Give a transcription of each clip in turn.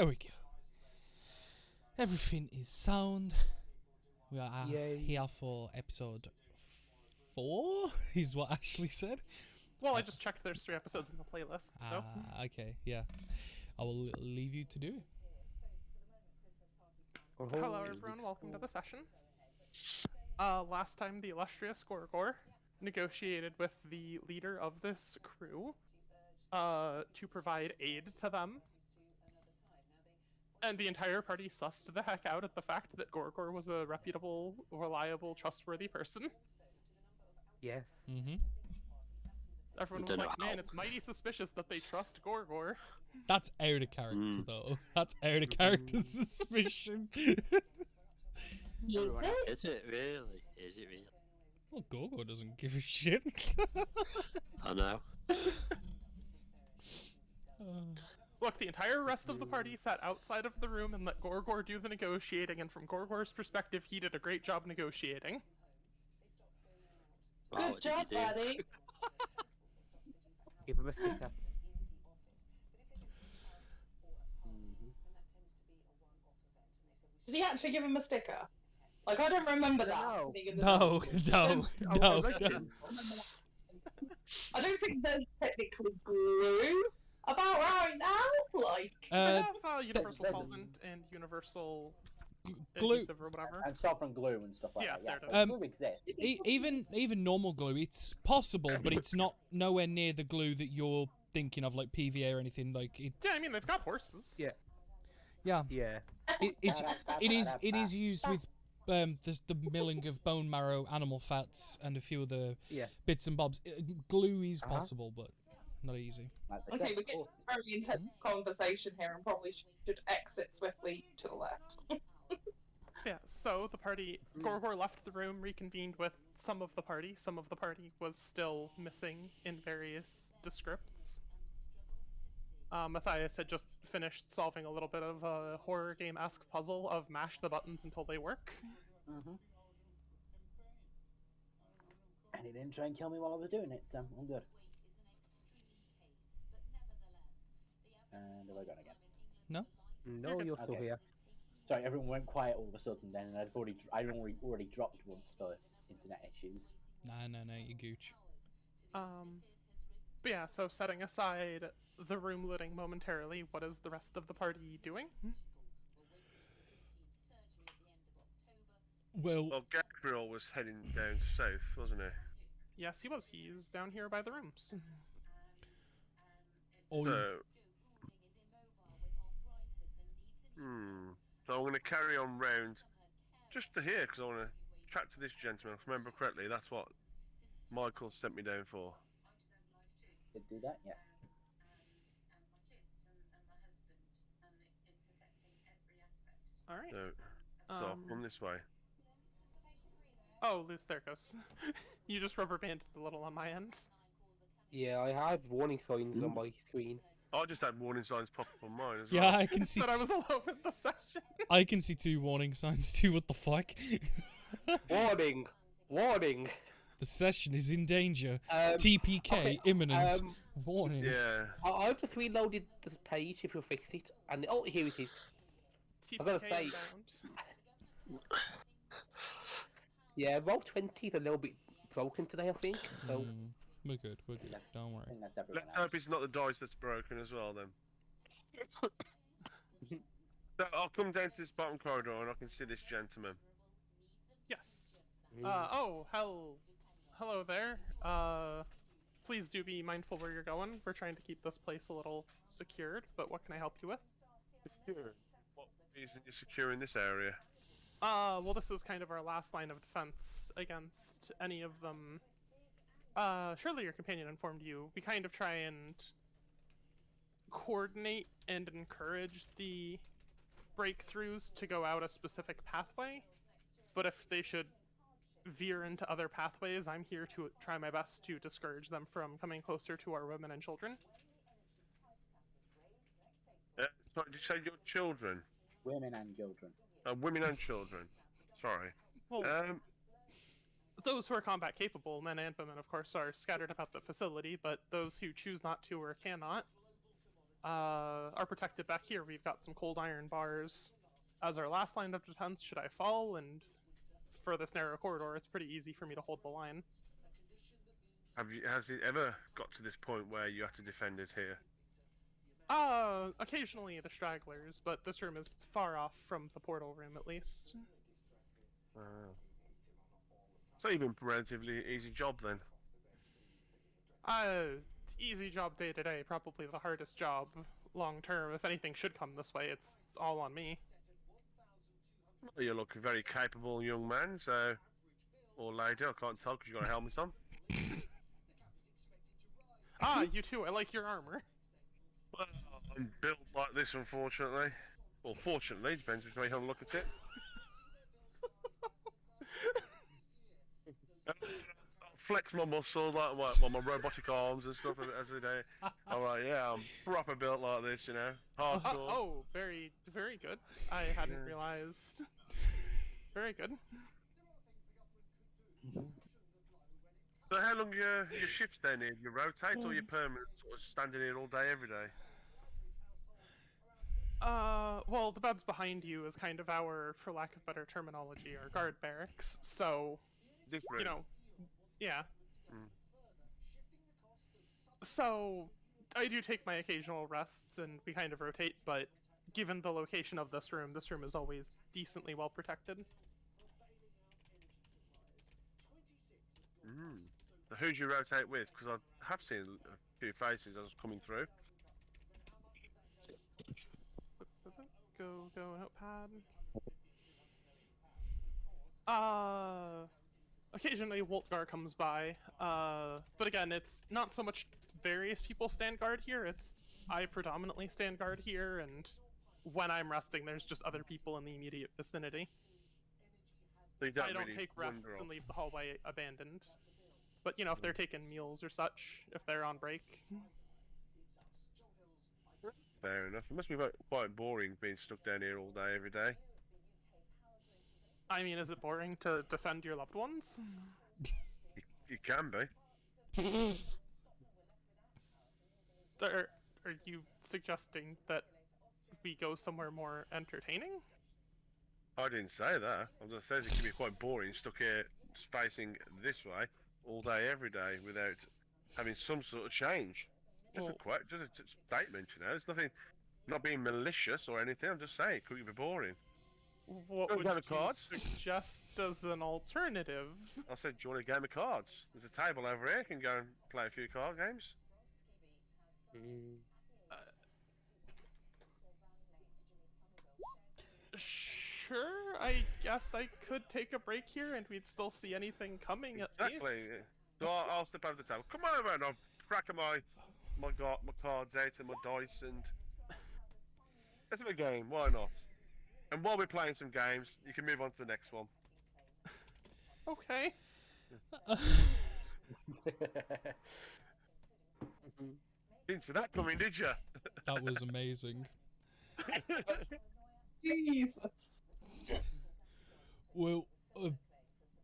There we go. Everything is sound. We are here for episode 4, is what Ashley said. Well, I just checked there's 3 episodes in the playlist, so... Okay, yeah. I will leave you to do it. Hello everyone, welcome to the session. Last time the illustrious Gorgor negotiated with the leader of this crew to provide aid to them. And the entire party sussed the heck out at the fact that Gorgor was a reputable, reliable, trustworthy person. Yes. Mm-hmm. Everyone was like, man, it's mighty suspicious that they trust Gorgor. That's out of character, though. That's out of character suspicion. Is it really? Is it really? Well, Gorgor doesn't give a shit. I know. Look, the entire rest of the party sat outside of the room and let Gorgor do the negotiating, and from Gorgor's perspective, he did a great job negotiating. Wow, Good job, buddy. Give him a sticker. Did he actually give him a sticker? Like, I don't remember that. No. No. I don't think there's technically glue about right now. Like, They have universal solvent and universal glue adhesive or whatever. And soften glue and stuff like Yeah, that. there it So glue exists. even normal glue, it's possible, but it's not nowhere near the glue that you're thinking of, like PVA or anything. Like it. Yeah, I mean, they've got horses. Yeah. Yeah. Yeah. It is used with the milling of bone marrow, animal fats, and a few other Yeah. bits and bobs. Glue is possible, but not easy. okay, we're getting a very intense conversation here and probably should exit swiftly to the left. Yeah, so the party, Gorgor left the room, reconvened with some of the party. Some of the party was still missing in various descripts. Matthias had just finished solving a little bit of a horror game-esque puzzle of mash the buttons until they work. And he didn't try and kill me while I was doing it, so I'm good. And have I gone again? No. No, you're still Okay. here. Sorry, everyone went quiet all of a sudden then, and I'd already dropped once for internet issues. No, you gooch. But yeah, so setting aside the room looting momentarily, what is the rest of the party doing? Well, Gabriel was heading down south, wasn't he? Yes, he was. He's down here by the rooms. all you- So I'm going to carry on round just to here because I want to chat to this gentleman. If I remember correctly, that's what Michael sent me down for. Did do that? Yes. Alright. So I'll come this way. Oh, loose, there it goes. You just rubber banded a little on my end. Yeah, I have warning signs on my screen. I just had warning signs pop up on mine as yeah, well. I can see. But I was alone in the session. I can see 2 warning signs too. What the fuck? Warning! Warning! The session is in danger. Um, TPK okay, imminent. Warning. Yeah. I've just reloaded the page if you'll fix it. And oh, here it is. I gotta TPK say- inbound. Yeah, roll 20 is a little bit broken today, I think. So We're good. Don't I worry. think that's everyone Let's hope it's not the dice that's broken as well then. So I'll come down to this bottom corridor and I can see this gentleman. Yes. Hello there. Please do be mindful where you're going. We're trying to keep this place a little secured, but what can I help you with? Secure. What reason you're securing this area? Well, this is kind of our last line of defense against any of them. Surely your companion informed you. We kind of try and coordinate and encourage the breakthroughs to go out a specific pathway, but if they should veer into other pathways, I'm here to try my best to discourage them from coming closer to our women and children. Sorry, did you say your children? Women and children. Women and children. Sorry. Well, those who are combat capable, men and women, of course, are scattered about the facility, but those who choose not to or cannot, are protected back here. We've got some cold iron bars as our last line of defense should I fall, and for this narrow corridor, it's pretty easy for me to hold the line. Has it ever got to this point where you have to defend it here? Occasionally the stragglers, but this room is far off from the portal room at least. So you've been relatively easy job then. Easy job day to day, probably the hardest job long term. If anything should come this way, it's all on me. Well, you look a very capable young man, so... Or lady, I can't tell because you've got a helmet on. You too, I like your armor. Well, I'm built like this, unfortunately. Well, fortunately, depends which way you look at it. I'll flex my muscle, like my robotic arms and stuff as I do. I'm like, yeah, I'm proper built like this, you know. Hardcore. Oh, very, very good. I hadn't realized. Very good. So how long your shifts then? You rotate or you permanent, sort of standing here all day, every day? Well, the beds behind you is kind of our, for lack of better terminology, our guard barracks, so... Different. You know, yeah. So, I do take my occasional rests and we kind of rotate, but given the location of this room is always decently well protected. So who do you rotate with? Because I have seen a few faces as coming through. Go, notepad. Occasionally Woltgar comes by, but again, it's not so much various people stand guard here, it's I predominantly stand guard here, and when I'm resting, there's just other people in the immediate vicinity. So you I don't really take rests wander and off. leave the hallway abandoned. But, you know, if they're taking meals or such, if they're on break. Fair enough. It must be quite boring being stuck down here all day, every day. I mean, is it boring to defend your loved ones? You can be. Are you suggesting that we go somewhere more entertaining? I didn't say that. I just said it can be quite boring stuck here facing this way all day, every day without having some sort of change. Just a statement, you know. There's nothing, not being malicious or anything. I'm just saying it could be boring. What Go would down you the cards. suggest as an alternative? I said, do you want a game of cards? There's a table over here. You can go and play a few card games. Sure, I guess I could take a break here and we'd still see anything coming at Exactly. least. So I'll step over the table. Come over and I'll crack my cards out and my dice and let's have a game. Why not? And while we're playing some games, you can move on to the next one. Okay. Didn't see that coming, did you? That was amazing. Jesus. Well,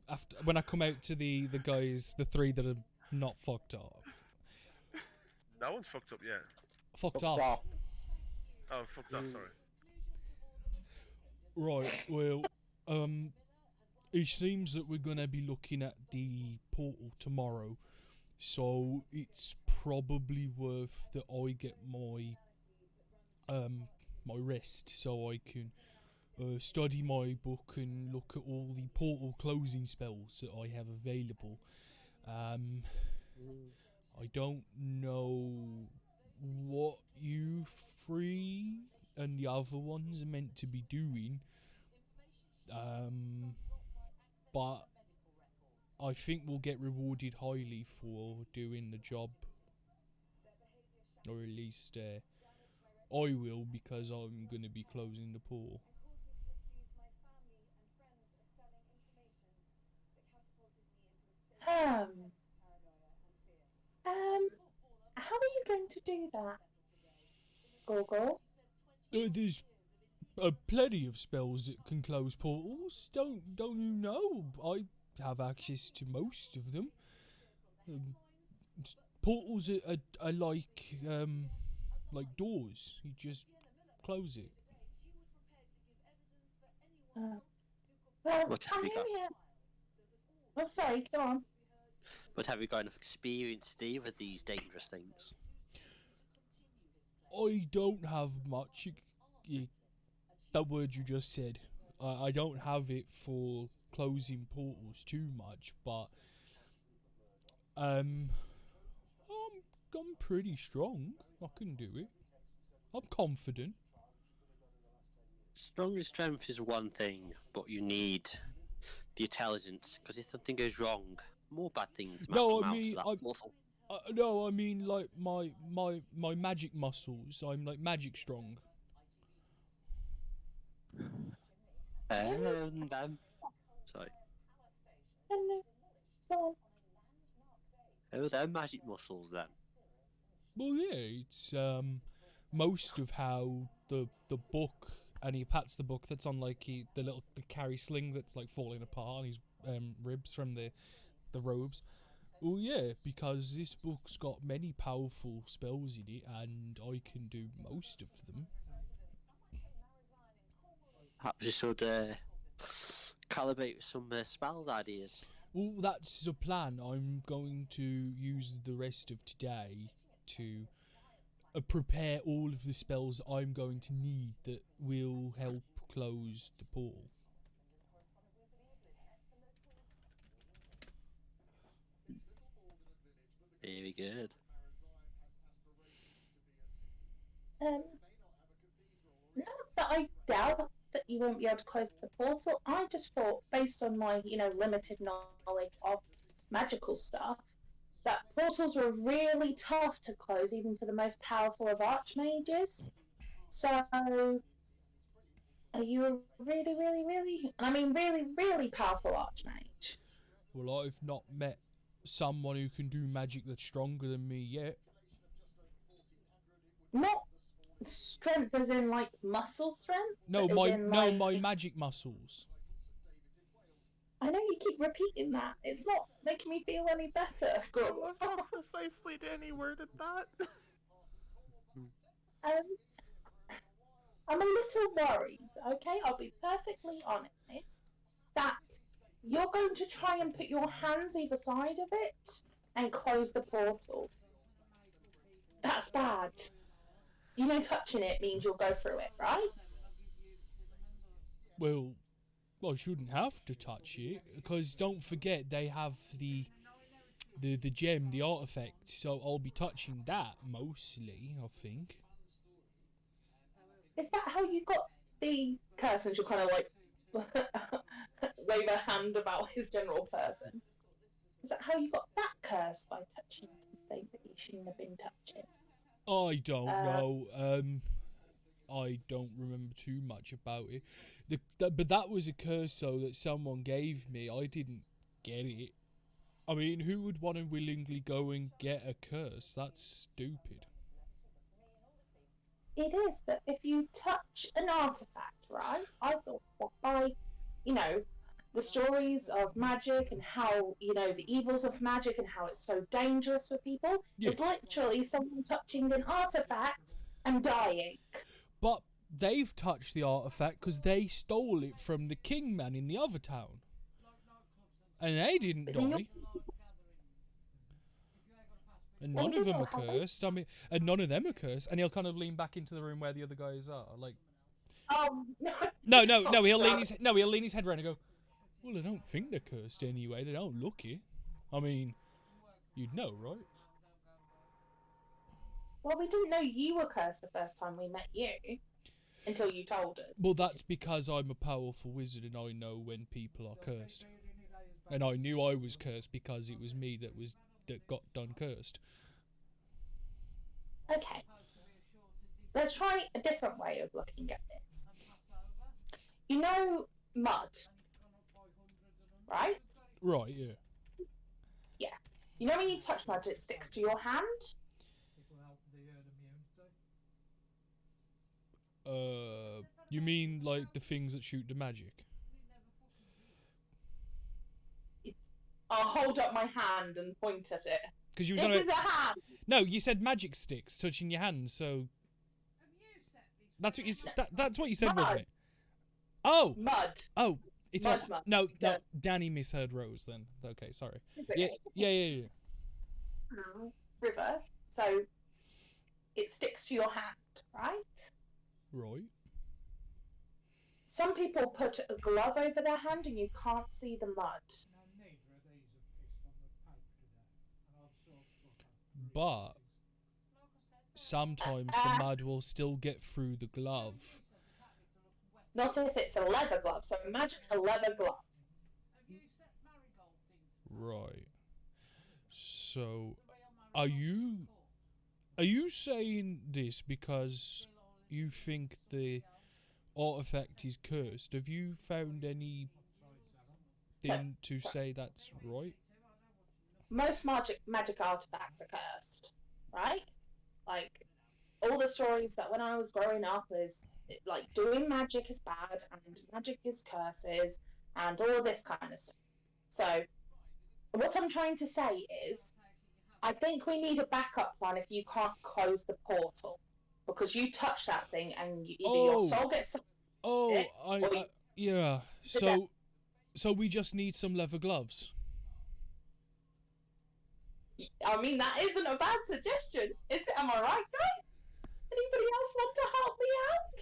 after when I come out to the guys, the three that are not fucked off. No one's fucked up yet. Fucked off. Oh, fucked up, sorry. Right, well, it seems that we're gonna be looking at the portal tomorrow, so it's probably worth that I get my my rest so I can study my book and look at all the portal closing spells that I have available. I don't know what you three and the other ones are meant to be doing, but I think we'll get rewarded highly for doing the job, or at least I will, because I'm going to be closing the portal. How are you going to do that, Gorgo? There's plenty of spells that can close portals. Don't you know? I have access to most of them. Portals are like like doors. You just close it. Well, What have you got? Oh, sorry, go on. But have you got enough experience to deal with these dangerous things? I don't have much. That word you just said. I don't have it for closing portals too much, but I'm pretty strong. I can do it. I'm confident. Strong strength is one thing, but you need the intelligence, because if something goes wrong, more bad things might No, come I out mean, of that muscle. no, I mean like my magic muscles. I'm like magic strong. Sorry. No, go on. Oh, they're magic muscles then. Well, yeah, it's most of how the book, and he pats the book that's on like the carry sling that's like falling apart on his ribs from the robes. Well, yeah, because this book's got many powerful spells in it, and I can do most of them. Perhaps you should calibrate with some spells ideas. Well, that's the plan. I'm going to use the rest of today to prepare all of the spells I'm going to need that will help close the portal. Very good. Not that I doubt that you won't be able to close the portal. I just thought, based on my, limited knowledge of magical stuff, that portals were really tough to close, even for the most powerful of archmages. So, are you a really, really, really, really, really powerful archmage? Well, I've not met someone who can do magic that's stronger than me yet. Not strength as in like muscle strength. No, but as in, my magic muscles. I know you keep repeating that. It's not making me feel any better. I love how precisely Danny worded that. I'm a little worried, okay? I'll be perfectly honest, that you're going to try and put your hands either side of it and close the portal. That's bad. Touching it means you'll go through it, right? Well, I shouldn't have to touch it, because don't forget they have the gem, the artifact, so I'll be touching that mostly, I think. Is that how you got the curse? And she'll kind of like wave her hand about his general person. Is that how you got that curse, by touching something that you shouldn't have been touching? I don't know. I don't remember too much about it. But that was a curse, though, that someone gave me. I didn't get it. I mean, who would want to willingly go and get a curse? That's stupid. It is, but if you touch an artifact, right? I thought that by, the stories of magic and how, the evils of magic and how it's so dangerous for people, is literally someone touching an artifact and dying. But they've touched the artifact because they stole it from the king man in the other town. And they didn't die. And none of them are cursed. I mean, and none of them are cursed. And he'll kind of lean back into the room where the other guys are, like. No. He'll lean his head around and go, "Well, I don't think they're cursed anyway. They don't look it. I mean, you'd know, right?" Well, we didn't know you were cursed the first time we met you until you told us. Well, that's because I'm a powerful wizard and I know when people are cursed. And I knew I was cursed because it was me that got done cursed. Okay. Let's try a different way of looking at this. You know mud, right? Right, yeah. Yeah. You know when you touch mud, it sticks to your hand? You mean like the things that shoot the magic? I'll hold up my hand and point at it. Because you This is a hand! No, you said magic sticks touching your hands, so That's what you that's what you said, Mud. wasn't it? Oh, Mud. oh, it's Mud, not. mud. No, Yeah. Danny misheard Rose then. Okay, sorry. Is Yeah, it? yeah. Reverse. So it sticks to your hand, right? Right. Some people put a glove over their hand and you can't see the mud. But sometimes the mud will still get through the glove. Not if it's a leather glove. So imagine a leather glove. Right. So, are you saying this because you think the artifact is cursed? Have you found anything to say that's right? Most magic artifacts are cursed, right? Like all the stories that when I was growing up is like doing magic is bad and magic is curses and all this kind of stuff. So what I'm trying to say is I think we need a backup plan if you can't close the portal because you touch that thing and either your soul gets yeah. So we just need some leather gloves. I mean, that isn't a bad suggestion, is it? Am I right, guys? Anybody else want to help me out?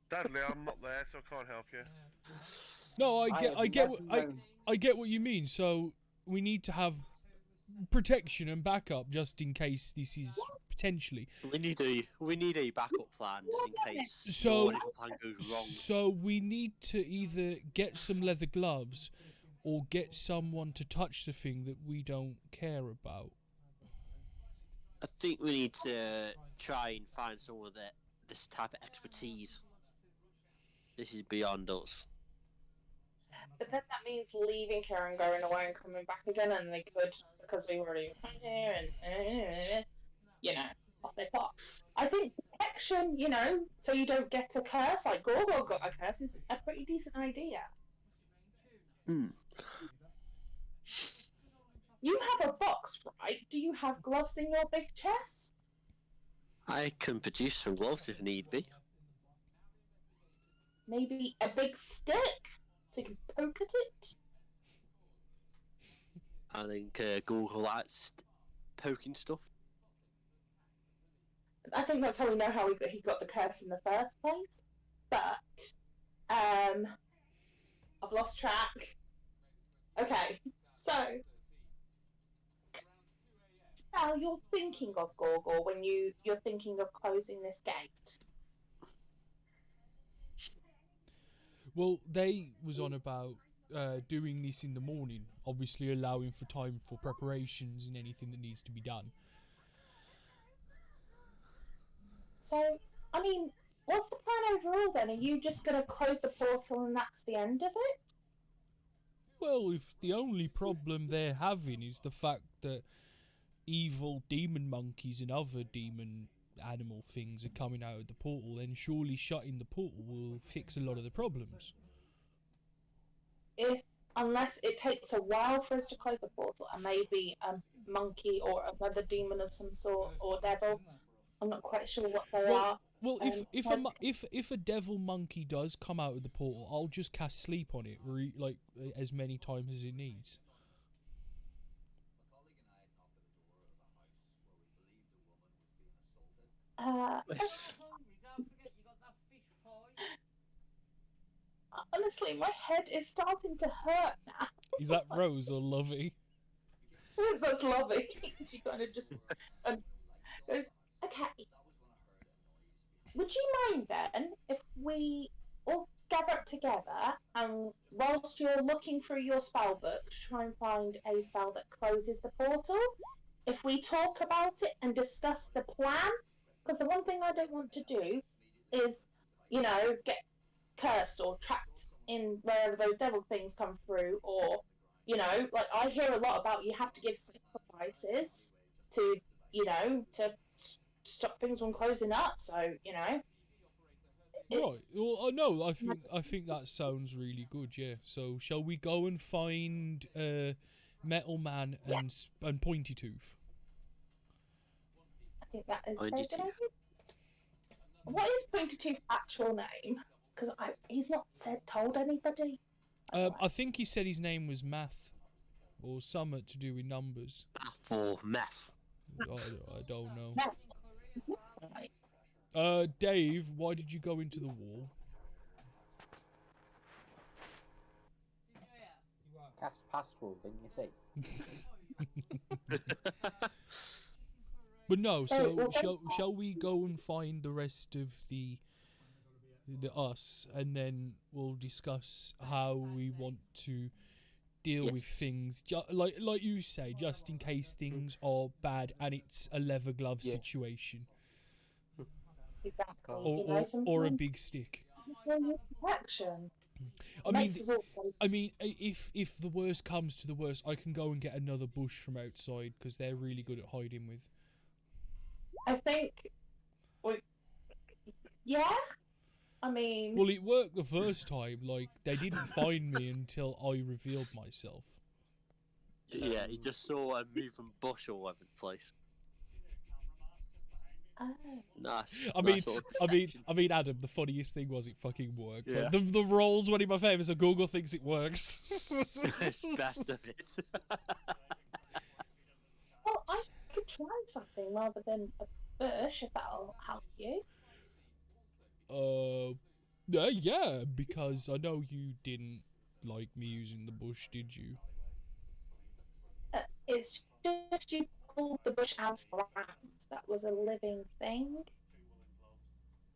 Sadly, I'm not there, so I can't help you. No, I get what you mean. So we need to have protection and backup just in case this is potentially. We need a backup plan just in case So the plan goes wrong. So we need to either get some leather gloves or get someone to touch the thing that we don't care about. I think we need to try and find someone with this type of expertise. This is beyond us. But then that means leaving here and going away and coming back again, and they could, because we already went here and, off they pop. I think protection, so you don't get a curse, like Gorgo got a curse, is a pretty decent idea. You have a box, right? Do you have gloves in your big chest? I can produce some gloves if need be. Maybe a big stick so you can poke at it? I think Google likes poking stuff. I think that's how we know how he got the curse in the first place. But, I've lost track. Okay, so Sal, you're thinking of Gorgor when you're thinking of closing this gate. Well, they was on about doing this in the morning, obviously allowing for time for preparations and anything that needs to be done. So, I mean, what's the plan overall then? Are you just going to close the portal and that's the end of it? Well, if the only problem they're having is the fact that evil demon monkeys and other demon animal things are coming out of the portal, then surely shutting the portal will fix a lot of the problems. Unless it takes a while for us to close the portal, and maybe a monkey or another demon of some sort, or devil. I'm not quite sure what they are. Well, if a devil monkey does come out of the portal, I'll just cast sleep on it, as many times as it needs. Honestly, my head is starting to hurt now. Is that Rose or Lovey? That's lovely. She kind of just goes, okay. Would you mind then if we all gather up together and whilst you're looking through your spell book to try and find a spell that closes the portal, if we talk about it and discuss the plan? Because the one thing I don't want to do is, get cursed or trapped in wherever those devil things come through, or, like I hear a lot about you have to give sacrifices to, to stop things from closing up, so, Right. Well, no, I think that sounds really good, yeah. So, shall we go and find Metal Man and Pointy Tooth? I think that is a Pointy very good Tooth. idea. What is Pointer Tooth's actual name? Because he's not told anybody. I think he said his name was Math, or something to do with numbers. Math or meth. I don't know. Right. Dave, why did you go into the wall? Cast password, didn't you say? But no, So, well, shall we go and find the rest of the us, and then we'll discuss how we want to deal with things, like you say, just in case things are bad and it's a leather glove situation, Exactly. or a big stick. Protection. I mean, Makes us all safe. I mean, if the worst comes to the worst, I can go and get another bush from outside because they're really good at hiding with. I think. Yeah. I mean. Well, it worked the first time. Like, they didn't find me until I revealed myself. Yeah, he just saw a moving bush all over the place. Nice. I mean, nice little I mean, deception. I mean, Adam. The funniest thing was it fucking worked. Yeah. Like, the rolls went in my favour, so Google thinks it works. Best of it. Well, I could try something rather than a bush if that'll help you. Yeah, because I know you didn't like me using the bush, did you? It's just you pulled the bush out of the ground. That was a living thing.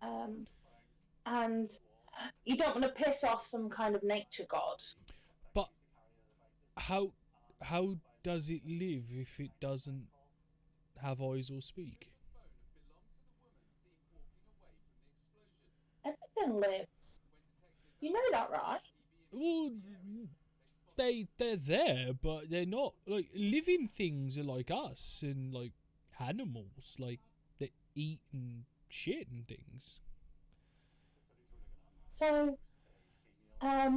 And you don't want to piss off some kind of nature god. But how does it live if it doesn't have eyes or speak? Everything lives. You know that, right? Well, they're there, but they're not like living things are like us and like animals, like they eat and shit and things. So, I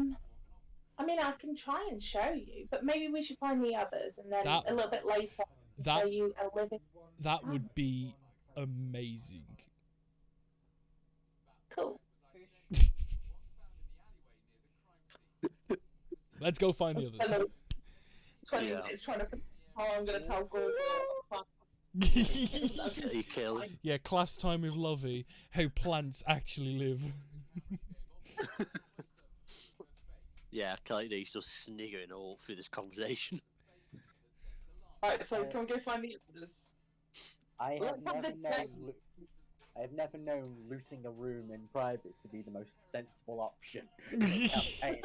mean, I can try and show you, but maybe we should find the others, and then That- a little bit later that- show you a living. That would be amazing. Cool. Let's go find the others. 20 Yeah. minutes trying to figure out how I'm going to tell Google. You kill him. Yeah, class time with Lovey. How plants actually live. Yeah, Kylie's just sniggering all through this conversation. Right, so can we go find the others? I Well, have from never the known. train. I have never known looting a room in private to be the most sensible option. Ever.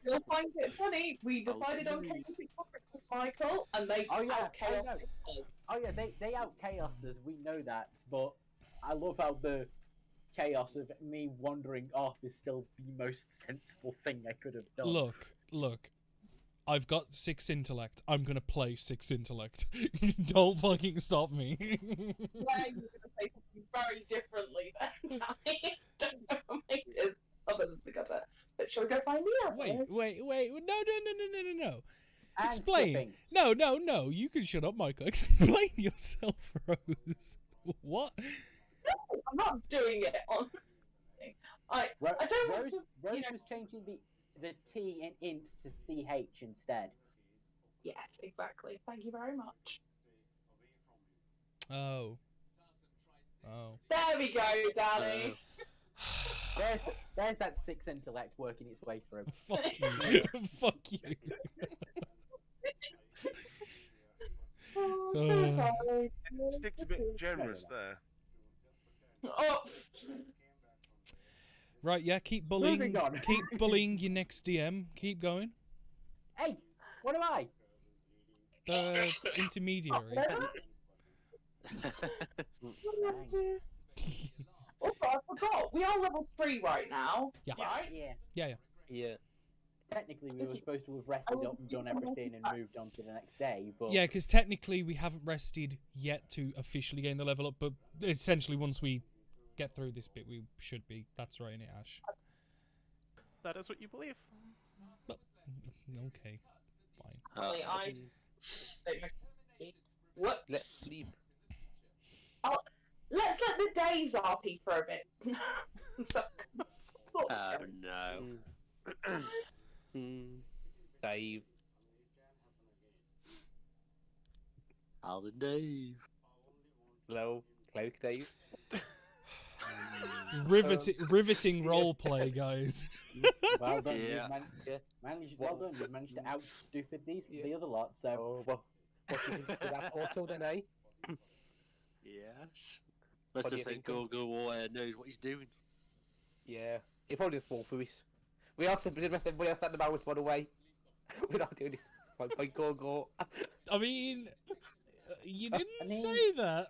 You'll find it funny. We decided on chaotic characters, Michael, and they Oh, yeah, out I know. chaotic us. Oh yeah, they out chaosed us. We know that, but I love how the chaos of me wandering off is still the most sensible thing I could have done. Look. I've got 6 intellect. I'm gonna play 6 intellect. Don't fucking stop me. Yeah, you're going to say something very differently then, Danny. Don't know what it is other than the gutter. But shall we go find the others? Wait. No. And Explain. skipping. No. You can shut up, Michael. Explain yourself, Rose. What? No, I'm not doing it on. I don't want Rose, to. Rose you know- was changing the T in int to CH instead. Yes, exactly. Thank you very much. Oh. There we go, Danny. There's that 6 intellect working its way through. Fuck you. Fuck you. Oh, I'm so Uh. sorry. Stick's a bit generous there. Oh, Right, yeah, keep bullying. Moving on. Keep bullying your next DM. Keep going. Hey, what am I? The intermediary. also, I forgot. We are level 3 right now. Yeah. Right? Yeah. Yeah. Technically, we were supposed to have rested up and done everything and moved on to the next day, but Yeah, because technically we haven't rested yet to officially gain the level up, but essentially once we get through this bit, we should be. That's right, innit, Ash? That is what you believe. Okay, fine. Only I don't know. Whoops. Let's sleep. Dave's RP for a bit. So, Oh no. Dave. Alan Dave. Hello, Cloak Dave. Riveting roleplay, guys. Well done, Yeah. well done. You've managed to out stupid the other lot. So, Oh, well, what do you think of that portal then, eh? Yes. Let's What do just you say think of- Google knows what he's doing. Yeah, he probably just fall through it. We have to rest everybody else at the moment, by the way. We're not doing this. Go. I mean, you didn't mean- say that.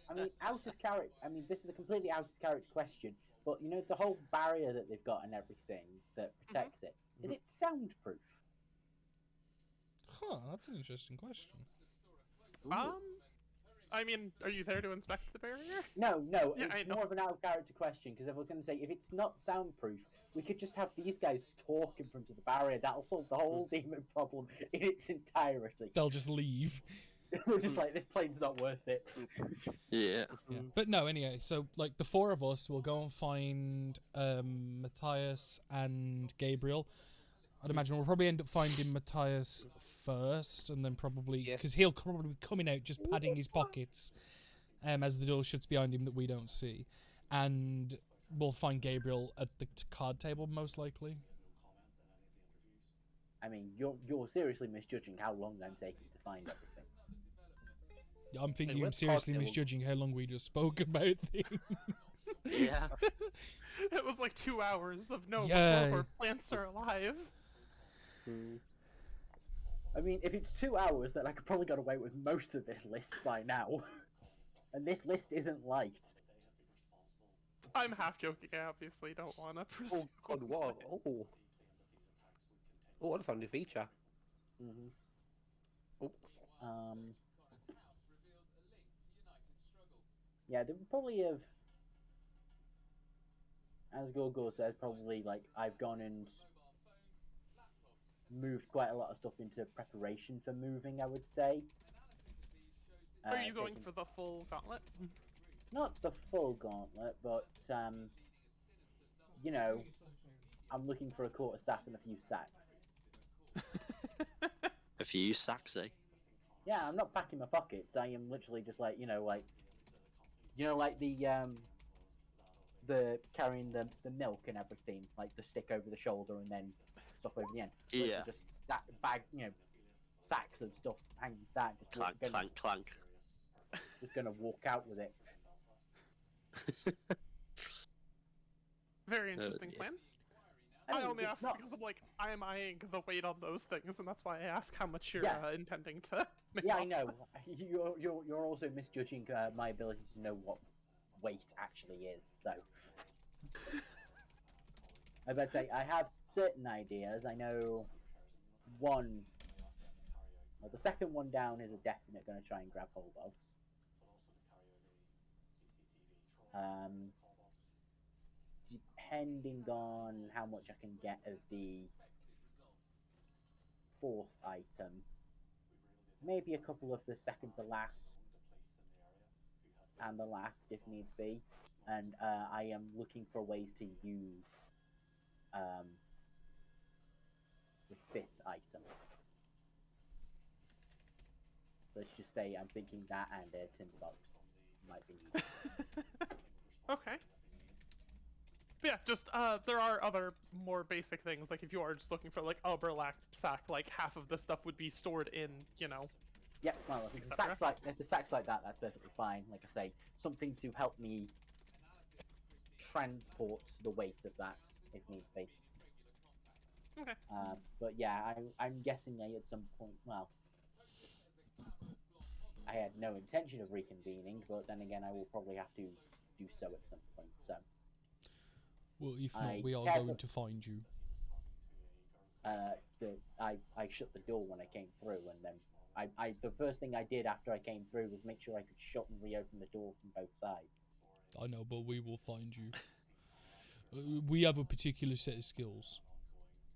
I mean, out of character. I mean, this is a completely out of character question. But you know, the whole barrier that they've got and everything that protects it, is it soundproof? Huh, that's an interesting question. I mean, are you there to inspect the barrier? No, Yeah, I it's know. more of an out of character question because I was going to say if it's not soundproof, we could just have these guys talk in front of the barrier. That'll solve the whole demon problem in its entirety. They'll just leave. We're just like, this plane's not worth it. Yeah. Yeah. But no, anyway, so like the four of us will go and find Matthias and Gabriel. I'd imagine we'll probably end up finding Matthias first, and then probably Yes. because he'll probably be coming out just padding his pockets, as the door shuts behind him that we don't see, and we'll find Gabriel at the card table most likely. I mean, you're seriously misjudging how long I'm taking to find everything. I'm thinking where's I'm the seriously card table? misjudging how long we just spoke about things. Yeah. It was like 2 hours of no, Yeah. our plants are alive. I mean, if it's 2 hours, then I could probably get away with most of this list by now. And this list isn't liked. I'm half joking. I obviously don't want to Oh pursue. God, what? Oh, what a fun new feature. Mm-hmm. Yeah, they would probably have, as Gogo says, probably like I've gone and moved quite a lot of stuff into preparation for moving. I would say. Are you going taking- for the full gauntlet? not the full gauntlet, but you know, I'm looking for a quarterstaff and a few sacks. A few sacks, eh? Yeah, I'm not packing my pockets. I am literally just like like the carrying the milk and everything, like the stick over the shoulder and then stuff over the end. Literally Yeah. just that bag, sacks of stuff hanging stacked. Clank, clank, clank. Just gonna walk out with it. Very interesting yeah. plan. I I mean, only it's ask not- because I am eyeing the weight on those things, and that's why I ask how much you're Yeah. intending to make Yeah, I off know. with. You're also misjudging my ability to know what weight actually is. So, I would say I have certain ideas. I know one. Well, the second one down is a definite going to try and grab hold of. Depending on how much I can get of the fourth item, maybe a couple of the second to last and the last if needs be, and I am looking for ways to use the fifth item. Let's just say I'm thinking that and a tinderbox might be needed. Okay. But yeah, just there are other more basic things. Like if you are just looking for like a burlap sack, like half of the stuff would be stored in, Yeah, well, if it's Etc. sacks like that, that's perfectly fine. Like I say, something to help me transport the weight of that if need be. Okay. But yeah, I'm guessing at some point. Well, I had no intention of reconvening, but then again, I will probably have to do so at some point. So Well, if not, I we are can't going look- to find you. I shut the door when I came through, and then the first thing I did after I came through was make sure I could shut and reopen the door from both sides. I know, but we will find you. We have a particular set of skills.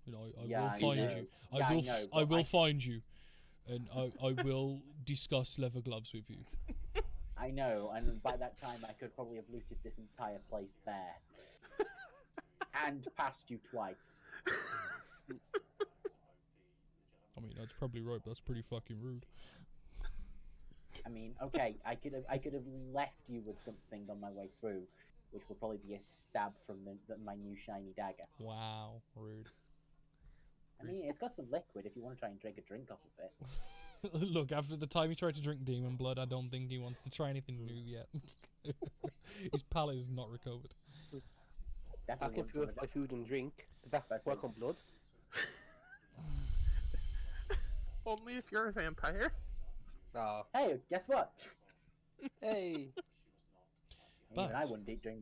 I Yeah, will I find know. you. Yeah, I know, I but will find you, and I will discuss leather gloves with you. I know, and by that time I could probably have looted this entire place bare. And passed you twice. I mean, that's probably right, but that's pretty fucking rude. I mean, okay, I could have left you with something on my way through, which would probably be a stab from my new shiny dagger. Wow, rude. I mean, it's got some liquid if you want to try and drink a drink off of it. Look, after the time he tried to drink demon blood, I don't think he wants to try anything new yet. His palate is not recovered. I Definitely can wouldn't want purify to- food and drink. Does that That's work it. on blood? Only if you're a vampire. Ah, Hey, guess what? hey. Even I But- wouldn't eat drink.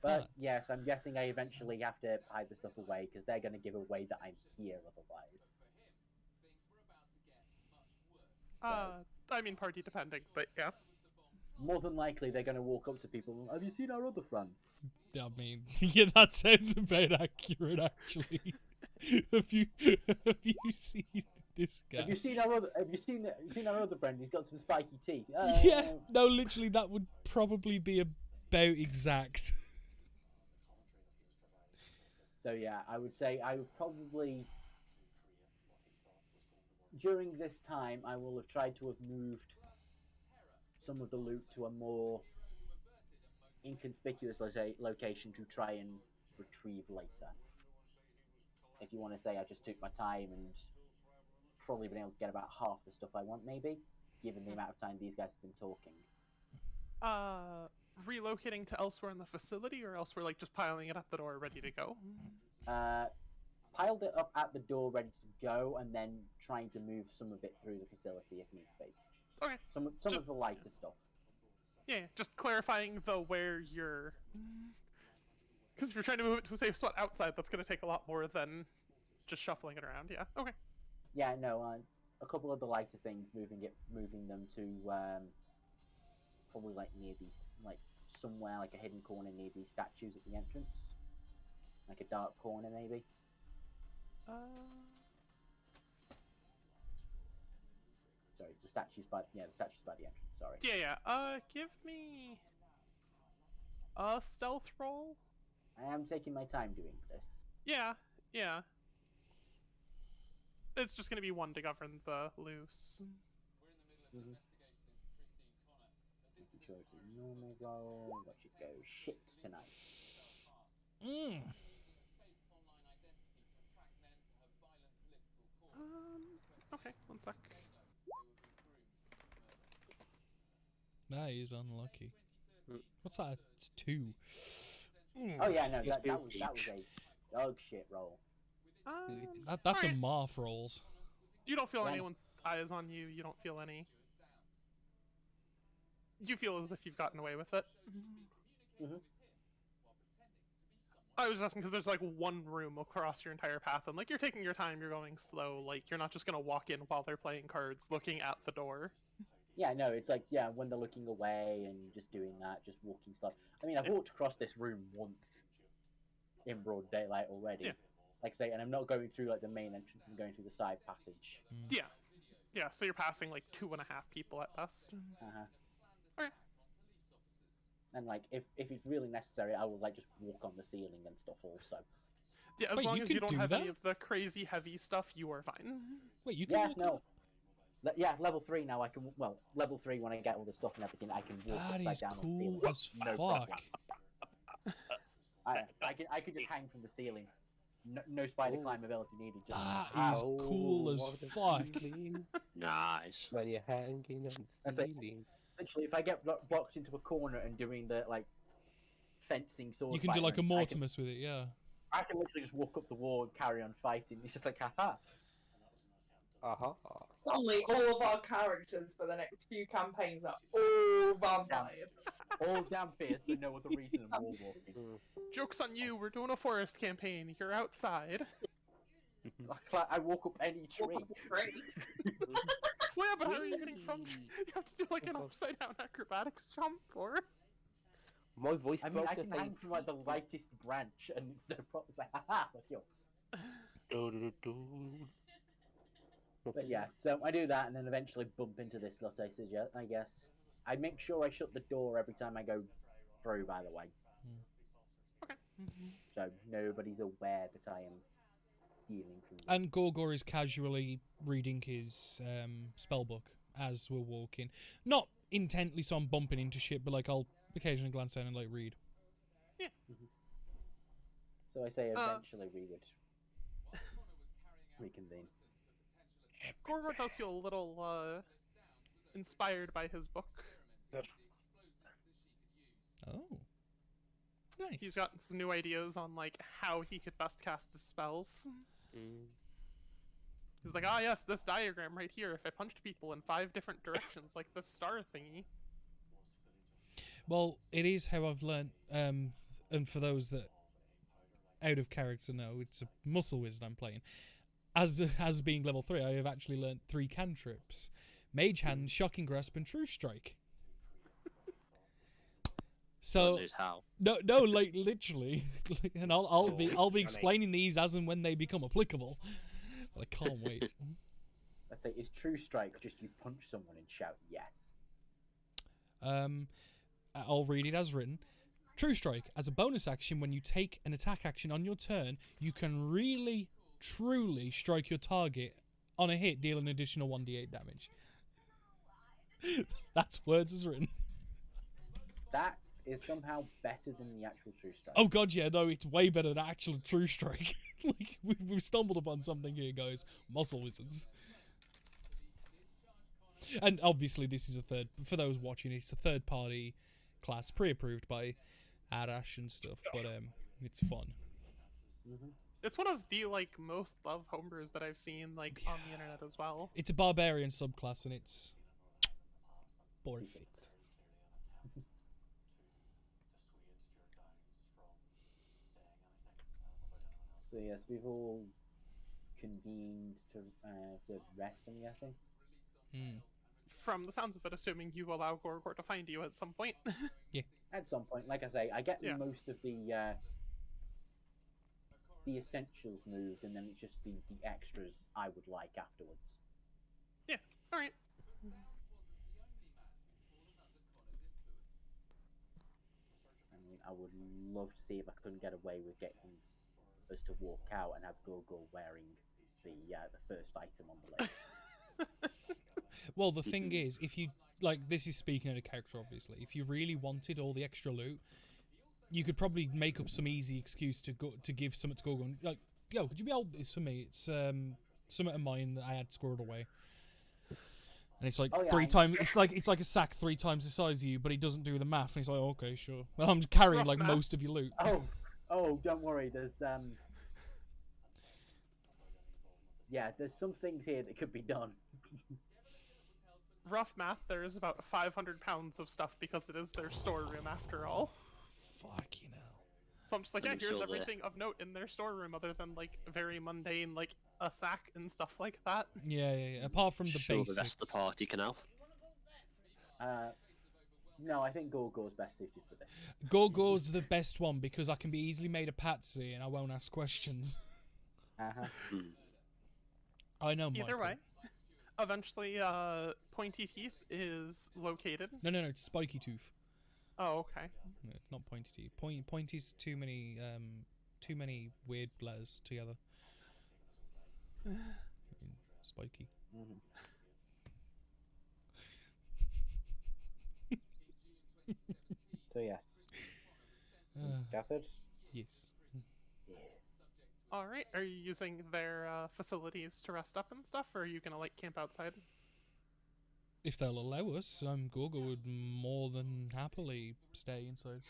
But but- yes, I'm guessing I eventually have to hide the stuff away because they're going to give away that I'm here otherwise. I mean, party depending, but yeah. More than likely, they're going to walk up to people. Have you seen our other friend? I mean, yeah, that sounds about accurate, actually. have you seen this guy? Have you seen our other friend? He's got some spiky teeth. Yeah, no, literally, that would probably be about exact. So yeah, I would say I would probably during this time I will have tried to have moved some of the loot to a more inconspicuous location to try and retrieve later. If you want to say I just took my time and probably been able to get about half the stuff I want, maybe, given the amount of time these guys have been talking. Relocating to elsewhere in the facility or elsewhere, like just piling it at the door ready to go? Piled it up at the door ready to go, and then trying to move some of it through the facility if needs be. Okay. Some Just- of the lighter stuff. Yeah, just clarifying though where you're. Because if you're trying to move it to a safe spot outside, that's going to take a lot more than just shuffling it around. Yeah. Okay. Yeah, no, a couple of the lighter things, moving them to probably like near the somewhere like a hidden corner near the statues at the entrance, like a dark corner maybe. Sorry, the statues by the entrance. Sorry. Yeah. Give me a stealth roll. I am taking my time doing this. Yeah. Yeah. It's just going to be one to govern the loose. Making sure it's a normal roll. What should go shit tonight? Okay, one sec. That is unlucky. What's that? It's 2. Oh yeah, no, Yes, that was a dog shit roll. That's a Alright. Marth rolls. You don't feel Yeah. anyone's eyes on you. You don't feel any. You feel as if you've gotten away with it. Mhm. I was asking because there's like one room across your entire path, and like you're taking your time, you're going slow. Like you're not just gonna walk in while they're playing cards, looking at the door. Yeah, no, it's like, yeah, when they're looking away and just doing that, just walking slow. I mean, I've walked across this room once in broad daylight already. Yeah. Like I say, and I'm not going through like the main entrance, I'm going through the side passage. Yeah, yeah. So you're passing like 2.5 people at best. Uh-huh. Okay. And like, if it's really necessary, I will like just walk on the ceiling and stuff also. Yeah, as Wait, long you as you can don't do have any that? of the crazy heavy stuff, you are fine. Wait, you can Yeah, walk no. on Yeah, level 3 now. I can level 3 when I get all the stuff and everything, I can walk That upside is down on the cool ceiling. as No problem. fuck. I could just hang from the ceiling. No spider Ooh. climb ability needed. Just That is cool as what a fuck. feeling Nice. when you're hanging on the That's it. ceiling. literally, if I get blocked into a corner and doing the like fencing sword, You can do like a fighting, Mortimus with it, yeah. I can literally just walk up the wall and carry on fighting. It's just like, haha. Uh-huh. Suddenly, all of our characters for the next few campaigns are all vampires. All damn fierce for no other reason than wall walking. Joke's on you, we're doing a forest campaign. You're outside. I walk up any tree. Great. Well, yeah, but how are you getting from... You have to do like an upside down acrobatics jump, or... My voice I mean, broke I the can thing. hang from like the lightest branch, and it's no problem. It's like, haha, like yo. But yeah, so I do that, and then eventually bump into this lot, I guess. I make sure I shut the door every time I go through. By the way, Okay. so nobody's aware that I am stealing from them. And Gorgor is casually reading his spell book as we're walking. Not intently, so I'm bumping into shit, but like I'll occasionally glance down and like read. So I say eventually we would reconvene. Gorgor does feel a little inspired by his book. Oh, nice. He's got some new ideas on like how he could best cast his spells. He's like, ah, yes, this diagram right here. If I punched people in 5 different directions, like this star thingy. Well, it is how I've learnt. And for those that out of character know, it's a muscle wizard I'm playing. As being level 3, I have actually learnt 3 cantrips: Mage Hand, Shocking Grasp, and True Strike. So God knows how. no, like literally, and I'll be explaining these as and when they become applicable. But I can't wait. Let's say, is True Strike just you punch someone and shout yes? I'll read it as written. True Strike. As a bonus action, when you take an attack action on your turn, you can really, truly strike your target on a hit, deal an additional 1d8 damage. That's words as written. That is somehow better than the actual True Strike. Oh god, yeah, no, it's way better than actual True Strike. Like, we've stumbled upon something here, guys. Muscle wizards. And obviously this is for those watching, it's a third-party class, pre-approved by Arash and stuff, but it's fun. It's one of the like most loved homebrews that I've seen like on the internet as well. It's a barbarian subclass, and it's perfect. So yes, we've all convened to rest, I'm guessing. From the sounds of it, assuming you allow Gorgor to find you at some point. At some point, like I say, I get Yeah. most of the essentials moved, and then it's just the extras I would like afterwards. Yeah, alright. I mean, I would love to see if I couldn't get away with getting us to walk out and have Gogo wearing the first item on the list. Well, the thing is, if you like, this is speaking out of character, obviously. If you really wanted all the extra loot, you could probably make up some easy excuse to give something to Gorgon. Like, yo, could you be able this for me? It's something of mine that I had squirreled away, and it's like Oh, yeah, 3 I- times. It's like a sack 3 times the size of you, but he doesn't do the math. And he's like, okay, sure. Well, I'm carrying Rough like math. most of your loot. Oh, don't worry. There's there's some things here that could be done. Rough math, there is about 500 pounds of stuff because it is their storeroom after all. Fucking hell. So I'm just like, yeah, I'm here's sure everything of note in their storeroom other than like very mundane, like a sack and stuff like that. Yeah. Apart from the Sure, basics. the rest of the party can have. No, I think Gorgo's best suited for this. Gorgor's the best one because I can be easily made a patsy and I won't ask questions. I know, Michael. Either way, eventually, Pointy Teeth is located. No, it's Spiky Tooth. Oh, okay. No, it's not Pointy Teeth. Pointy's too many weird letters together. Spiky. So yes, gathered. Yes. Alright, are you using their facilities to rest up and stuff, or are you gonna, like, camp outside? If they'll allow us, Gorgo would more than happily stay inside.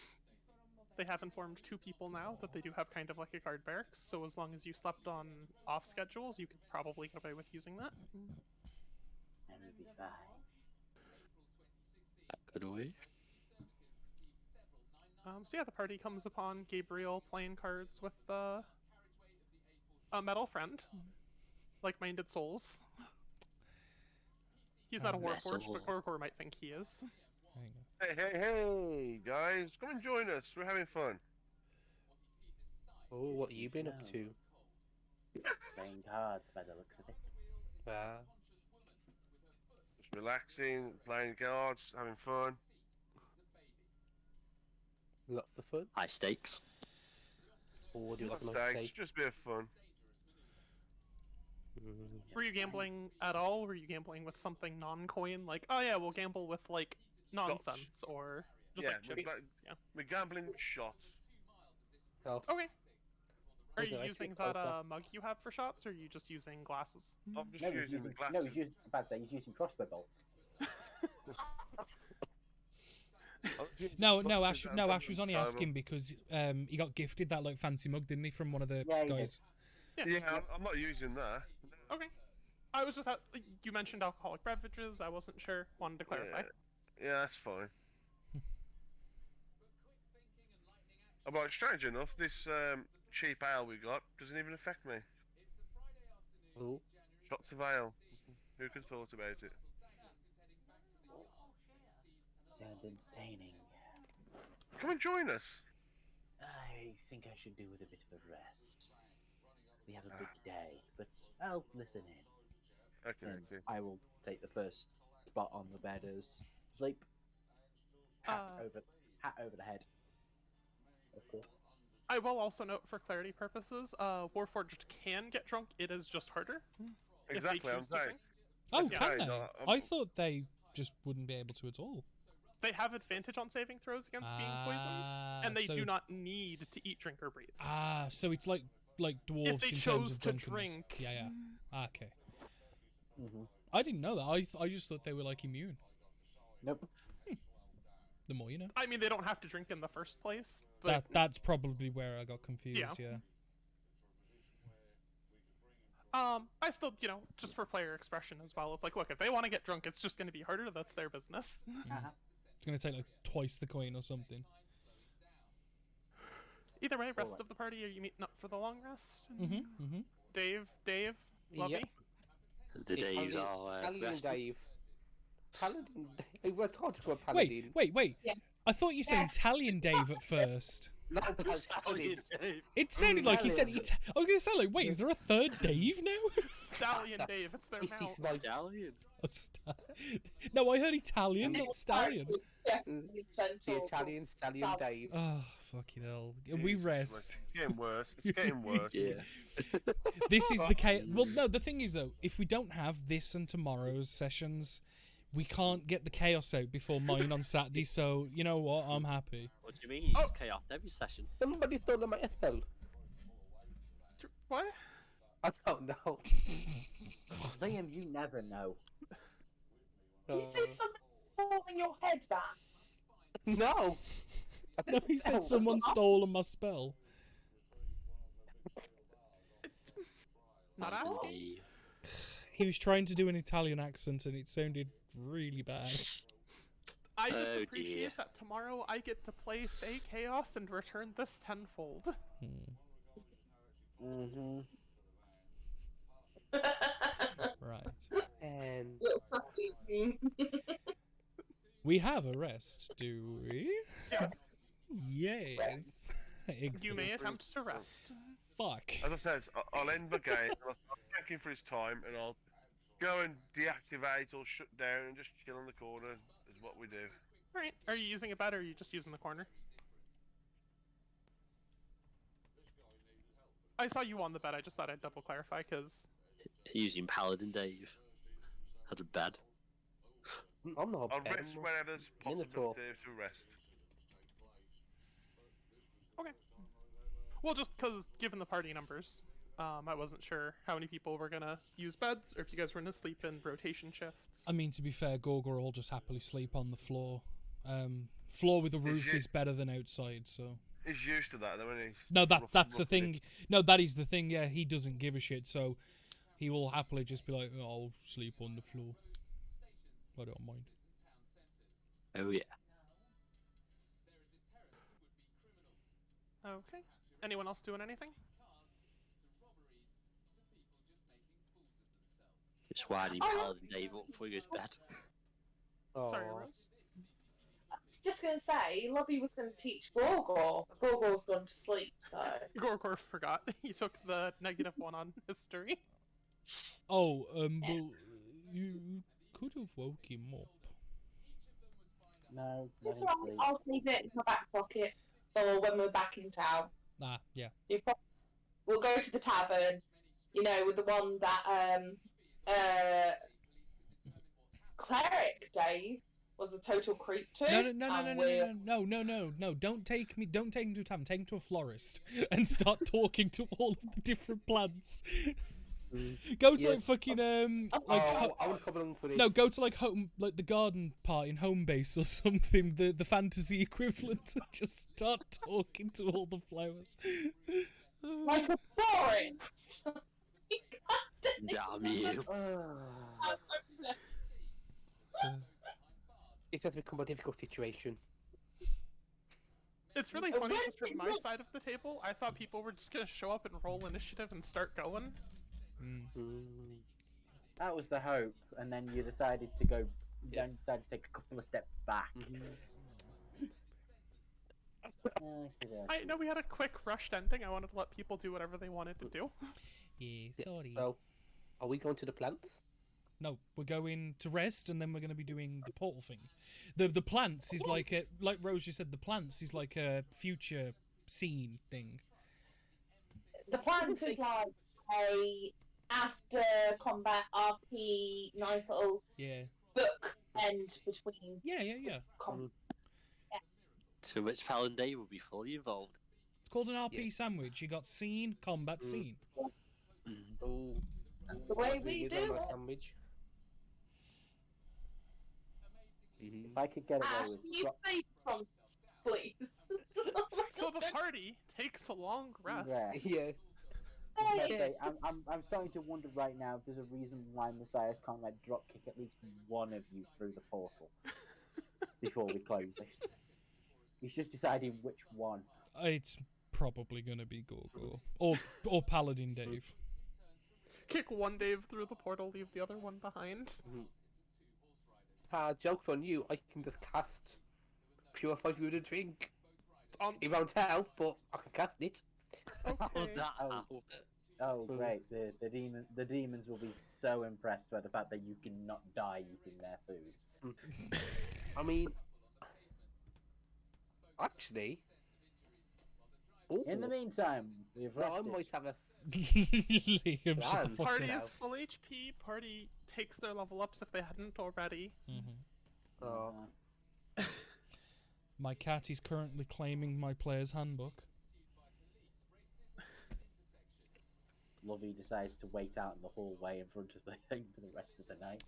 They have informed 2 people now that they do have kind of like a guard barracks, so as long as you slept on off schedules, you could probably get away with using that. And we'll be fine. Good away. So yeah, the party comes upon Gabriel playing cards with a metal friend, like-minded souls. He's not a warforged, but Gorgor might think he is. There you go. Hey, guys, come and join us. We're having fun. Oh, what have you been up to? Playing cards by the looks of it. Just relaxing, playing cards, having fun. Lots of fun. High stakes. Or do you Not like stakes, steak? just a bit of fun. Were you gambling at all? Were you gambling with something non-coin? Like, oh yeah, we'll gamble with like nonsense or just Yeah, like we're chips. like- Yeah. We're gambling with shots. Oh, Okay. Are Okay, you I see using it, that okay. mug you have for shots, or are you just using glasses? I'm just No, he's using the using. glasses. No, he's using. Bad say he's using crossbow bolts. I'm using No, glasses and Ash I'm was only sober. asking because he got gifted that like fancy mug, didn't he, from one of the Yeah, he did. guys? Yeah, I'm not using that. Okay. I was just you mentioned alcoholic beverages. I wasn't sure. Wanted to clarify. Yeah, that's fine. But strange enough, this cheap ale we got doesn't even affect me. ooh. Shots of ale. Who could have thought about it? Sounds entertaining. Come and join us. I think I should do with a bit of a rest. We have a big day, but I'll listen in. Okay, And okay. I will take the first spot on the bed as sleep. Hat over the head. Of course. I will also note, for clarity purposes, Warforged can get drunk. It is just harder. if they Exactly, I'm choose to saying. drink. Oh, Yeah. can Okay, they? no, I thought they just wouldn't be able to at all. They have advantage on saving throws against being poisoned, and they so, do not need to eat, drink, or breathe. So it's like dwarves they in terms chose of to drunkenness. drink. Yeah. Okay. Mm-hmm. I didn't know that. I just thought they were like immune. Nope. The more you know. I mean, they don't have to drink in the first place, but That's probably where I got confused. Yeah. I still, just for player expression as well. It's like, look, if they want to get drunk, it's just going to be harder. That's their business. It's gonna take like twice the coin or something. Either way, rest Alright. of the party, are you meeting up for the long rest? Mm-hmm. Dave, Lovey. Yep. The It's days Paladin- are Paladin resting. Dave. Paladin Dave. We're taught to go Paladin. Wait. Yes. I thought you said Yes. Italian Dave at first. No, Paladin. It sounded like you said Italian. I was gonna say like, wait, is there a third Dave now? Stallion Dave, it's their Is this mount. right? Stallion. A No, I heard Italian, not stallion. It's definitely The Centaur. Italian Stallion Stallion. Dave. Oh, fucking hell. We Jesus, rest. It's getting worse. It's getting worse. Yeah. This is the chaos. Well, no, the thing is, though, if we don't have this and tomorrow's sessions, we can't get the chaos out before mine on Saturday, so, you know what? I'm happy. What do you mean? It's chaos every session. Somebody stole my spell. What? I don't know. Liam, you never know. Did you say something stole in your head, that? No. I No, didn't he said know. someone stolen my spell. Not asking. Dave. He was trying to do an Italian accent, and it sounded really bad. I just Oh, appreciate dear. that tomorrow I get to play Fey Chaos and return this tenfold. Mm-hmm. Right. And Little crafty. We have a rest, do we? Yes. Yes. You Excellent. may attempt to rest. Fuck. As I said, I'll end the game. And I'll thank him for his time, and I'll go and deactivate or shut down and just chill in the corner. Is what we do. Alright, are you using a bed or are you just using the corner? I saw you on the bed, I just thought I'd double clarify, because Using Paladin Dave. Had a bed. I'm not I'll bad. rest whenever there's Minotaur. possibility to rest. Okay. Well, just because, given the party numbers, I wasn't sure how many people were gonna use beds, or if you guys were gonna sleep in rotation shifts. I mean, to be fair, Gorgor will just happily sleep on the floor. Floor with a roof you- is better than outside, so... He's used to that, though, isn't he? No, Rough- that's the rough thing. it. No, that is the thing, yeah, he doesn't give a shit, so he will happily just be like, oh, I'll sleep on the floor. I don't mind. Oh yeah. Okay. Anyone else doing anything? Just winding Oh. Paladin Dave up before he goes to bed. Sorry, Aw. Rose. I was just going to say, Lobby was going to teach Gorgor. Gorgor's gone to sleep, so... Gorgor forgot. He took the -1 on history. Oh, well, you could have woke him up. No, let It's him alright, sleep. I'll leave it in my back pocket for when we're back in town. Ah, yeah. We'll go to the tavern, you know, with the one that cleric Dave was a total creep to. No. Don't take him to a tavern. Take him to a florist and start talking to all of the different plants. Go to like fucking I would come along for this. no, go to like home, like the garden part in Home Base or something, the fantasy equivalent. And just start talking to all the flowers. Like a forest. Damn you. It has become a difficult situation. It's really funny just from my side of the table. I thought people were just gonna show up and roll initiative and start going. That was the hope, and then you decided to go. Then decided to take a couple of steps back. I know we had a quick rushed ending. I wanted to let people do whatever they wanted to do. Yeah, sorry. So, are we going to the plants? No, we're going to rest, and then we're going to be doing the portal thing. The plants is like Rose just said. The plants is like a future scene thing. The plant is like a after combat RP, nice little book end between. Yeah. To which Palanday will be fully involved. It's called an RP sandwich. You got scene, combat, scene. Oh, That's the way we do it. Sandwich. If I could get away Ash, with can you say something, please? So the party takes a long rest. Yeah. I'm starting to wonder right now if there's a reason why Matthias can't like drop kick at least one of you through the portal before we close this. He's just deciding which one. It's probably gonna be Gorgo or Paladin Dave. Kick one Dave through the portal, leave the other one behind. Joke's on you. I can just cast Purify Food and Drink. On It won't help, but I can cast it. Oh great! The demons will be so impressed by the fact that you cannot die eating their food. I mean, actually. In the meantime, we've No, I rested. might have a. Liam, shut the fuck Party up. is full HP. Party takes their level ups if they hadn't already. Oh. My cat is currently claiming my player's handbook. Lovey decides to wait out in the hallway in front of the thing for the rest of the night.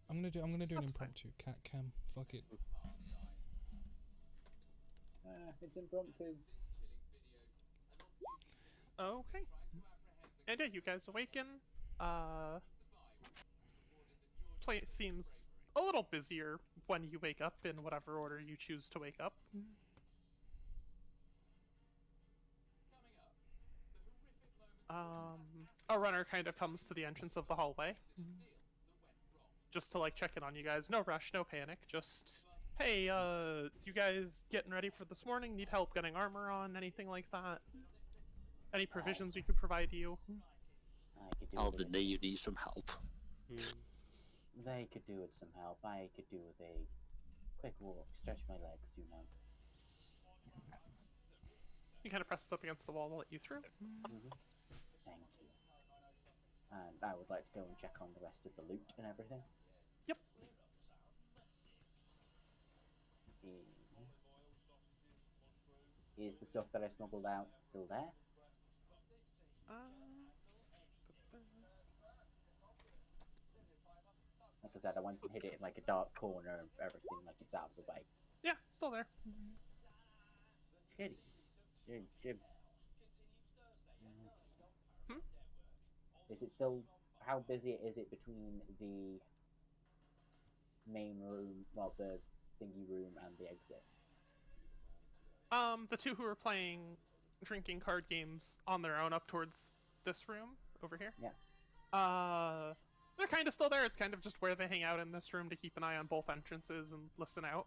I'm gonna do an impromptu cat cam. Fuck it. It's impromptu. Okay. And yeah, you guys awaken. Place seems a little busier when you wake up in whatever order you choose to wake up. A runner kind of comes to the entrance of the hallway. Just to like check in on you guys. No rush, no panic. Just, hey, you guys getting ready for this morning? Need help getting armor on? Anything like that? Any provisions we could provide you? I could do Alden, with you need some help. They could do with some help. I could do with a quick walk, stretch my legs, you know. He kind of presses up against the wall to let you through. Thank you. And I would like to go and check on the rest of the loot and everything. Yep. Is the stuff that I smuggled out still there? Like I said, I went and hid it in like a dark corner and everything, like it's out of the way. Yeah, still there. Shitty. Jim. Is it still... How busy is it between the main room, well, the thingy room and the exit? The two who are playing drinking card games on their own up towards this room over here. Yeah. They're kind of still there. It's kind of just where they hang out in this room to keep an eye on both entrances and listen out.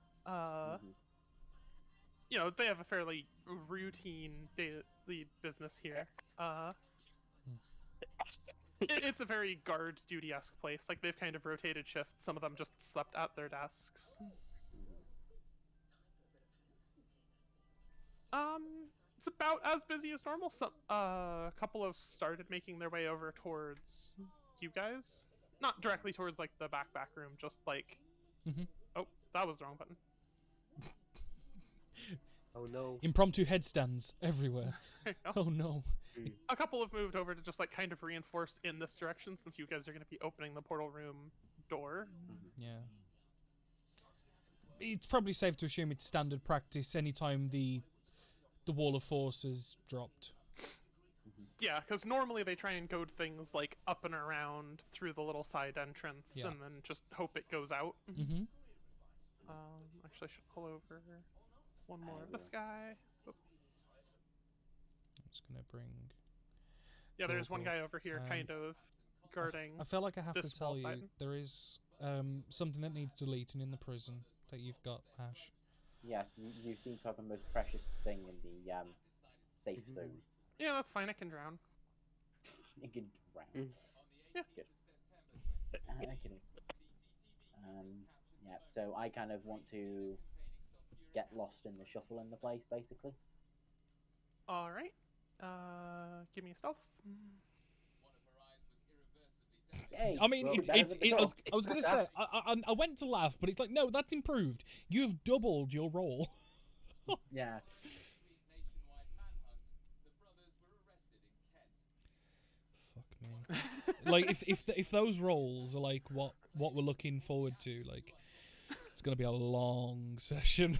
You know, they have a fairly routine daily business here. It's a very guard duty-esque place. Like, they've kind of rotated shifts. Some of them just slept at their desks. It's about as busy as normal. Some, a couple have started making their way over towards you guys. Not directly towards, like, the back room, just, like... Mhm. Oh, that was the wrong button. Oh no. Impromptu headstands everywhere. There you go. Oh no. A couple have moved over to just, like, kind of reinforce in this direction, since you guys are going to be opening the portal room door. Yeah. It's probably safe to assume it's standard practice anytime the wall of force is dropped. Yeah, because normally they try and goad things, like, up and around through the little side entrance, Yeah. and then just hope it goes out. Mm-hmm. Actually, I should pull over one more of this guy. Oh, I'm just gonna bring... yeah, there's one Cool. guy over here kind of guarding. I feel like I have to this tell wall you, side. there is something that needs deleting in the prison that you've got, Ash. Yes, you seem to have the most precious thing in the safe zone. Yeah, that's fine, I can drown. You can drown. Yeah. Good. Okay. Yeah, so I kind of want to get lost in the shuffle in the place, basically. Alright. Give me a stealth. Yay, I mean, well, it's better than I was before. gonna say I went to laugh, but it's like, no, that's improved. You have doubled your roll. Yeah. Fuck me. Like if those rolls are like what we're looking forward to, like it's gonna be a long session.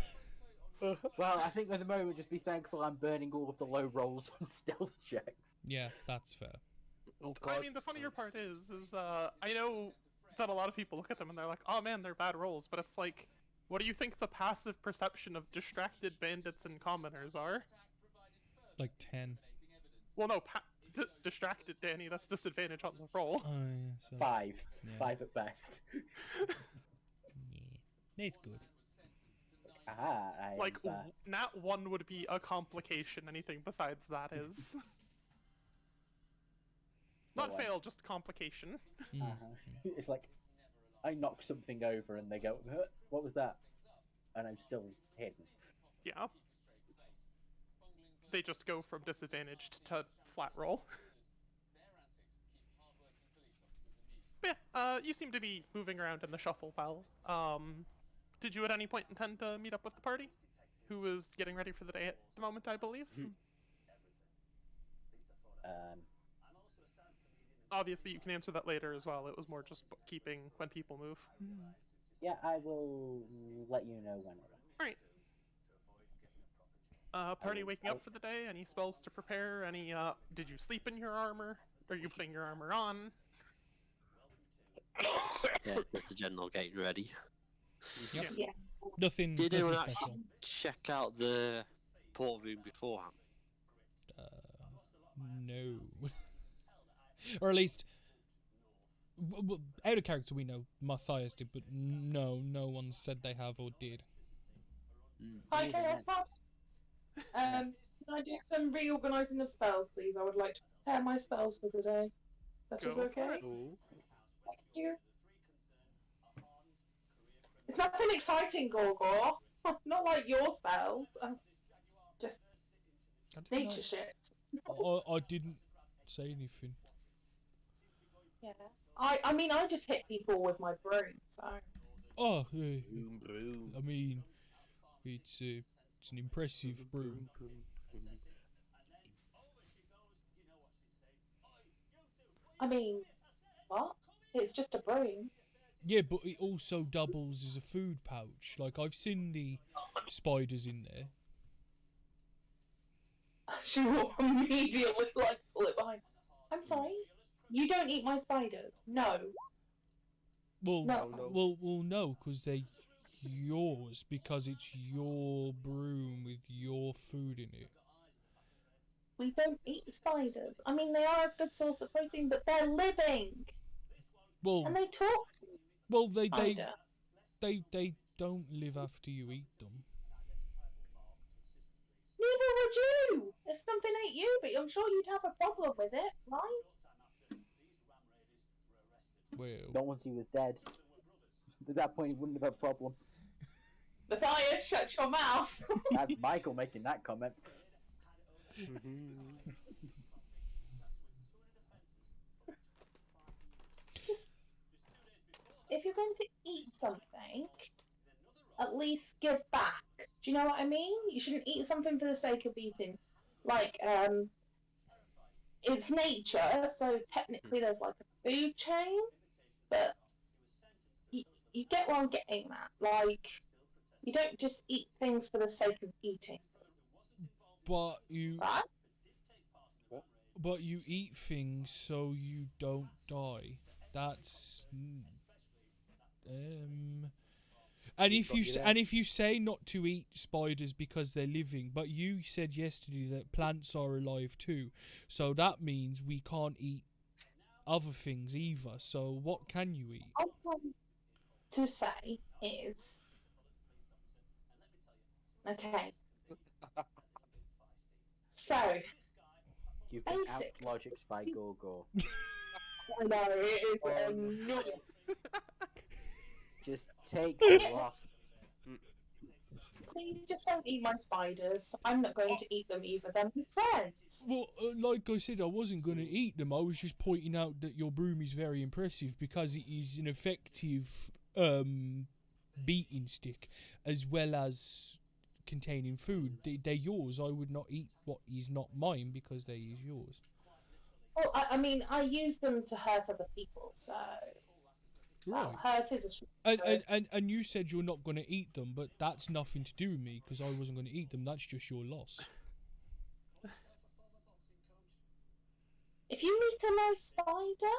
Well, I think at the moment, just be thankful I'm burning all of the low rolls on stealth checks. Yeah, that's fair. Oh I god. mean, the funnier part is I know that a lot of people look at them and they're like, oh man, they're bad rolls, but it's like, what do you think the passive perception of distracted bandits and commoners are? Like 10. Well, no, distracted, Danny, that's disadvantage on the roll. Oh yeah, so 5. Yeah. 5 at best. yeah. It's good. Aha, Like, I've, nat 1 would be a complication, anything besides that is. Not Well, fail, just complication. Mm. It's like, I knock something over and they go, huh, what was that? And I'm still hidden. Yeah. They just go from disadvantaged to flat roll. But yeah, you seem to be moving around in the shuffle well. Did you at any point intend to meet up with the party? Who is getting ready for the day at the moment, I believe? Obviously, you can answer that later as well. It was more just bookkeeping when people move. Yeah, I will let you know whenever. Alright. Party waking up for the day? Any spells to prepare? Any, did you sleep in your armor? Are you putting your armor on? Yeah, just the general getting ready. Yep. Yeah. Nothing. Did nothing anyone special. actually check out the port room beforehand? No. Or at least, out of character, we know Matthias did, but no one said they have or did. Hi, Chaos Pod. Can I do some reorganising of spells, please? I would like to prepare my spells for the day. That is Go for okay? it. Thank you. It's nothing exciting, Gorgor. Not like your spells. Just I didn't nature shit. I didn't say anything. Yeah. I mean, I just hit people with my broom, so. Oh, yeah. Broom, broom. I mean, it's an impressive broom. I mean, what? It's just a broom. Yeah, but it also doubles as a food pouch. Like, I've seen the spiders in there. She will immediately, like, pull it behind. I'm sorry? You don't eat my spiders? No. Well, No. no, because they're yours, because it's your broom with your food in it. We don't eat spiders. I mean, they are a good source of protein, but they're living! Well, And they talk to me, well, they spider. don't live after you eat them. Neither would you! If something ate you, but I'm sure you'd have a problem with it, right? Well, Not once he was dead. At that point, he wouldn't have a problem. Matthias, shut your mouth. That's Michael making that comment. Just, if you're going to eat something, at least give back. Do you know what I mean? You shouldn't eat something for the sake of eating. Like, it's nature, so technically there's like a food chain, but you get what I'm getting at. Like, you don't just eat things for the sake of eating, but you right? but you eat things so you don't die. That's and if you say not to eat spiders because they're living, but you said yesterday that plants are alive too, so that means we can't eat other things either. So what can you eat? All I'm trying to say is, okay. So You've been Basic. out-logicked by Gorgo. I know it is Oh, annoying. Just take the loss. Please just don't eat my spiders. I'm not going to eat them either. They're my friends. Well, like I said, I wasn't going to eat them. I was just pointing out that your broom is very impressive because it is an effective beating stick as well as containing food. They're yours. I would not eat what is not mine because they is yours. Well, I mean, I use them to hurt other people, so... Right. Well, hurt is a strong word. And you said you're not going to eat them, but that's nothing to do with me because I wasn't going to eat them. That's just your loss. If you meet a nice spider,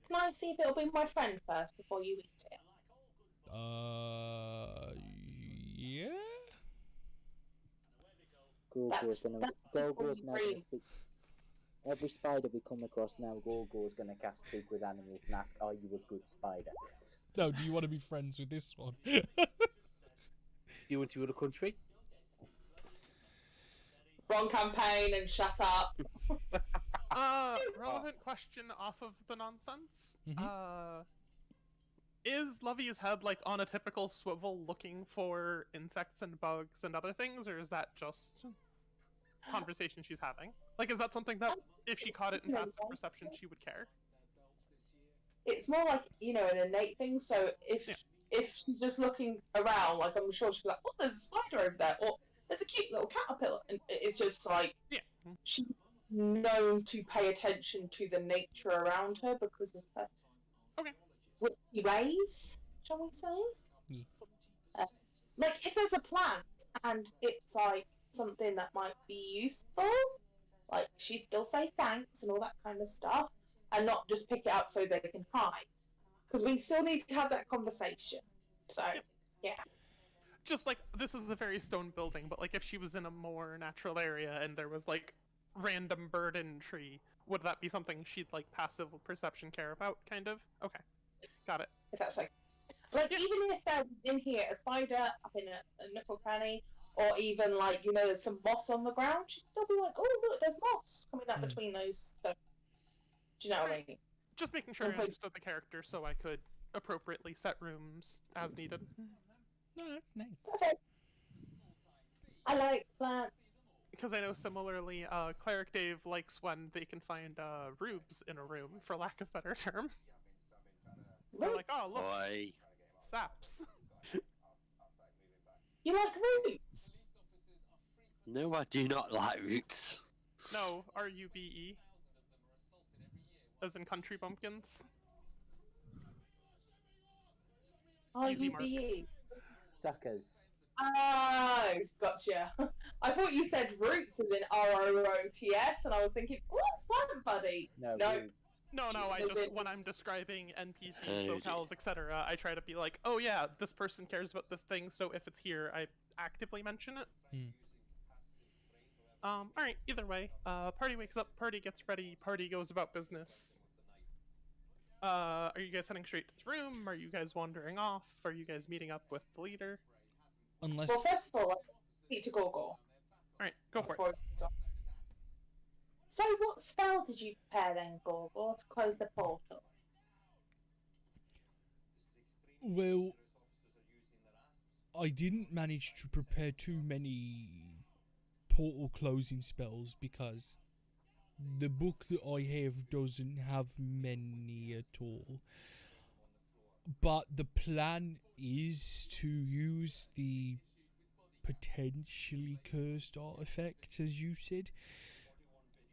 can I see if it'll be my friend first before you eat it? Yeah. Gorgo's That's now before gonna you breathe. speak. Every spider we come across now, Gorgo's gonna cast Speak with Animals and ask, "Are you a good spider?" No, do you want to be friends with this one? You went to other country? Wrong campaign and shut up. Relevant question off of the nonsense. Mhm. Is Lovey's head like on a typical swivel looking for insects and bugs and other things, or is that just conversation she's having? Like, is that something that if she caught it in passive perception, she would care? It's more like, you know, an innate thing, so if she's just looking around, like, I'm sure she'll be like, oh, there's a spider over there, or there's a cute little caterpillar, and it's just like, she's known to pay attention to the nature around her because of her witchy ways, shall we say? Yeah. Like, if there's a plant and it's like something that might be useful, like she'd still say thanks and all that kind of stuff, and not just pick it up so they can hide, because we still need to have that conversation. So, yeah. Just like, this is a very stone building, but like if she was in a more natural area and there was like random bird and tree, would that be something she'd like passive perception care about, kind of? Okay, got it. If that's like even if there was in here a spider up in a nook or cranny, or even like, you know, there's some moss on the ground, she'd still be like, oh look, there's moss coming out between those stones. Do you know what I mean? Just making sure I understood the character so I could appropriately set rooms as needed. No, that's nice. Okay. I like that. Because I know similarly, Cleric Dave likes when they can find rubes in a room, for lack of better term. They're like, oh look, Oi. saps. You like roots? No, I do not like roots. No, R-U-B-E. As in country bumpkins. Easy R-U-B-E. Suckers. Oh, gotcha. I thought you said roots as in R-O-O-T-S, and I was thinking, oh, plant buddy. No. Nope. No, I just, when I'm describing NPCs, locales, etc., I try to be like, oh yeah, this person cares about this thing, so if it's here, I actively mention it. Alright, either way, party wakes up, party gets ready, party goes about business. Are you guys heading straight to the room? Are you guys wandering off? Are you guys meeting up with the leader? Unless... Well, first of all, I need to Gorgo. Alright, go for it. So what spell did you prepare then, Gorgo, to close the portal? Well, I didn't manage to prepare too many portal closing spells because the book that I have doesn't have many at all. But the plan is to use the potentially cursed artifact, as you said,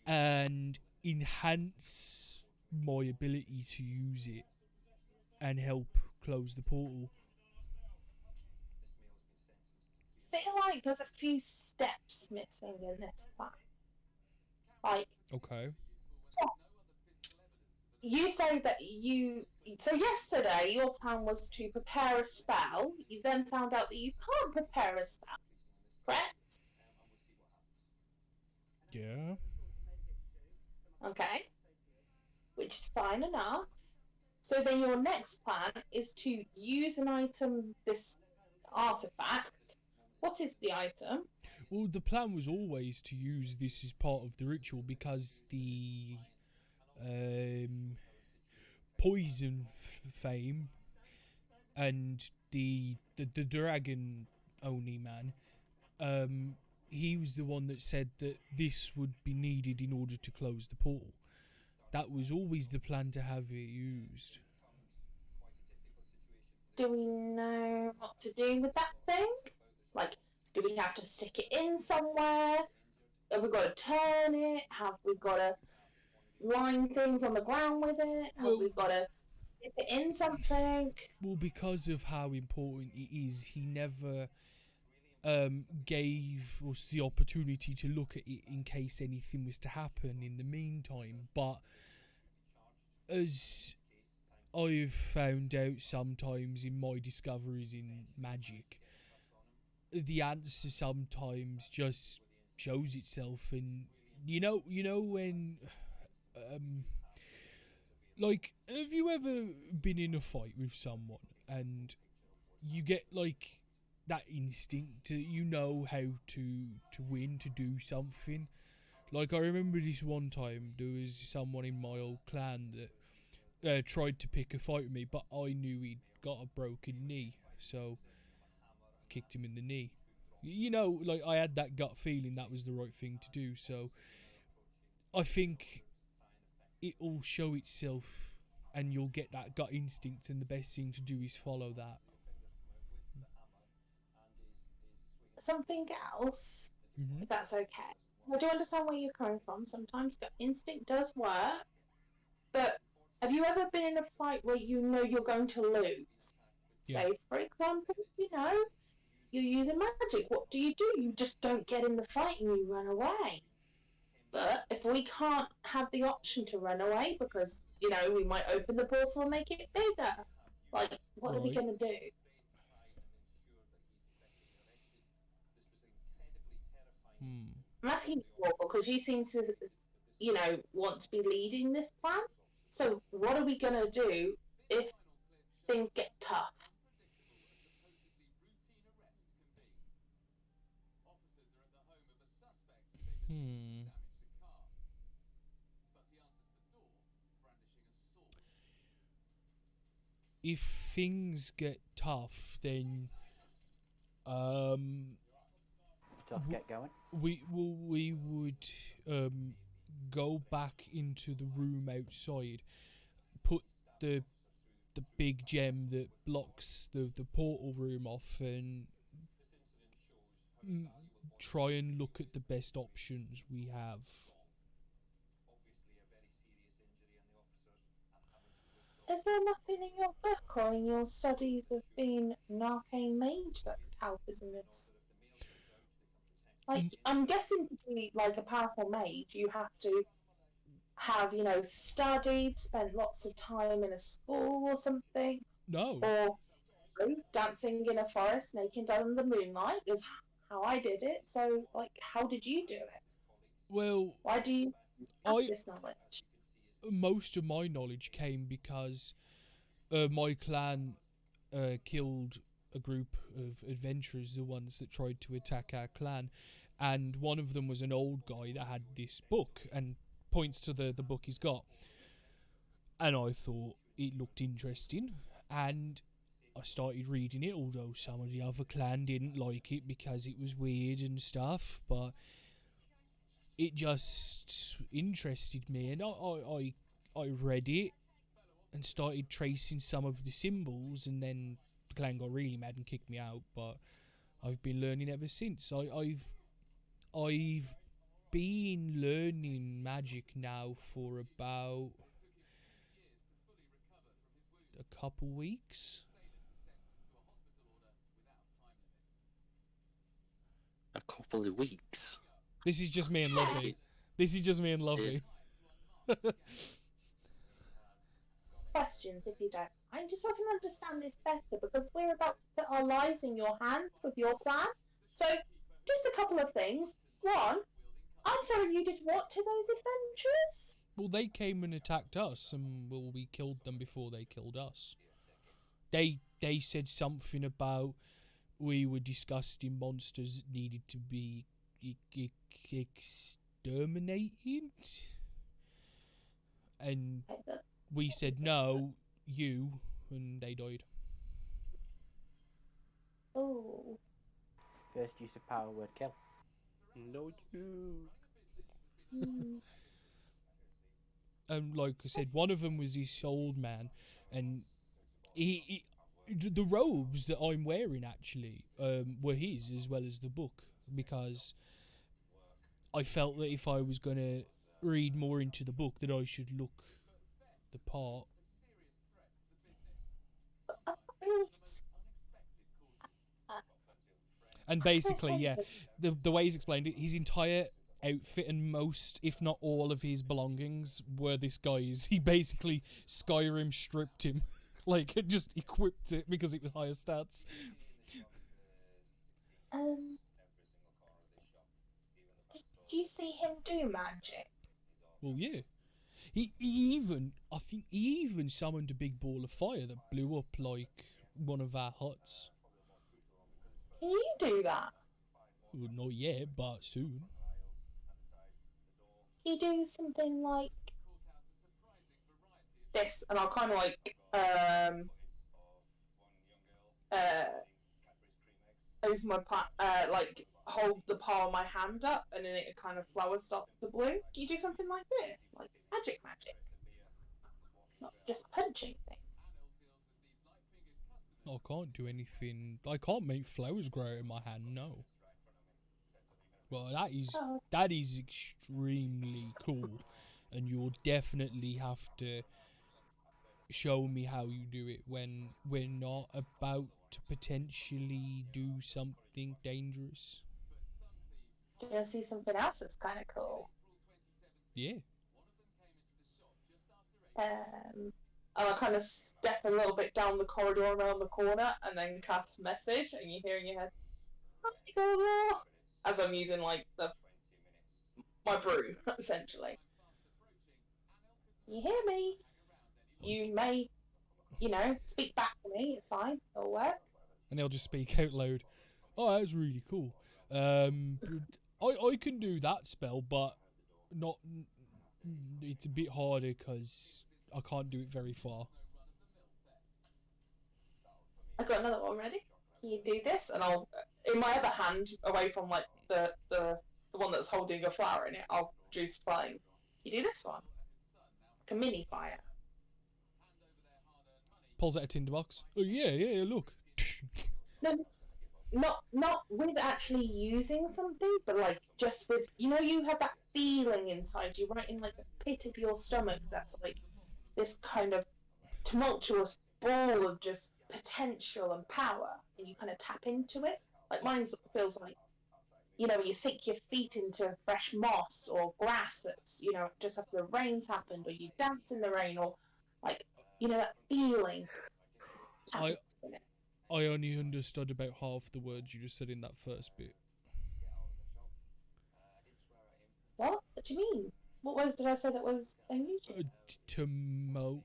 and enhance my ability to use it and help close the portal. Feel like there's a few steps missing in this plan. Like, Okay. so you say that you. So yesterday, your plan was to prepare a spell. You then found out that you can't prepare a spell, correct? Yeah. Okay, which is fine enough. So then your next plan is to use an item, this artifact. What is the item? Well, the plan was always to use this as part of the ritual because the poison fame and the dragon only man, he was the one that said that this would be needed in order to close the portal. That was always the plan, to have it used. Do we know what to do with that thing? Like, do we have to stick it in somewhere? Have we got to turn it? Have we got to line things on the ground with it? Have Well- we got to dip it in something? Well, because of how important it is, he never gave us the opportunity to look at it in case anything was to happen in the meantime. But as I've found out sometimes in my discoveries in magic, the answer sometimes just shows itself. And you know when like, have you ever been in a fight with someone and you get like that instinct to, you know how to win, to do something? Like, I remember this one time there was someone in my old clan that tried to pick a fight with me, but I knew he'd got a broken knee, so I kicked him in the knee. You know, like, I had that gut feeling that was the right thing to do, so I think it'll show itself and you'll get that gut instinct, and the best thing to do is follow that. Something else, Hmm. if that's okay. I do understand where you're coming from. Sometimes gut instinct does work, but have you ever been in a fight where you know you're going to lose? Yeah. Say, for example, you're using magic. What do? You just don't get in the fight and you run away. But if we can't have the option to run away because, we might open the portal and make it bigger, like, what are we Right. going to do? I'm asking you because you seem to, want to be leading this plan. So what are we going to do if things get tough? If things get tough, then Tough get going. we would go back into the room outside, put the big gem that blocks the portal room off, and try and look at the best options we have. Is there nothing in your book or in your studies of being an arcane mage that could help us in this? Like, I'm guessing to be like a powerful mage, you have to have, studied, spent lots of time in a school or something, No. or dancing in a forest naked under the moonlight is how I did it. So, like, how did you do it? Well, Why do you have I this knowledge? most of my knowledge came because my clan killed a group of adventurers, the ones that tried to attack our clan, and one of them was an old guy that had this book and points to the book he's got, and I thought it looked interesting, and I started reading it, although some of the other clan didn't like it because it was weird and stuff, but it just interested me, and I read it and started tracing some of the symbols, and then the clan got really mad and kicked me out, but I've been learning ever since. I've been learning magic now for about a couple weeks. A couple of weeks. This is just me and Lovey. This is just me and Lovey. Questions, if you don't mind, just so I can understand this better, because we're about to put our lives in your hands with your plan. So, just a couple of things. One, I'm sorry, you did what to those adventurers? Well, they came and attacked us, and well, we killed them before they killed us. They said something about we were disgusting monsters that needed to be exterminated, and we said no, and they died. Oh. First use of power word kill. No, you. And like I said, one of them was this old man, and he the robes that I'm wearing actually were his as well as the book, because I felt that if I was gonna read more into the book, that I should look the part. And basically, yeah, the way he's explained it, his entire outfit and most, if not all, of his belongings were this guy's. He basically Skyrim stripped him, like just equipped it because it was higher stats. Did you see him do magic? Well, yeah. He even, I think he even summoned a big ball of fire that blew up like one of our huts. Can you do that? Well, not yet, but soon. Can you do something like this? And I'll kind of like open my like hold the palm of my hand up, and then it kind of flower starts to bloom. Can you do something like this, like magic, not just punching things? I can't do anything. I can't make flowers grow out of my hand, no. Well, that is extremely cool, and you'll definitely have to show me how you do it when we're not about to potentially do something dangerous. Do you want to see something else that's kind of cool? Yeah. And I kind of step a little bit down the corridor around the corner, and then cast message, and you hear in your head, "Hi, as I'm using like my broom, essentially. You hear me? You may, speak back to me. It's fine. It'll work." And they'll just speak out loud. Oh, that was really cool. I can do that spell, but not. It's a bit harder because I can't do it very far. I got another one ready. Can you do this? And I'll, in my other hand, away from like the one that's holding a flower in it, I'll juice flame. You do this one, like a mini fire. Pulls out a tinderbox. Oh yeah, look. No, not with actually using something, but like just with, you have that feeling inside you, right in like the pit of your stomach, that's like this kind of tumultuous ball of just potential and power, and you kind of tap into it. Like mine sort of feels like, when you sink your feet into fresh moss or grass that's, just after the rain's happened, or you dance in the rain, or like, that feeling. I only understood about half the words you just said in that first bit. What? What do you mean? What words did I say that was unusual? Tumult.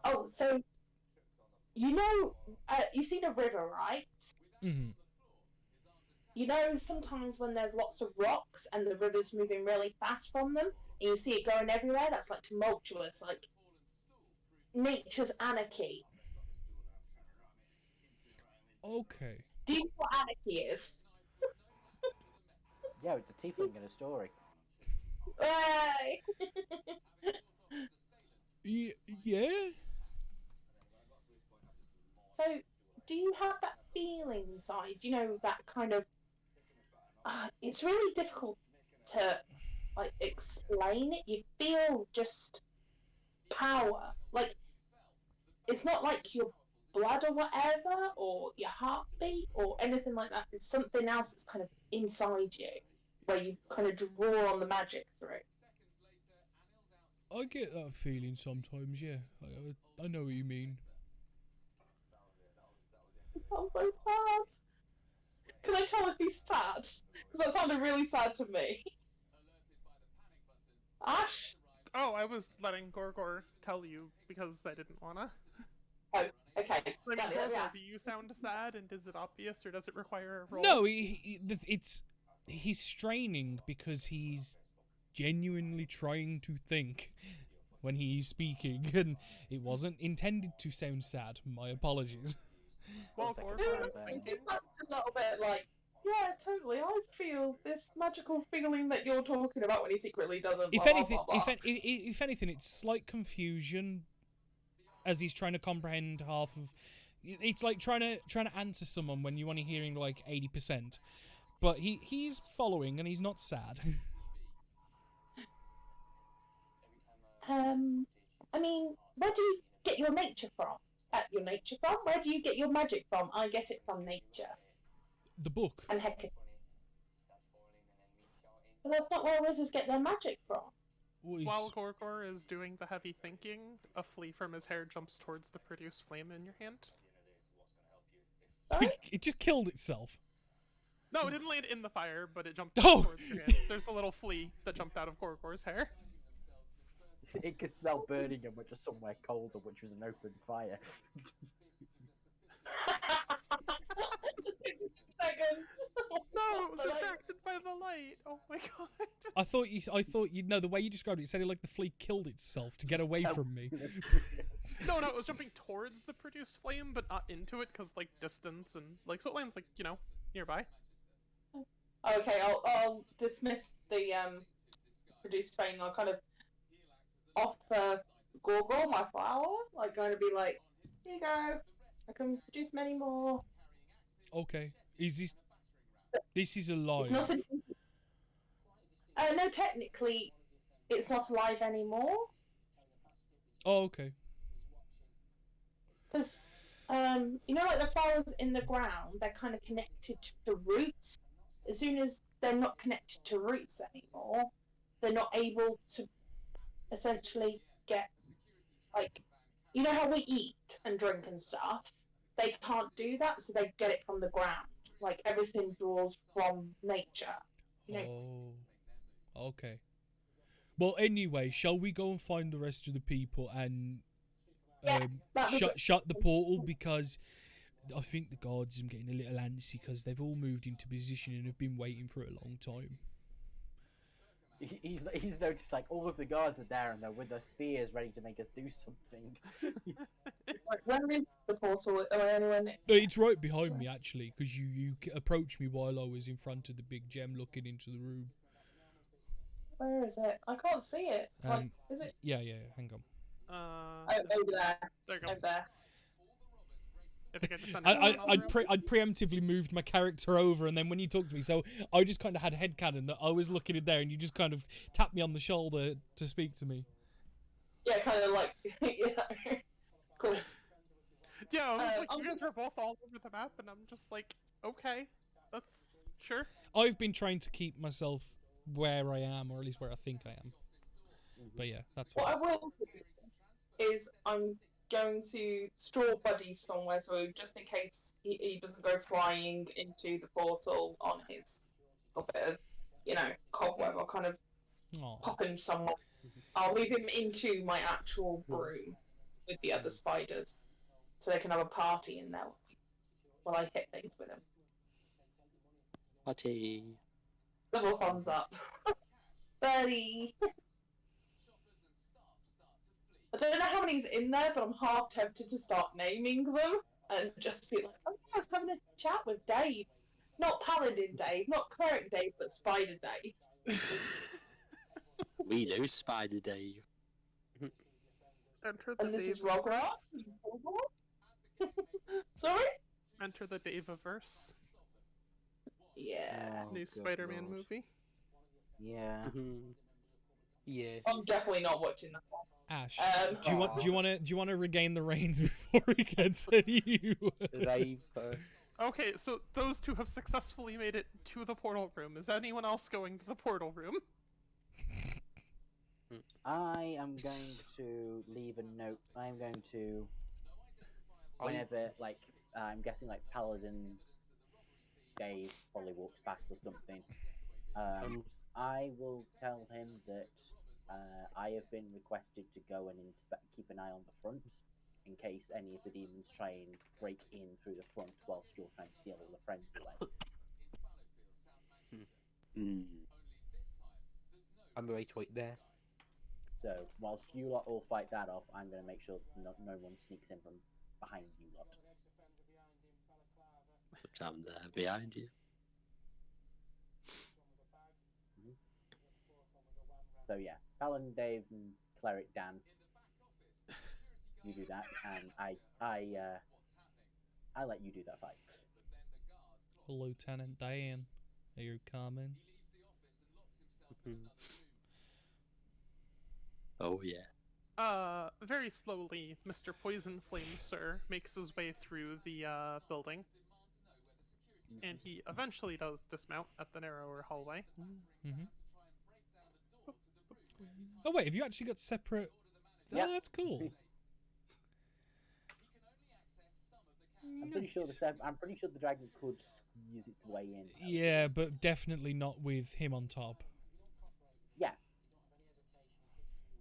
Oh, so, you've seen a river, right? Mm-hmm. Sometimes when there's lots of rocks and the river's moving really fast from them, and you see it going everywhere, that's like tumultuous, like nature's anarchy. Okay. Do you know what anarchy is? Yeah, it's a tiefling in a story. Hey! Yeah. So, do you have that feeling inside? You know, that kind of. It's really difficult to like explain it. You feel just power. Like it's not like your blood or whatever, or your heartbeat or anything like that. It's something else that's kind of inside you, where you kind of draw on the magic through. I get that feeling sometimes, yeah. I know what you mean. I'm so sad. Can I tell if he's sad? Because that sounded really sad to me. Ash? Oh, I was letting Gorgor tell you because I didn't wanna. Oh, okay. I mean, Got it, Gorgor, yeah. do you sound sad, and is it obvious, or does it require a roll? No, he's straining because he's genuinely trying to think when he's speaking, and it wasn't intended to sound sad. My apologies. Well, Second Gorgor time is there. It just sounds a little bit like, yeah, totally. I feel this magical feeling that you're talking about when he secretly doesn't. If blah, anything, blah, blah, blah. if anything, it's slight confusion as he's trying to comprehend half of. It's like trying to answer someone when you're only hearing like 80%, but he's following and he's not sad. I mean, where do you get your nature from? Your nature from? Where do you get your magic from? I get it from nature. The book. And heck, but that's not where wizards get their magic from. While Gorgor is doing the heavy thinking, a flea from his hair jumps towards the produce flame in your hand. Sorry? It just killed itself. No, it didn't land in the fire, but it jumped Oh! towards your hand. There's a little flea that jumped out of Gorgor's hair. It could smell burning and we're just somewhere colder, which was an open fire. Second. No, it was But I- attracted by the light. Oh my god. I thought you know the way you described it. It sounded like the flea killed itself to get away from me. No, it was jumping towards the produce flame, but not into it, because, like, distance and, like, so it lands, like, you know, nearby. Okay, I'll dismiss the produce flame. I'll kind of offer Gorgor my flower, like going to be like, here you go. I can produce many more. Okay, is this is It's alive? not no, technically, it's not alive anymore. Oh, okay. Because, you know, like the flowers in the ground, they're kind of connected to roots. As soon as they're not connected to roots anymore, they're not able to essentially get, like, you know how we eat and drink and stuff? They can't do that, so they get it from the ground. Like, everything draws from nature. You know? Oh, okay. Well, anyway, shall we go and find the rest of the people and Yeah, that'd be good. shut the portal, because I think the guards are getting a little antsy because they've all moved into position and have been waiting for a long time. He's noticed like all of the guards are there and they're with their spears ready to make us do something. Like, where is the portal? Am I anywhere near? It's right behind me, actually, because you approached me while I was in front of the big gem looking into the room. Where is it? I can't see it. Like, is it? Yeah, hang on. Oh, over there. There you go. Over there. I think I just sent it on I'd preemptively moved my character over, and then when you talked to me, so I just kind of had headcanon that I was looking in there, and you just kind of tapped me on the shoulder to speak to me. Yeah, kind of like, yeah. Cool. Yeah, I was like, I'm you guys were both all over the map, and I'm just like, okay, that's sure. I've been trying to keep myself where I am, or at least where I think I am. But yeah, that's What fine. I will do is I'm going to straw Buddy somewhere, so just in case he doesn't go flying into the portal on his little bit of, you know, cobweb, I'll kind of Aw. pop him somewhere. I'll move him into my actual room with the other spiders, so they can have a party in there while I hit things with him. Party. Double thumbs up. Buddy! I don't know how many's in there, but I'm half tempted to start naming them and just be like, oh yeah, I was having a chat with Dave. Not Paladin Dave, not Cleric Dave, but Spider Dave. We know Spider Dave. Enter the And this is Dave Rograt. verse. Sorry? Enter the Dave-averse. Yeah. Oh, New good Spider-Man lord. movie. Yeah. Yeah. I'm definitely not watching that one. Ash, Um, do you want to regain the reins before he gets at you? Dave first. Okay, so those two have successfully made it to the portal room. Is anyone else going to the portal room? I am going to leave a note. I am going to, whenever, like, I'm guessing, like, Paladin Dave probably walks past or something. I will tell him that I have been requested to go and keep an eye on the front in case any of the demons try and break in through the front whilst you're trying to seal all the friends away. I'm ready to wait there. So, whilst you lot all fight that off, I'm going to make sure no one sneaks in from behind you lot. But I'm there behind you. So yeah, Paladin Dave and Cleric Dan, you do that, and I let you do that fight. Lieutenant Dan, are you coming? Oh yeah. Very slowly, Mr. Poison Flame Sir makes his way through the building. And he eventually does dismount at the narrower hallway. Mm-hmm. Oh wait, have you actually got separate? Yeah. Oh, that's cool. I'm pretty sure the dragon could squeeze its way in. Yeah, but definitely not with him on top. Yeah.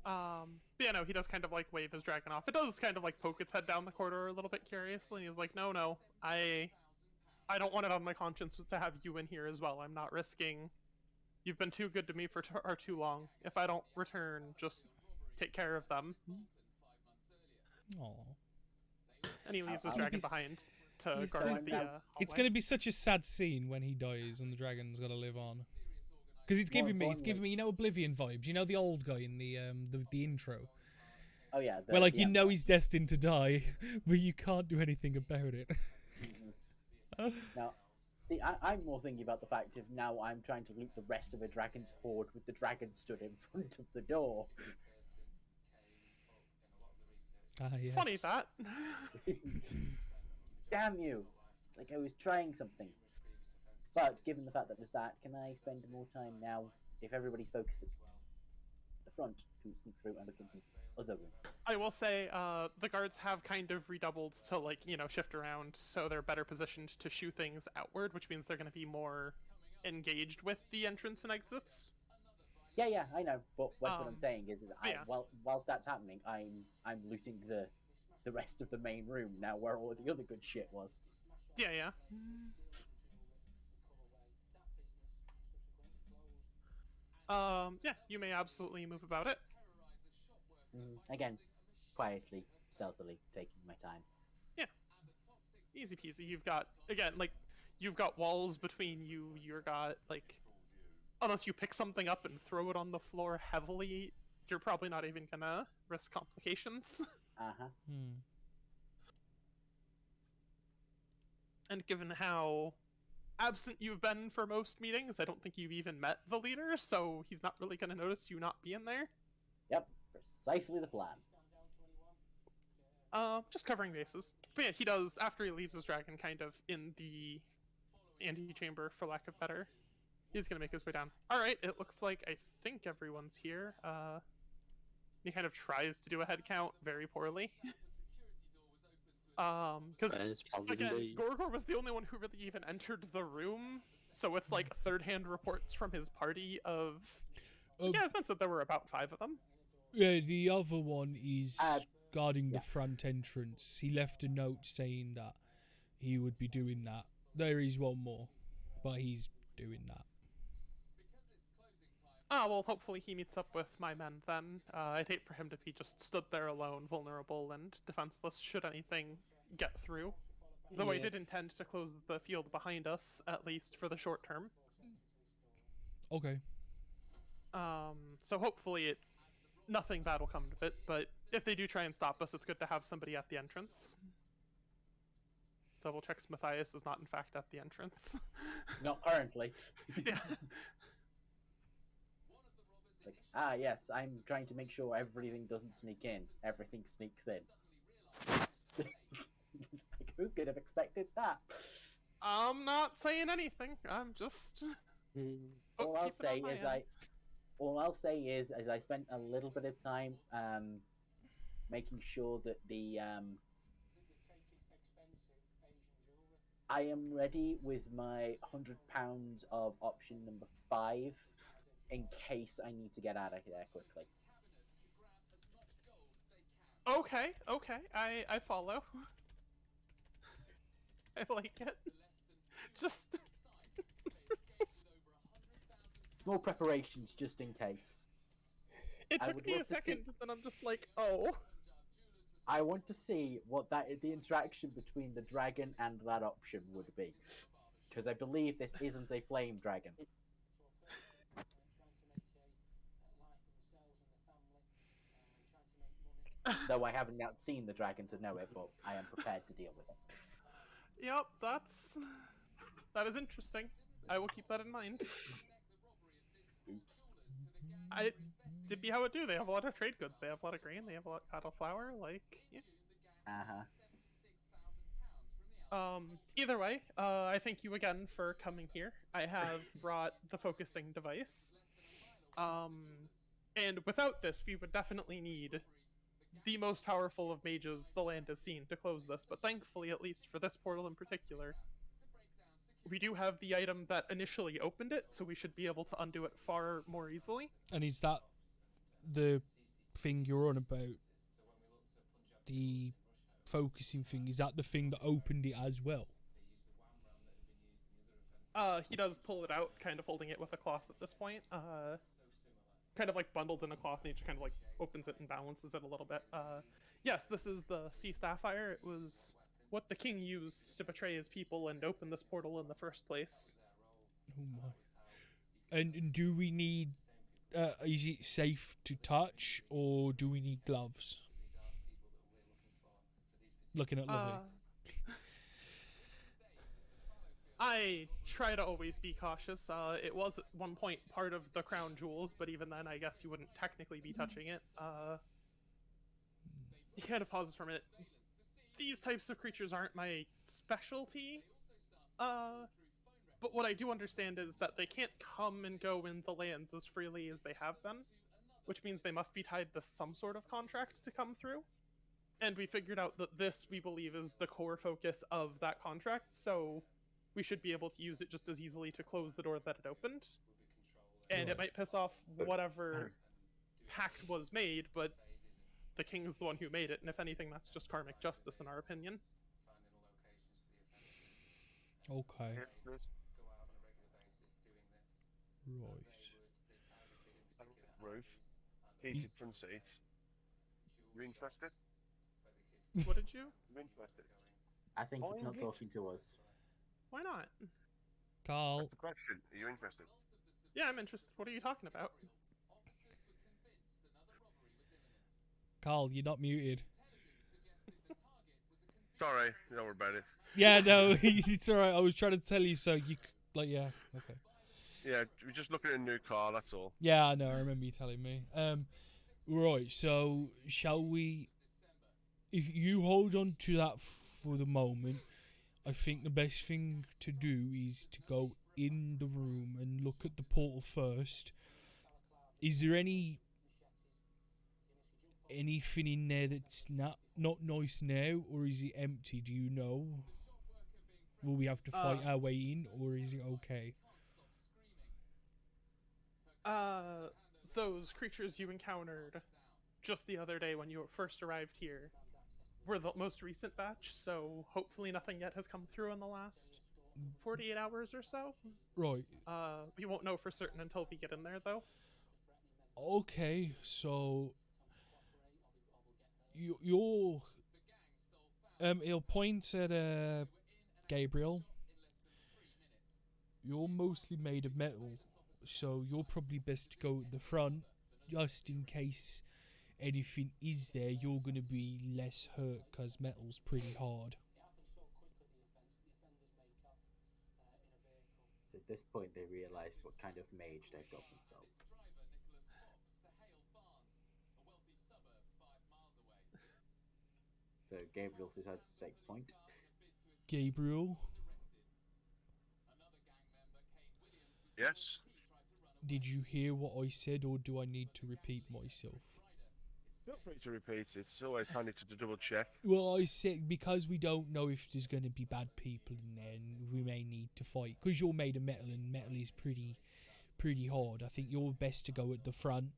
But yeah, no, he does kind of like wave his dragon off. It does kind of like poke its head down the corridor a little bit curiously. He's like, no, I don't want it on my conscience to have you in here as well. I'm not risking. You've been too good to me for too long. If I don't return, just take care of them. Aww. And he leaves his I'll dragon be- behind to He's guard going the down. It's hallway. going to be such a sad scene when he dies and the dragon's got to live on. Because it's More giving me, importantly- Oblivion vibes. You know the old guy in the intro, Oh yeah. where like you the know he's destined to die, but you can't do anything about it. Now, see, I'm more thinking about the fact of now I'm trying to loot the rest of a dragon's horde with the dragon stood in front of the door. Ah, yes. Funny that. Damn you! It's like I was trying something. But given the fact that there's that, can I spend more time now, if everybody's focused at the front, to sneak through and look into other rooms? I will say, the guards have kind of redoubled to, like, shift around, so they're better positioned to shoo things outward, which means they're going to be more engaged with the entrance and exits. Yeah, I know. But what I'm Um, saying is yeah. whilst that's happening, I'm looting the rest of the main room now, where all the other good shit was. Yeah. Yeah, you may absolutely move about it. Again, quietly, stealthily, taking my time. Easy peasy. You've got walls between you. You've got, like, unless you pick something up and throw it on the floor heavily, you're probably not even gonna risk complications. Uh-huh. And given how absent you've been for most meetings, I don't think you've even met the leader, so he's not really gonna notice you not being there. Yep, precisely the plan. Just covering bases. But yeah, he does, after he leaves his dragon kind of in the antechamber, for lack of better, he's gonna make his way down. Alright, it looks like I think everyone's here. He kind of tries to do a head count very poorly. Because Where's Paladin again, Dave? Gorgor was the only one who really even entered the room, so it's like third-hand reports from his party of... yeah, it's been said there were about 5 of them. Yeah, the other one is guarding yeah. the front entrance. He left a note saying that he would be doing that. There is one more, but he's doing that. Well, hopefully he meets up with my men then. I'd hate for him to be just stood there alone, vulnerable and defenseless should anything get through. Though I Yeah. did intend to close the field behind us, at least for the short term. Okay. So hopefully nothing bad will come of it, but if they do try and stop us, it's good to have somebody at the entrance. Double checks Matthias is not in fact at the entrance. Not currently. Yeah. Like, yes, I'm trying to make sure everything doesn't sneak in. Everything sneaks in. Like, who could have expected that? I'm not saying anything. I'm just. All I'll keep it on say my is end. all I'll say is I spent a little bit of time making sure that the I am ready with my £100 of option number 5 in case I need to get out of there quickly. Okay, I follow. I like it. Just. Small preparations just in case. It I took would me a love to see- second, and I'm just like, oh. I want to see what the interaction between the dragon and that option would be, because I believe this isn't a flame dragon. Though I haven't yet seen the dragon to know it, but I am prepared to deal with it. Yep, that is interesting. I will keep that in mind. Oops. It'd be how it do. They have a lot of trade goods. They have a lot of grain. They have a lot of flour. Like, yeah. Either way, I thank you again for coming here. I have brought the focusing device. And without this, we would definitely need the most powerful of mages the land has seen to close this. But thankfully, at least for this portal in particular, we do have the item that initially opened it, so we should be able to undo it far more easily. And is that the thing you're on about? The focusing thing, is that the thing that opened it as well? He does pull it out, kind of holding it with a cloth at this point. Kind of like bundled in a cloth, and he just kind of like opens it and balances it a little bit. Yes, this is the Sea Sapphire. It was what the king used to betray his people and open this portal in the first place. Oh my. And do we need... is it safe to touch, or do we need gloves? Looking at Lovely. I try to always be cautious. It was at one point part of the crown jewels, but even then, I guess you wouldn't technically be touching it. He kind of pauses for a minute. These types of creatures aren't my specialty. But what I do understand is that they can't come and go in the lands as freely as they have been, which means they must be tied to some sort of contract to come through. And we figured out that this, we believe, is the core focus of that contract, so we should be able to use it just as easily to close the door that it opened. And it might piss off whatever pact was made, but the king is the one who made it, and if anything, that's just karmic justice in our opinion. Okay. Yeah, Right. roof, heated front seats. You interested? What did you? You interested? I think Oh, it's not indeed. talking to us. Why not? Carl. That's the question. Are you interested? Yeah, I'm interested. What are you talking about? Carl, you're not muted. Sorry, don't worry about it. Yeah, no, it's alright. I was trying to tell you so you... yeah, okay. Yeah, we're just looking at a new car, that's all. Yeah, I know. I remember you telling me. Right. So, shall we? If you hold on to that for the moment, I think the best thing to do is to go in the room and look at the portal first. Is there anything in there that's not nice now, or is it empty? Do you know? Will we have to fight our way in, or is it okay? Those creatures you encountered just the other day when you first arrived here were the most recent batch, so hopefully nothing yet has come through in the last 48 hours or so. Right. We won't know for certain until we get in there, though. Okay, so you're he'll point at Gabriel, you're mostly made of metal, so you're probably best to go at the front, just in case anything is there. You're gonna be less hurt, cause metal's pretty hard. At this point, they realize what kind of mage they've got themselves. So Gabriel decides to take point. Gabriel, Yes. did you hear what I said, or do I need to repeat myself? Feel free to repeat it. It's always handy to double check. Well, I said because we don't know if there's going to be bad people in there, and we may need to fight. Because you're made of metal, and metal is pretty hard. I think you're best to go at the front,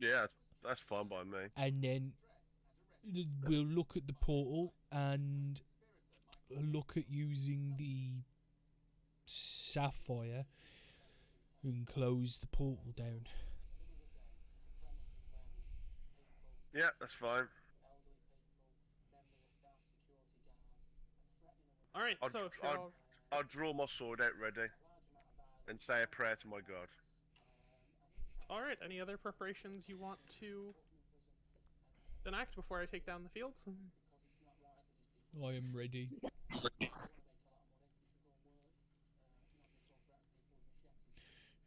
Yeah, that's fine by me. and then we'll look at the portal and look at using the sapphire and close the portal down. Yeah, that's fine. All right, I'll- so if you're all... I'll draw my sword out ready and say a prayer to my god. All right, any other preparations you want to enact before I take down the field? I am ready.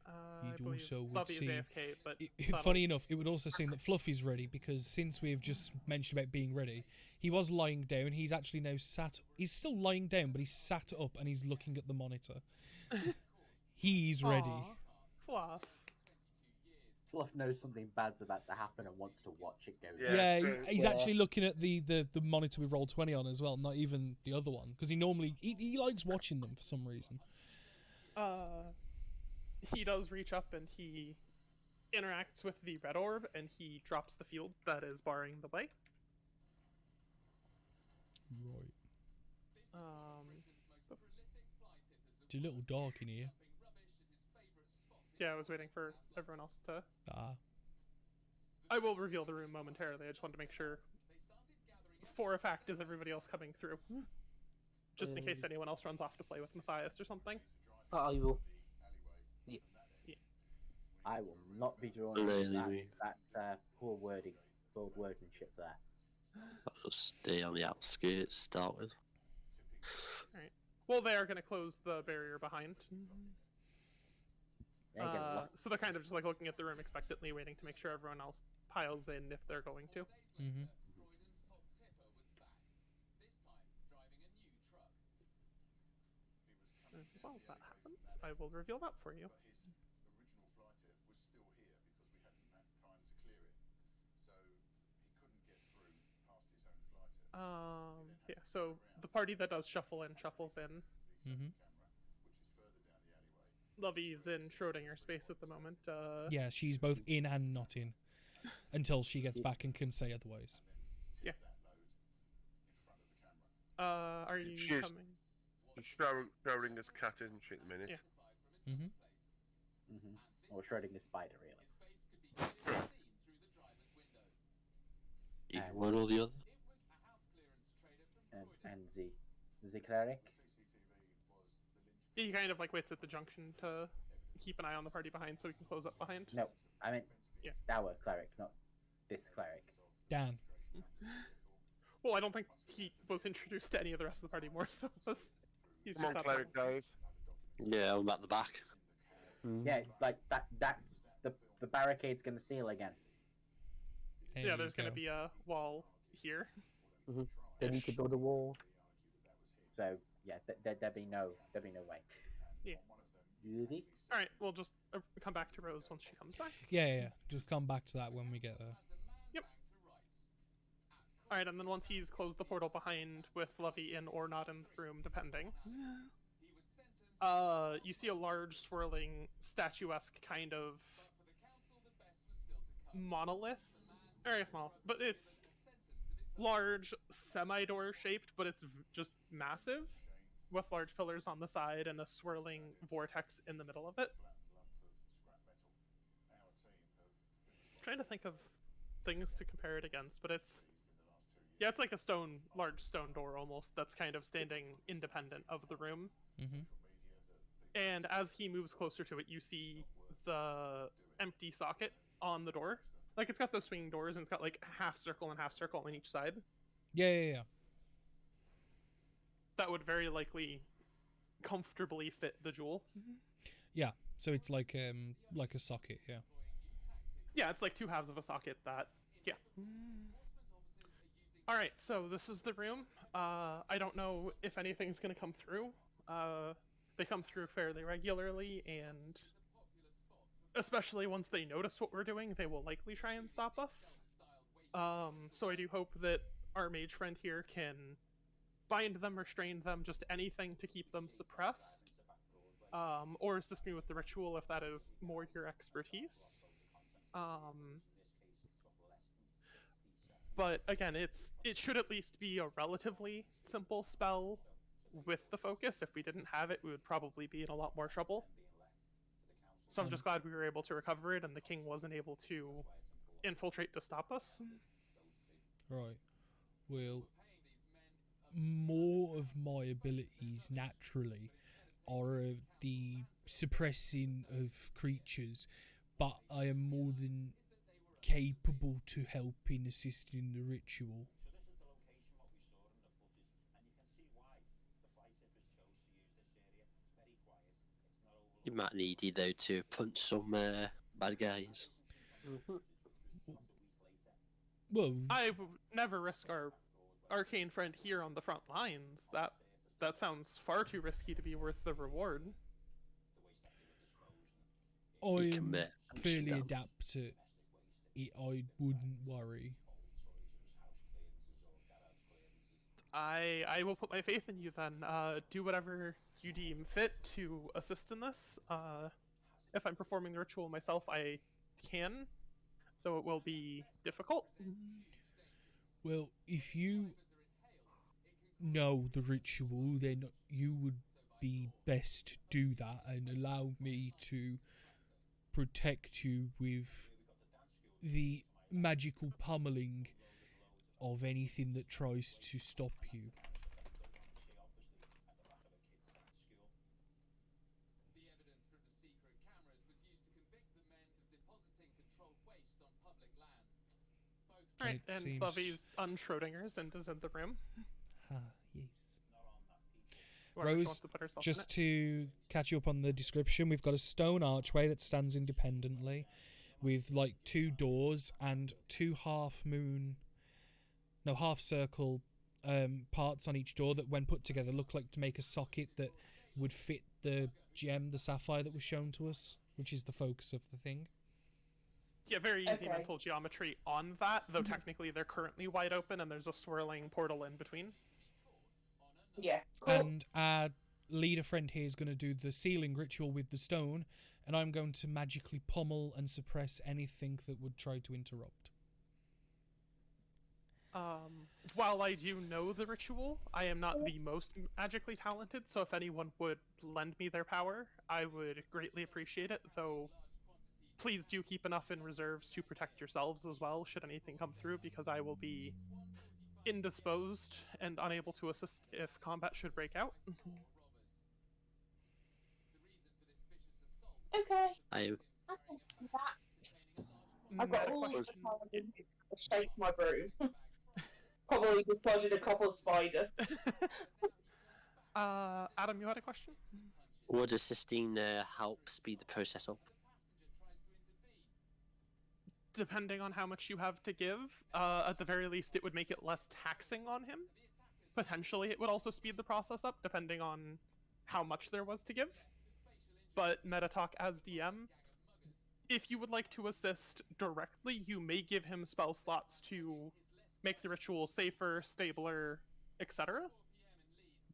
I You'd believe also would Fluffy is see- AFK, but that'll- Funny enough, it would also seem that Fluffy's ready, because since we've just mentioned about being ready, he was lying down. He's actually now sat. He's still lying down, but he's sat up and he's looking at the monitor. He's ready. Aw, Fluff. Fluff knows something bad's about to happen and wants to watch it go down. Yeah, Yeah, he's Yeah. actually looking at the monitor with Roll20 on as well, not even the other one, because he normally he likes watching them for some reason. He does reach up and he interacts with the red orb and he drops the field that is barring the way. Right. So- It's a little dark in here. yeah, I was waiting for everyone else to... Ah. I will reveal the room momentarily. I just wanted to make sure, for a fact, is everybody else coming through? Just in case anyone else runs off to play with Matthias or something. I will. I will not be drawn Really, into me. that poor workmanship there. I'll stay on the outskirts to start with. Well, they are going to close the barrier behind. They're gonna lock- So they're kind of just like looking at the room expectantly, waiting to make sure everyone else piles in if they're going to. Mm-hmm. And while that happens, I will reveal that for you. Yeah, so the party that does shuffle in shuffles in. Mm-hmm. Lovey's in Schrodinger space at the moment. Yeah, she's both in and not in, until she gets back and can say otherwise. Are you She's- coming? Showing us cat, isn't she, at the minute? Yeah. Mm-hmm. Or Schrodinger's spider, really. Either one or the other. And the cleric. Yeah, he kind of like waits at the junction to keep an eye on the party behind so he can close up behind. No, I mean Yeah. our cleric, not this cleric. Dan. Well, I don't think he was introduced to any of the rest of the party more, so he's Come just on, at cleric Dave. Yeah, I'm at the back. Yeah, like that's the barricade's gonna seal again. There Yeah, you there's gonna go. be a wall here. They need to build a wall. So yeah, there'd be no way. Yeah. Really? All right, we'll just come back to Rose once she comes back. Yeah. Just come back to that when we get there. All right, and then once he's closed the portal behind with Lovey in or not in the room, depending, you see a large swirling statuesque kind of monolith. Or I guess monolith, but it's large, semi-door shaped, but it's just massive, with large pillars on the side and a swirling vortex in the middle of it. Trying to think of things to compare it against, but it's Yeah, it's like a large stone door almost that's kind of standing independent of the room. Mm-hmm. And as he moves closer to it, you see the empty socket on the door. Like, it's got those swinging doors, and it's got, like, half circle on each side. Yeah. That would very likely comfortably fit the jewel. Yeah. So it's like a socket. Yeah. Yeah, it's like two halves of a socket that... Yeah. Alright, so this is the room. I don't know if anything's gonna come through. They come through fairly regularly, and especially once they notice what we're doing, they will likely try and stop us. So I do hope that our mage friend here can bind them, restrain them, just anything to keep them suppressed. Or assist me with the ritual if that is more your expertise. But again, it should at least be a relatively simple spell with the focus. If we didn't have it, we would probably be in a lot more trouble. So I'm just glad we were able to recover it and the king wasn't able to infiltrate to stop us. Right. Well, more of my abilities naturally are the suppressing of creatures, but I am more than capable to help in assisting the ritual. You might need you though to punch some bad guys. Well, I would never risk our arcane friend here on the front lines. That sounds far too risky to be worth the reward. I'm fairly adept at it. I wouldn't worry. I will put my faith in you then. Do whatever you deem fit to assist in this. If I'm performing the ritual myself, I can, though it will be difficult. Well, if you know the ritual, then you would be best to do that and allow me to protect you with the magical pummeling of anything that tries to stop you. Alright, It and seems- Lovey's un-Schrodinger's and is in the room. Yes. Whoever Rose, wants to put herself just in it. to catch you up on the description, we've got a stone archway that stands independently with like two doors and two half circle parts on each door that when put together look like to make a socket that would fit the gem, the sapphire that was shown to us, which is the focus of the thing. Yeah, very easy Okay. mental geometry on that, though technically they're currently wide open and there's a swirling portal in between. Yeah, cool. And our leader friend here is going to do the sealing ritual with the stone, and I'm going to magically pummel and suppress anything that would try to interrupt. While I do know the ritual, I am not the most magically talented, so if anyone would lend me their power, I would greatly appreciate it, though please do keep enough in reserves to protect yourselves as well, should anything come through, because I will be indisposed and unable to assist if combat should break out. Okay, I I can do that. I've Meta got all the question. time to shake my broom. Probably dislodging a couple of spiders. Adam, you had a question? would assisting help speed the process up? Depending on how much you have to give, at the very least it would make it less taxing on him. Potentially it would also speed the process up, depending on how much there was to give. But meta talk as DM, if you would like to assist directly, you may give him spell slots to make the ritual safer, stabler, etc.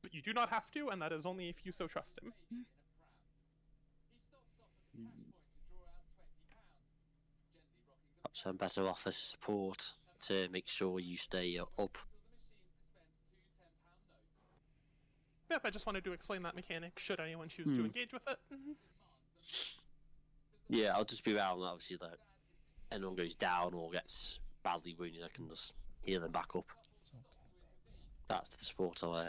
But you do not have to, and that is only if you so trust him. Perhaps I'm better off as support to make sure you stay up. Yep, I just wanted to explain that mechanic, should anyone choose to engage with it. Yeah, I'll just be around. Obviously, that anyone goes down or gets badly wounded, I can just heal them back up. So, That's the sport I'll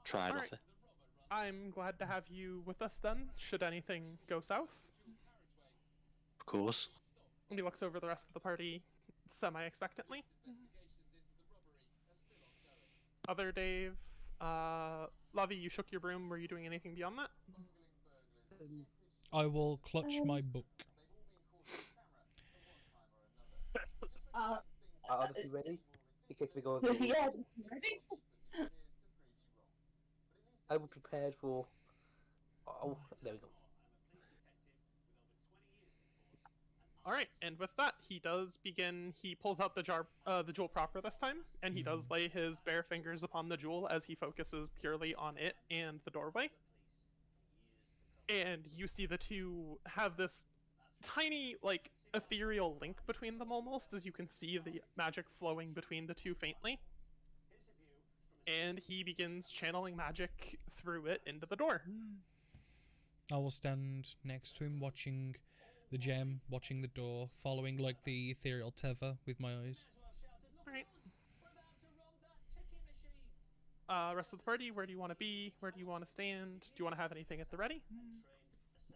try and Alright. offer. I'm glad to have you with us then, should anything go south. Of course. And he looks over the rest of the party semi-expectantly. Other Dave, Lovey, you shook your broom. Were you doing anything beyond that? I will clutch my book. I'll just be ready in case we go. Yeah, ready? I will prepared for. Oh, there we go. All right, and with that, he does begin. He pulls out the jewel proper this time, and he does lay his bare fingers upon the jewel as he focuses purely on it and the doorway. And you see the two have this tiny, like, ethereal link between them almost, as you can see the magic flowing between the two faintly. And he begins channeling magic through it into the door. I will stand next to him, watching the gem, watching the door, following like the ethereal tether with my eyes. Alright. Rest of the party, where do you want to be? Where do you want to stand? Do you want to have anything at the ready?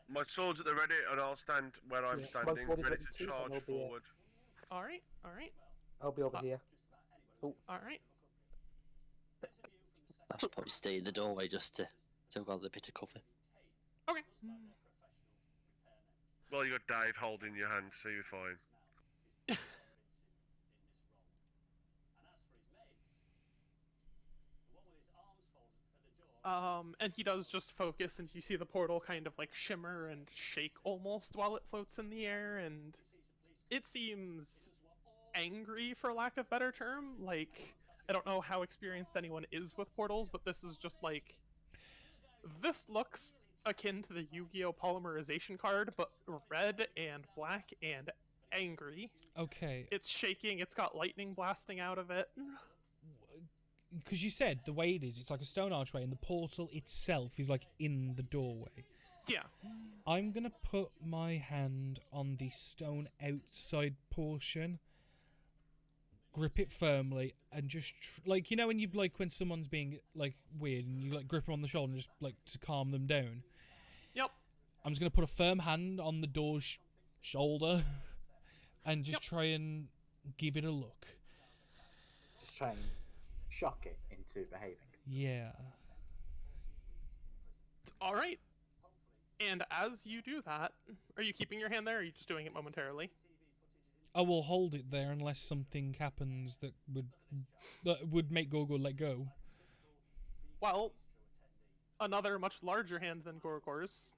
My sword's at the ready, and I'll stand where I'm Yeah, standing, my sword is ready ready to too, and charge I'll be, forward. Alright, alright, I'll be over here. alright. I should probably stay in the doorway just to got a bit of cover. Okay. Well, you got Dave holding your hand, so you're fine. And he does just focus, and you see the portal kind of like shimmer and shake almost while it floats in the air, and it seems angry, for lack of better term. Like, I don't know how experienced anyone is with portals, but this is just like, this looks akin to the Yu-Gi-Oh! Polymerization card, but red and black and angry. Okay, It's shaking, it's got lightning blasting out of it. because you said the way it is, it's like a stone archway, and the portal itself is like in the doorway. Yeah. I'm gonna put my hand on the stone outside portion, grip it firmly, and just like, you know when you like when someone's being like weird and you like grip them on the shoulder and just like to calm them down. Yep. I'm just gonna put a firm hand on the door's shoulder and just try and give it a look. Just try and shock it into behaving. Yeah. All right. And as you do that, are you keeping your hand there, or are you just doing it momentarily? I will hold it there unless something happens that would make Gogo let go. Well, another much larger hand than Gorgor's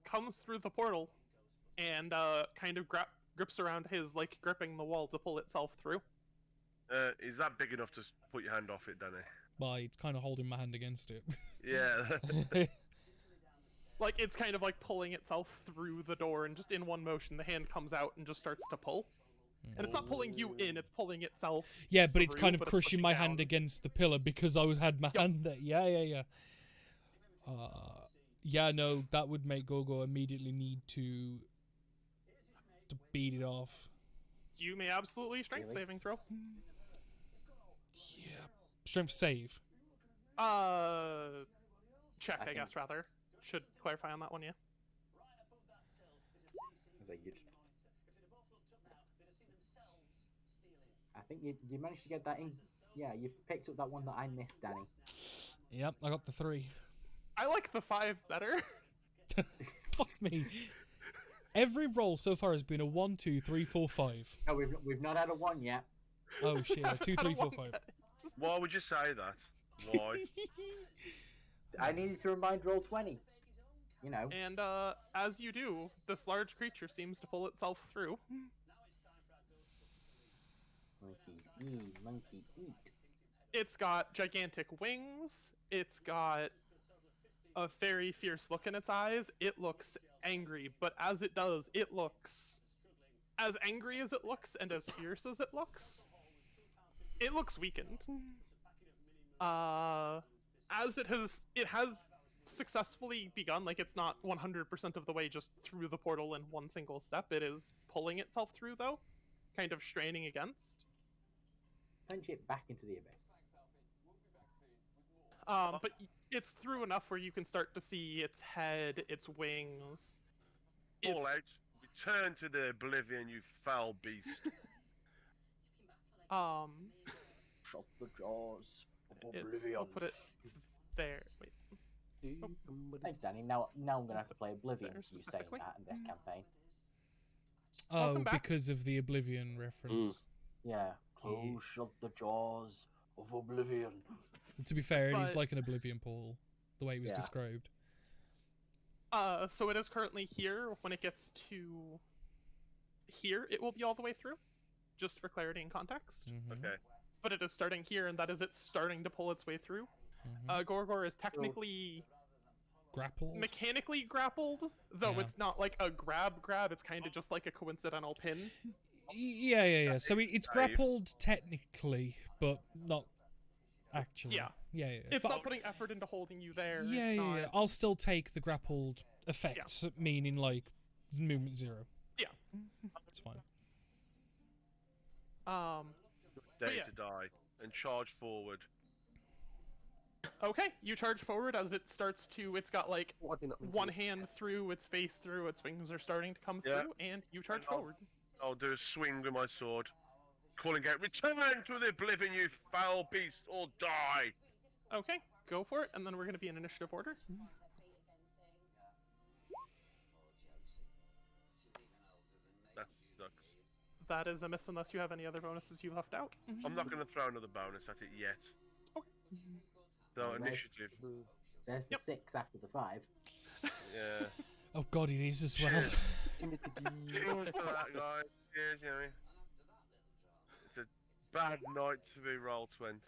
comes through the portal and kind of grips around his, like gripping the wall to pull itself through. Is that big enough to put your hand off it, Danny? But it's kind of holding my hand against it. Yeah. Like, it's kind of like pulling itself through the door, and just in one motion, the hand comes out and just starts to pull. And it's not pulling you in, it's pulling itself Yeah, but it's through, kind of but it's crushing pushing my down. hand against the pillar because I had my hand there. Yeah. Yeah, no, that would make Gogo immediately need to beat it off. You may absolutely strength Really? saving throw. Yeah. Strength save. Check, I think- guess, rather. Should clarify on that one, yeah. As a huge... I think you managed to get that in. Yeah, you've picked up that one that I missed, Danny. Yep, I got the 3. I like the 5 better. Fuck me. Every roll so far has been a 1, 2, 3, 4, 5. No, we've not had a 1 yet. Oh shit, a 2, 3, 4, 5. Why would you say that? Why? I needed to remind roll 20. You know. And as you do, this large creature seems to pull itself through. Monkey see, monkey eat. It's got gigantic wings. It's got a very fierce look in its eyes. It looks angry, but as it does, it looks as angry as it looks and as fierce as it looks weakened. As it has successfully begun, like it's not 100% of the way just through the portal in one single step. It is pulling itself through, though, kind of straining against. Punch it back into the abyss. But it's through enough where you can start to see its head, its wings. Fall out. Return to the oblivion, you foul beast. Shut the jaws of It's. oblivion. I'll put it there. Wait. Thanks, Danny. Now I'm gonna have to play Oblivion. There You saying specifically? that in this campaign? Oh, Welcome back. because of the Oblivion reference. Yeah. Close, shut the jaws of oblivion. To be fair, it is But- like an Oblivion portal, the way it was Yeah. described. So it is currently here. When it gets to here, it will be all the way through, just for clarity and context. Mhm, Okay. But it is starting here, and that is it starting to pull its way through. mhm. Gorgor is technically Grappled? mechanically grappled, though Yeah. it's not like a grab. It's kind of just like a coincidental pin. Yeah. So it's Dave. grappled technically, but not actually. Yeah. Yeah. It's But- not putting effort into holding you there. Yeah, it's not... yeah. I'll still take the grappled effect, meaning like movement 0. Yeah. It's fine. Day yeah. to die and charge forward. Okay, you charge forward as it starts to. It's got like What I did not mean to one do. hand through, its face through, its wings are starting to come Yeah. through, and you charge I'll- forward. I'll do a swing with my sword, calling out, "Return to the oblivion, you foul beast, or die!" Okay, go for it, and then we're going to be in initiative order. That sucks. That is a miss unless you have any other bonuses you left out. I'm not going to throw another bonus at it yet. So, Nice. initiative. There's the Yep. 6 after the 5. Yeah. Oh god, it is as well. Cheers for that, guys. Cheers, Jimmy. It's a bad night to be roll 20.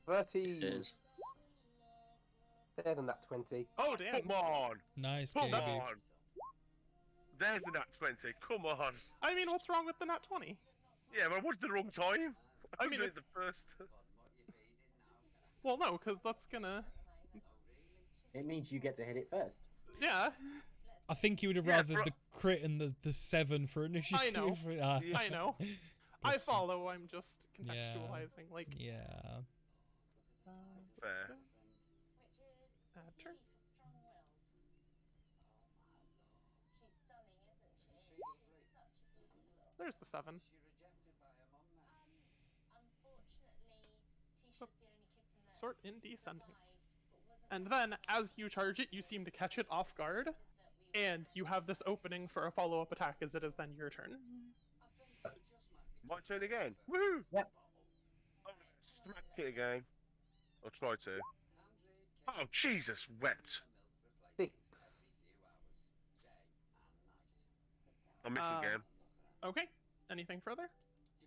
13. It is. Better than that 20. Oh, damn. Come on! Nice, Come Gabe. on! There's the nat 20. Come on! I mean, what's wrong with the nat 20? Yeah, but I wanted the wrong time. I I'm mean, doing it's- the first. Well, no, because that's gonna... It means you get to hit it first. Yeah, I think you would have Yeah, rather bro- the crit and the 7 for initiative. know. Ah, Yeah. I know. I Bless you. follow, I'm just Yeah. contextualizing, like... Yeah. Fair. Turn. There's the 7. Sort in descending. And then, as you charge it, you seem to catch it off guard, and you have this opening for a follow-up attack as it is then your turn. My turn again. Woo! Yep. I'm gonna smack it again. I'll try to. Oh, Jesus wept. 6. I'm missing Uh, again. Okay, anything further?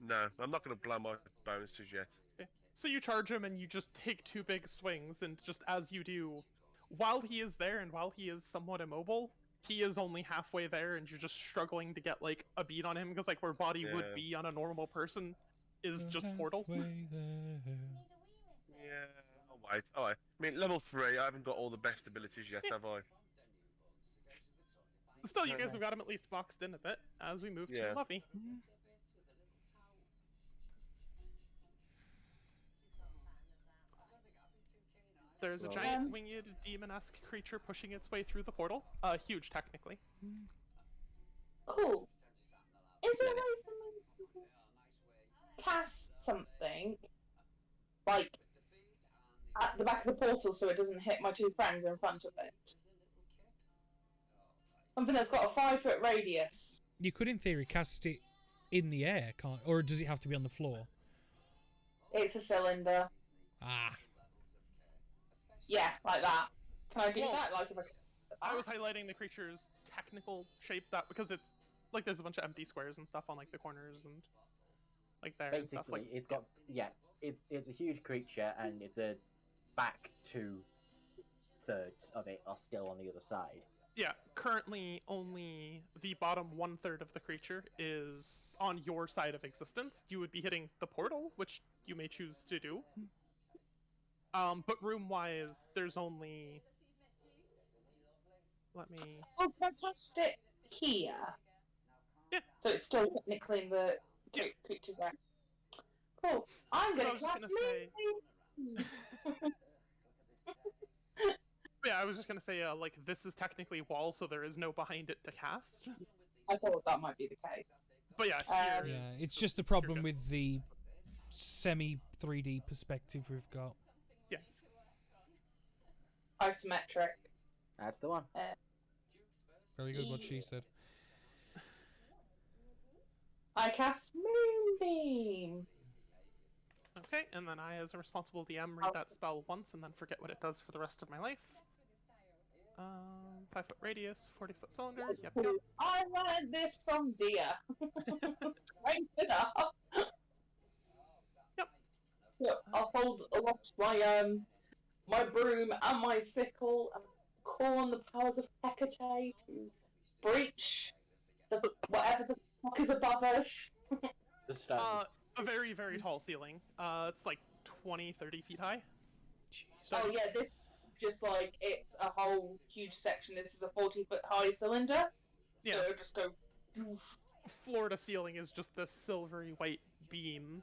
No, I'm not going to blow my bonuses yet. Okay. So you charge him and you just take 2 big swings, and just as you do, while he is there and while he is somewhat immobile, he is only halfway there and you're just struggling to get like a beat on him because like where body would Yeah. be on a normal person is just portal. Halfway there. Yeah, I'll wait. I mean, level 3, I haven't got all the best abilities yet, have I? Still, you guys have got him at least boxed in a bit as we move Yeah. to Lovey. There's a Well- giant winged demon-esque creature pushing its way through the portal. Huge technically. Cool. Is there a way for me to cast something, like, at the back of the portal so it doesn't hit my 2 friends in front of it? Something that's got a 5-foot radius. You could, in theory, cast it in the air, can't? Or does it have to be on the floor? It's a cylinder. Ah, Yeah, like that. Can I do Well, that? Like, if I was highlighting the creature's technical shape that because it's like there's a bunch of empty squares and stuff on like the corners and like there and stuff Basically, like it's got it's a huge creature, and it's a back 2/3 of it are still on the other side. yeah. Currently, only the bottom 1/3 of the creature is on your side of existence. You would be hitting the portal, which you may choose to do. But room-wise, there's only. Let me. Oh, can I cast it here? Yeah. So it's still technically in the creature's area. Cool. I'm So I gonna was just cast gonna say- me. Yeah, I was just gonna say, like, this is technically wall, so there is no behind it to cast. I thought that might be the case. But yeah, here Yeah, is it's just the problem good. with the semi 3D perspective we've got. Yeah. Isometric. That's the one. Very good, what she said. I cast Moonbeam. Okay, and then I, as a responsible DM, read that spell once and then forget what it does for the rest of my life. 5-foot radius, 40-foot cylinder. Yep, yep. I learned this from Dia. Straight enough. Yep. So I'll hold aloft my broom and my sickle and call on the powers of Hecate to breach whatever the fuck is above us. The stone. A very, very tall ceiling. It's like 20, 30 feet high. Oh yeah, this is just like, it's a whole huge section. This is a 40-foot high cylinder. Yeah. So it'll just go... Floor to ceiling is just this silvery white beam.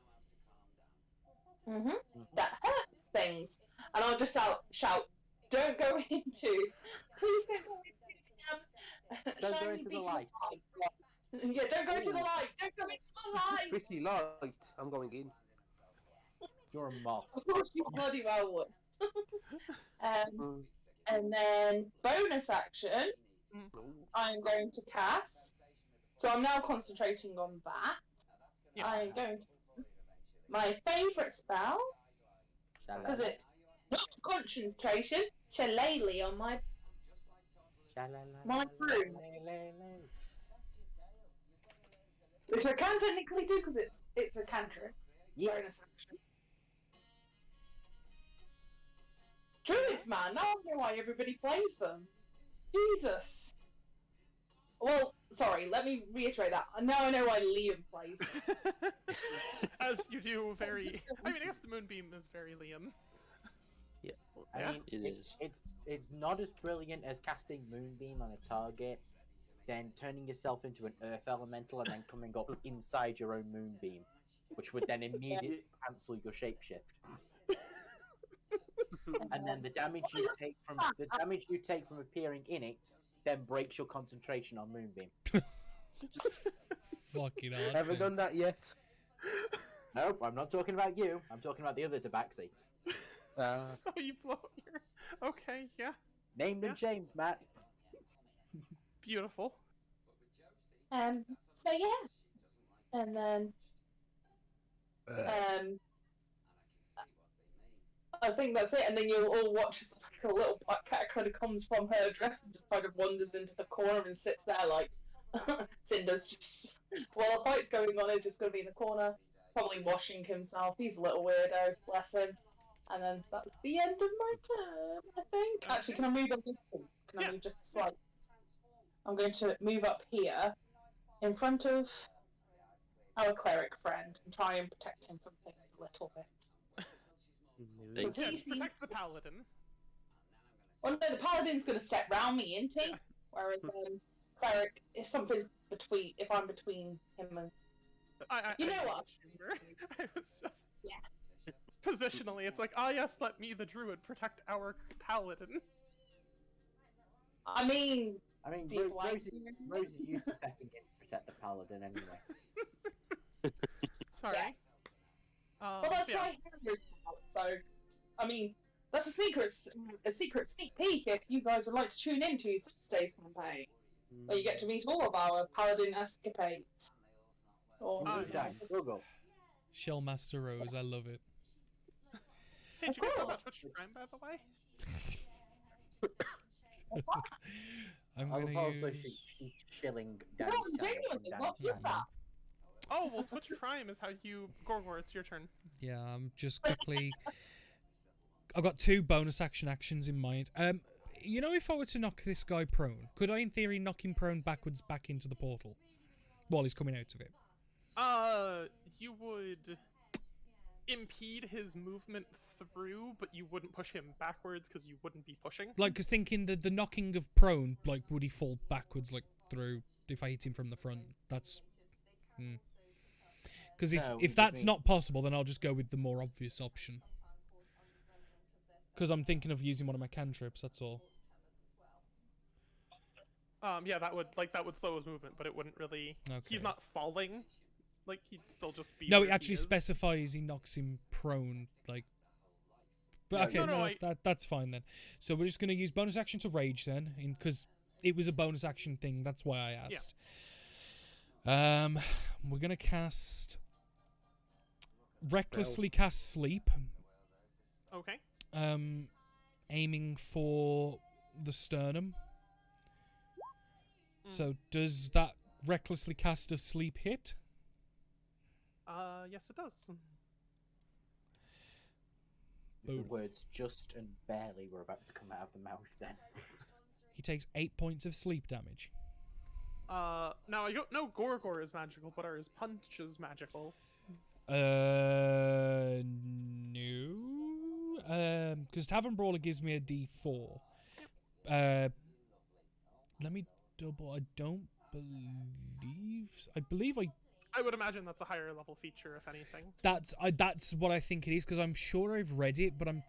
That hurts things. And I'll just shout, don't go into... Please don't go into... Don't go shiny into the beacon light. Yeah, don't go into the light! Don't go into the light! Pretty light. I'm going in. You're a moth. Of course you bloody well would. And then bonus action, I'm going to cast. So I'm now concentrating on that. Yeah. I'm going to... My favourite spell, because it's not concentration, shillelagh on my broom. Which I can technically do because it's a cantrip. Yeah. Bonus action. Druids, man, now I know why everybody plays them. Jesus. Well, sorry, let me reiterate that. Now I know why Liam plays them. As you do very... I mean, I guess the Moonbeam is very Liam. Yeah, I mean, it is. It's not as brilliant as casting Moonbeam on a target, then turning yourself into an Earth Elemental and then coming up inside your own Moonbeam, which would then immediately cancel your shapeshift. And then the damage you take from appearing in it then breaks your concentration on Moonbeam. Fucking hell. Haven't done that yet. Nope, I'm not talking about you. I'm talking about the other Tabaxi. So you blow your... Okay, yeah. Named and shamed, Matt. Beautiful. So yeah. And then I think that's it, and then you'll all watch as like a little black cat kind of comes from her dress and just kind of wanders into the corner and sits there like Cinder's just while the fight's going on, he's just going to be in the corner, probably washing himself. He's a little weirdo, bless him. And then that's the end of my turn, I think. Okay. Actually, can I move a distance? Can I move just a slight? I'm going to move up here in front of our cleric friend and try and protect him from things a little bit. Thank Yeah, He seems- protect the paladin. Well, no, the paladin's going to step round me, isn't he? Whereas cleric, if I'm between him and... You know what? I was just... Yeah. Positionally, it's like, yes, let me, the druid, protect our paladin. I mean... Rosie used to stepping in to protect the paladin anyway. Sorry. Yes. Well, that's yeah. why Henry's out, so... I mean, that's a secret sneak peek if you guys would like to tune into 6 Days campaign, where you get to meet all of our paladin escapades. Or, yes. Google. Shellmaster Rose, I love it. Hey, did you guys know about Twitch Prime, by the way? I'm I gonna will also use... she's shilling No, down. genuinely, what is that? Oh, well, Twitch Prime is how you... Gorgor, it's your turn. Yeah, I'm just quickly... I've got 2 bonus actions in mind. You know, if I were to knock this guy prone, could I, in theory, knock him prone backwards back into the portal while he's coming out of it? You would impede his movement through, but you wouldn't push him backwards because you wouldn't be pushing. Like, because thinking that the knocking of prone, like, would he fall backwards, like, through if I hit him from the front? That's... Because if that's not possible, then I'll just go with the more obvious option. Because I'm thinking of using one of my cantrips, that's all. Yeah, that would slow his movement, but it wouldn't really. Okay. He's not falling. Like he'd still just be. No, where it actually he is. specifies he knocks him prone, like. But No, okay, no, no, I- that's fine then. So we're just gonna use bonus action to rage then, because it was a bonus action thing. That's why I asked. We're gonna cast recklessly cast sleep. Okay. Aiming for the sternum. Mm. So does that recklessly cast of sleep hit? Yes, it does. The Boom. words just and barely were about to come out of the mouth then. He takes 8 points of sleep damage. Now I don't know Gorgor is magical, but are his punches magical? No. Because Tavern Brawler gives me a D4. Let me double. I don't believe. I believe I would imagine that's a higher level feature, if anything. that's what I think it is. Because I'm sure I've read it, but I'm.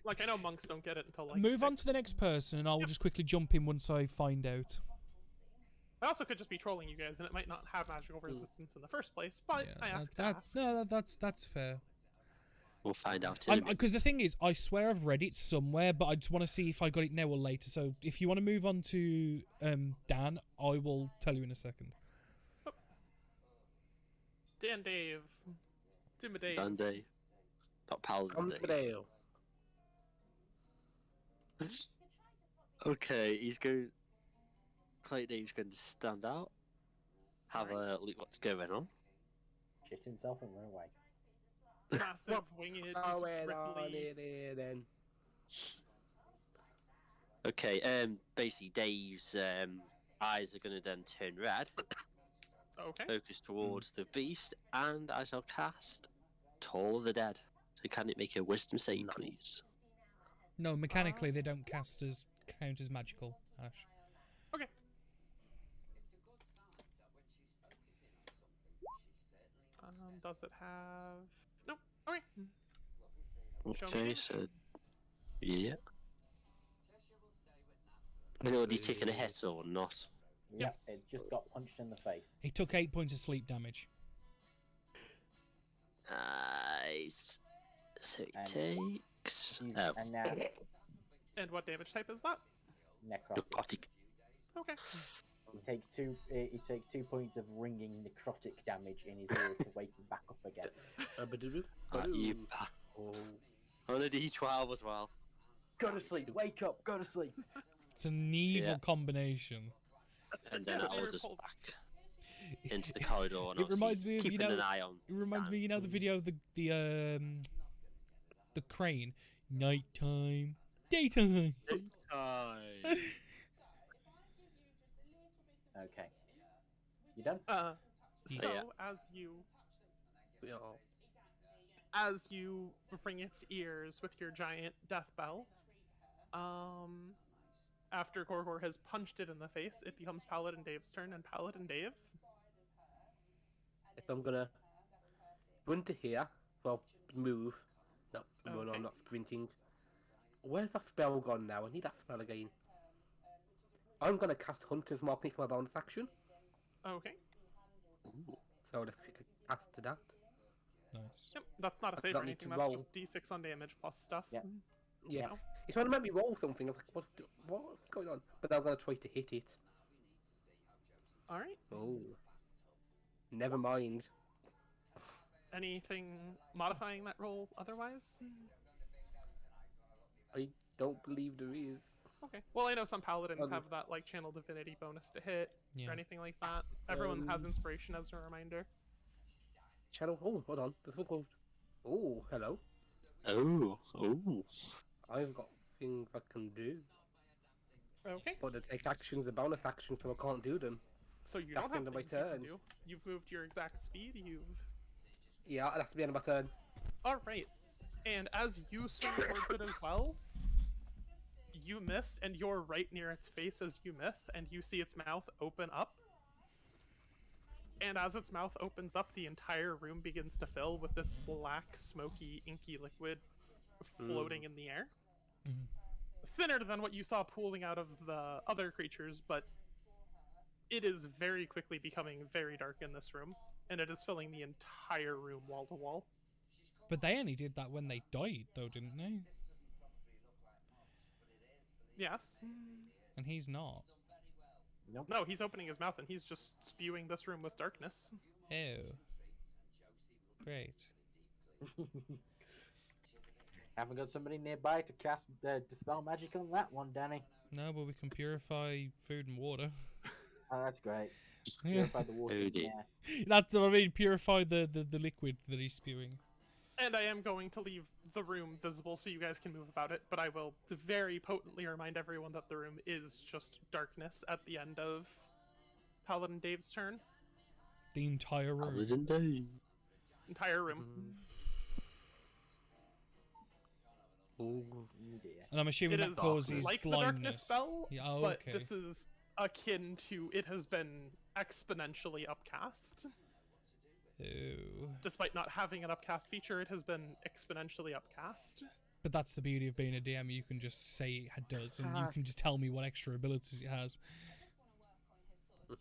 Like I know monks don't get it until like. Move on to 6. the next person, and I'll just quickly jump in once I find out. I also could just be trolling you guys, and it might not have magical resistance in the first place. But I asked to ask. No, that's fair. We'll find out in a minute. Because the thing is, I swear I've read it somewhere, but I just want to see if I got it now or later. So if you want to move on to Dan, I will tell you in a second. Dan Dave. Timmy Dave. Dundee. Not Paladin Dave. Dale. Okay, he's going. Clay Dave's going to stand out. Have a look what's going on. Shit himself and run away. Massive winged ripply. Then. Okay, basically Dave's eyes are going to then turn red, Okay. focus towards the beast, and I shall cast Toll of the Dead. So can it make a wisdom save, please? No, mechanically they don't count as magical, Ash. Okay. Does it have? Nope. Okay. Show me Okay, damage. so yeah. Has it already taken a hit or not? Yep, Yes. it just got punched in the face. He took 8 points of sleep damage. Nice. So he And takes And now And what damage type is that? necrotic. necrotic. Okay. He takes 2 points of ringing necrotic damage in his ears to wake him back up again. You on a D12 as well. Go to sleep. Wake up. Go to sleep. It's an evil Yeah. combination. And then Yeah, so I'll you're just pulled- back into the corridor and It reminds me of, keeping you know, an eye on. It reminds me, you know, the video of the crane. Nighttime, daytime. Okay. You done? So Yeah. as you ring its ears with your giant death bell, after Gorgor has punched it in the face, it becomes Paladin Dave's turn, and Paladin Dave. If I'm gonna run to here, well, move. No, run, Okay. I'm not sprinting. Where's that spell gone now? I need that spell again. I'm gonna cast Hunter's Mark for my bonus action, Okay. so let's pick a cast to that. Nice. Yep, that's not a I save or don't need anything, to that's roll. just d6 on damage plus stuff. Yeah. Yeah, So, it's trying to make me roll something. I was like, what's going on? But I'm gonna try to hit it. alright. Oh, never mind. Anything modifying that roll otherwise? I don't believe there is. Okay. Well, I know some paladins Okay. have that, like, channel divinity bonus to hit, Yeah. or anything like that. Everyone has inspiration as a reminder. Channel. Oh, hold on. There's one called. Oh, hello. Oh. I've got things I can do, Okay. but it takes actions, the bonus actions, so I can't do them. So you That's don't have end of my things you can turn. do. You've moved your exact speed, Yeah, it has to be end of my turn. Alright. And as you swing towards it as well, you miss, and you're right near its face as you miss, and you see its mouth open up. And as its mouth opens up, the entire room begins to fill with this black, smoky, inky liquid floating in the air. thinner than what you saw pooling out of the other creatures, but it is very quickly becoming very dark in this room, and it is filling the entire room wall to wall. But they only did that when they died, though, didn't they? Yes. And he's not. Nope. No, he's opening his mouth and he's just spewing this room with darkness. Ew. Great. Haven't got somebody nearby to cast dispel magic on that one, Danny. No, but we can purify food and water. Oh, that's great. Yeah. Purify the water. Oh, dear. Yeah. That's what I mean. Purify the liquid that he's spewing. And I am going to leave the room visible so you guys can move about it, but I will very potently remind everyone that the room is just darkness at the end of Paladin Dave's turn. The entire room. Paladin Dave. Entire room. Oh dear. And I'm assuming It that is causes like the darkness blindness. spell, Yeah, oh, but okay. this is akin to it has been exponentially upcast. Ew. Despite not having an upcast feature, it has been exponentially upcast. But that's the beauty of being a DM. You can just say it does, and you can just tell me what extra abilities it has. But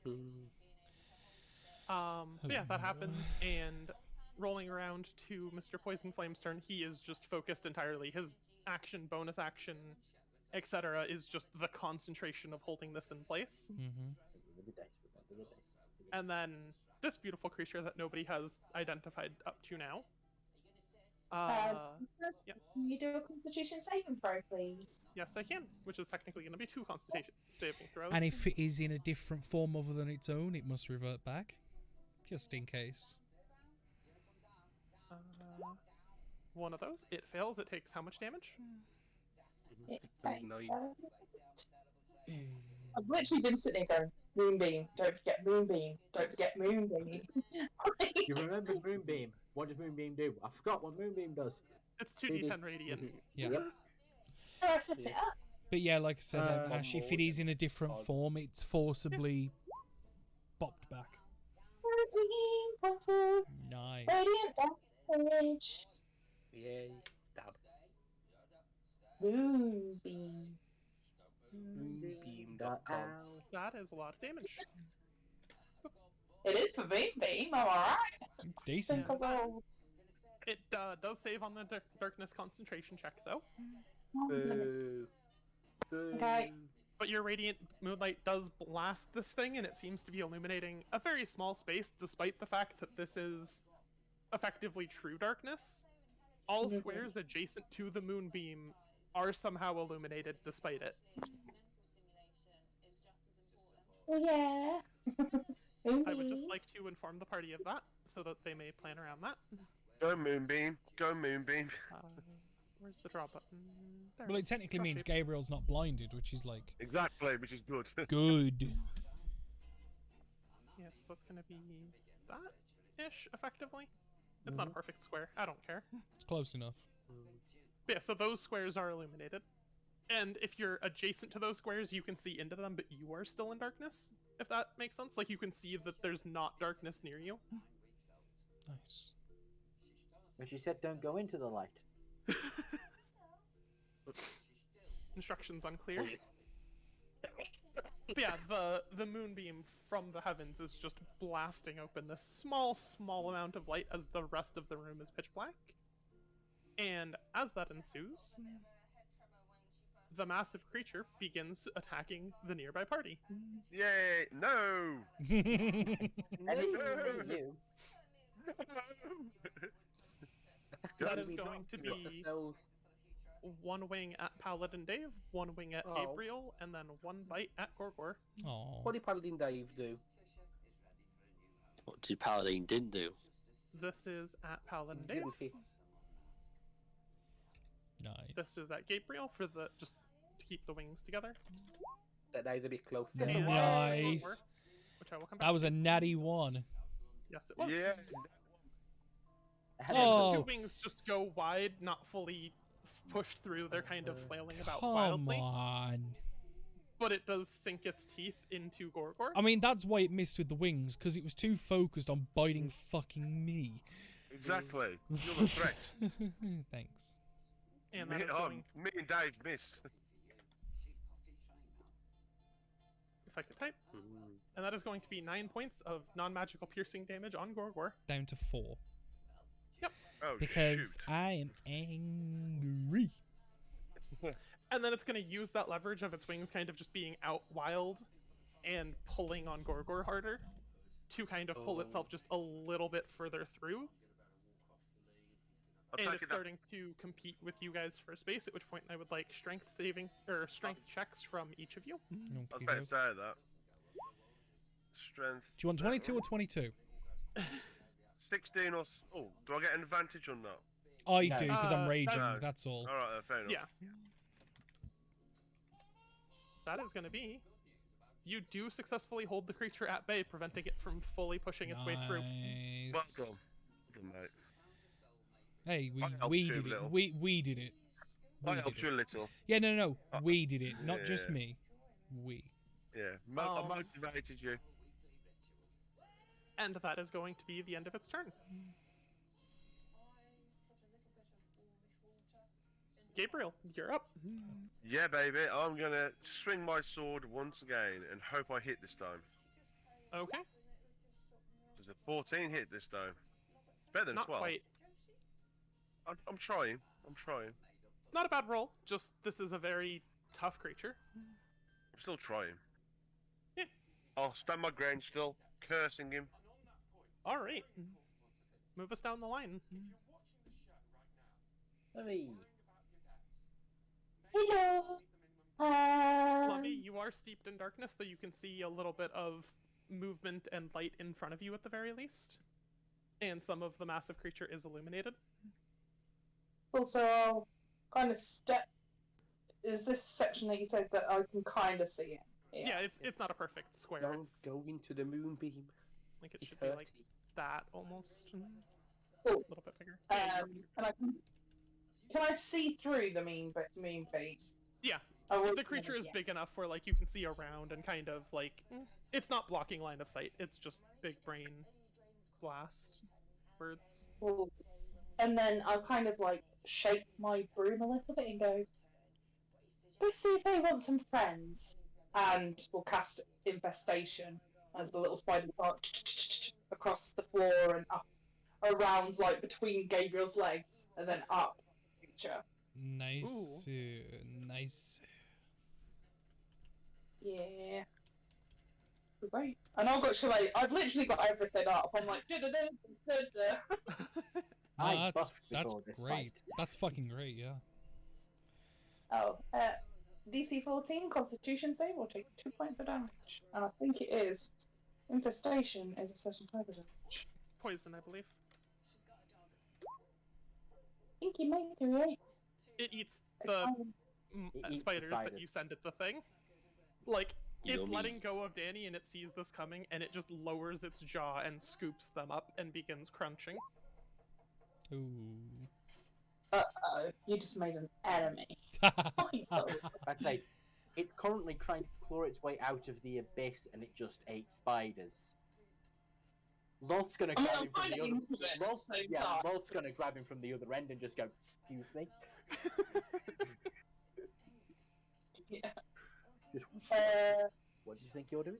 yeah, that happens, and rolling around to Mr. Poison Flame's turn, he is just focused entirely. His action, bonus action, etc. is just the concentration of holding this in place. Mm-hmm. And then this beautiful creature that nobody has identified up to now. Yeah. Can you do a Constitution saving throw, please? Yes, I can, which is technically going to be 2 Constitution saving throws. And if it is in a different form other than its own, it must revert back. Just in case. One of those, it fails. It takes how much damage? I've literally been sitting there going, Moonbeam, don't forget Moonbeam, don't forget Moonbeam. You remember Moonbeam? What does Moonbeam do? I forgot what Moonbeam does. It's 2d10 radiant. Yeah. Yep. Oh, I set it up. But yeah, like I said, Ash, if it is in a different form, it's forcibly bopped back. Radiant battle, Nice. radiant damage, Yay. Dab. Moonbeam. Moonbeam.com. That is a lot of damage. It is for Moonbeam, am I right? It's decent. Think of all. It does save on the darkness concentration check, though. Boo. Boo. Okay. But your radiant moonlight does blast this thing, and it seems to be illuminating a very small space, despite the fact that this is effectively true darkness. All squares adjacent to the moonbeam are somehow illuminated despite it. Yeah. I would just like to inform the party of that, so that they may plan around that. Go Moonbeam. Go Moonbeam. Where's the draw button? There Well, it it is. technically Draw means shape. Gabriel's not blinded, which is like Exactly, which is good. good. Yes, that's gonna be that-ish, effectively. It's not a perfect square. I don't care. It's close enough. But yeah, so those squares are illuminated. And if you're adjacent to those squares, you can see into them, but you are still in darkness, if that makes sense. Like, you can see that there's not darkness near you. Nice. But she said don't go into the light. Instructions unclear. But yeah, the moonbeam from the heavens is just blasting open this small amount of light as the rest of the room is pitch black. And as that ensues, the massive creature begins attacking the nearby party. Yay! No! I didn't say you. That is going to be one wing at Paladin Dave, one wing at Oh. Gabriel, and then one bite at Gorgor. Oh. What did Paladin Dave do? What did Paladin didn't do? This is at Paladin Dave. Didn't he? Nice. This is at Gabriel for the just to keep the wings together. That is a bit close And there. Nice. Gorgor, which I will come back That was a natty one. Yes, it was. Yeah. And Oh. the two wings just go wide, not fully pushed through. They're kind of flailing about Come wildly. on. But it does sink its teeth into Gorgor. I mean, that's why it missed with the wings, because it was too focused on biting fucking me. Exactly. You're the threat. Thanks. And me, that is oh, going me and Dave missed. if I could type. And that is going to be 9 points of non-magical piercing damage on Gorgor. Down to 4. Oh, Because shoot. I am angry. And then it's going to use that leverage of its wings kind of just being out wild and pulling on Gorgor harder to kind of pull itself just a little bit further through. I'll And take it's it that- starting to compete with you guys for space, at which point I would like strength checks from each of you. I was Okay, about to doke. say that. Strength. Do you want 22 or 22? 16 or. Oh, do I get an advantage on that? I No. do, because I'm raging, No. that's all. Alright, fair enough. Yeah. That is going to be... You do successfully hold the creature at bay, preventing it from fully pushing its way through. Nice. Well done. Well done, mate. Hey, I helped we you a did it. little. We did it. I We helped did you a it. little. Yeah, no. We did it. Not just Yeah. me. We. Yeah. I motivated you. And that is going to be the end of its turn. Gabriel, you're up. Yeah, baby. I'm gonna swing my sword once again and hope I hit this time. Okay. There's a 14 hit this time. Better than Not 12. quite. I'm trying. I'm trying. It's not a bad roll, just this is a very tough creature. I'm still trying. Yeah. I'll stand my ground still, cursing him. Alright. Move us down the line. Hey. Hello. Lovey, you are steeped in darkness, though you can see a little bit of movement and light in front of you at the very least. And some of the massive creature is illuminated. Also, I'll kind of step. Is this section that you said that I can kind of see it? Yeah, it's not a perfect square. It's Go into the moonbeam. like it It's should be like hurty. that almost. A Cool. little bit bigger. And can I see through the mean beam? Yeah. Oh, The creature is yeah. big enough where like you can see around and kind of like it's not blocking line of sight. It's just big brain blast words. Cool. And then I'll kind of like shake my broom a little bit and go, let's see if they want some friends. And we'll cast Infestation as the little spiders start across the floor and up around, like between Gabriel's legs, and then up the creature. Nice. Nice. Yeah. Great. And I've got I've literally got everything up. I'm like, I No, that's buffed before this great. fight. That's fucking great, yeah. Oh, DC 14 Constitution save will take 2 points of damage, and I think it is. Infestation is a certain type of damage. Poison, I believe. I think you may do it. It eats It's the fine. It eats the spiders that spiders. you send at the thing. Like, it's Yummy. letting go of Danny and it sees this coming and it just lowers its jaw and scoops them up and begins crunching. Ooh. Uh-oh, you just made an enemy. I'd say it's currently trying to claw its way out of the abyss, and it just ate spiders. Lolth's gonna I mean, grab I'm him from kinda the other. into it, Lolth, so yeah, far. Lolth's gonna grab him from the other end and just go, "Excuse me." Yeah. Just, what do you think you're doing?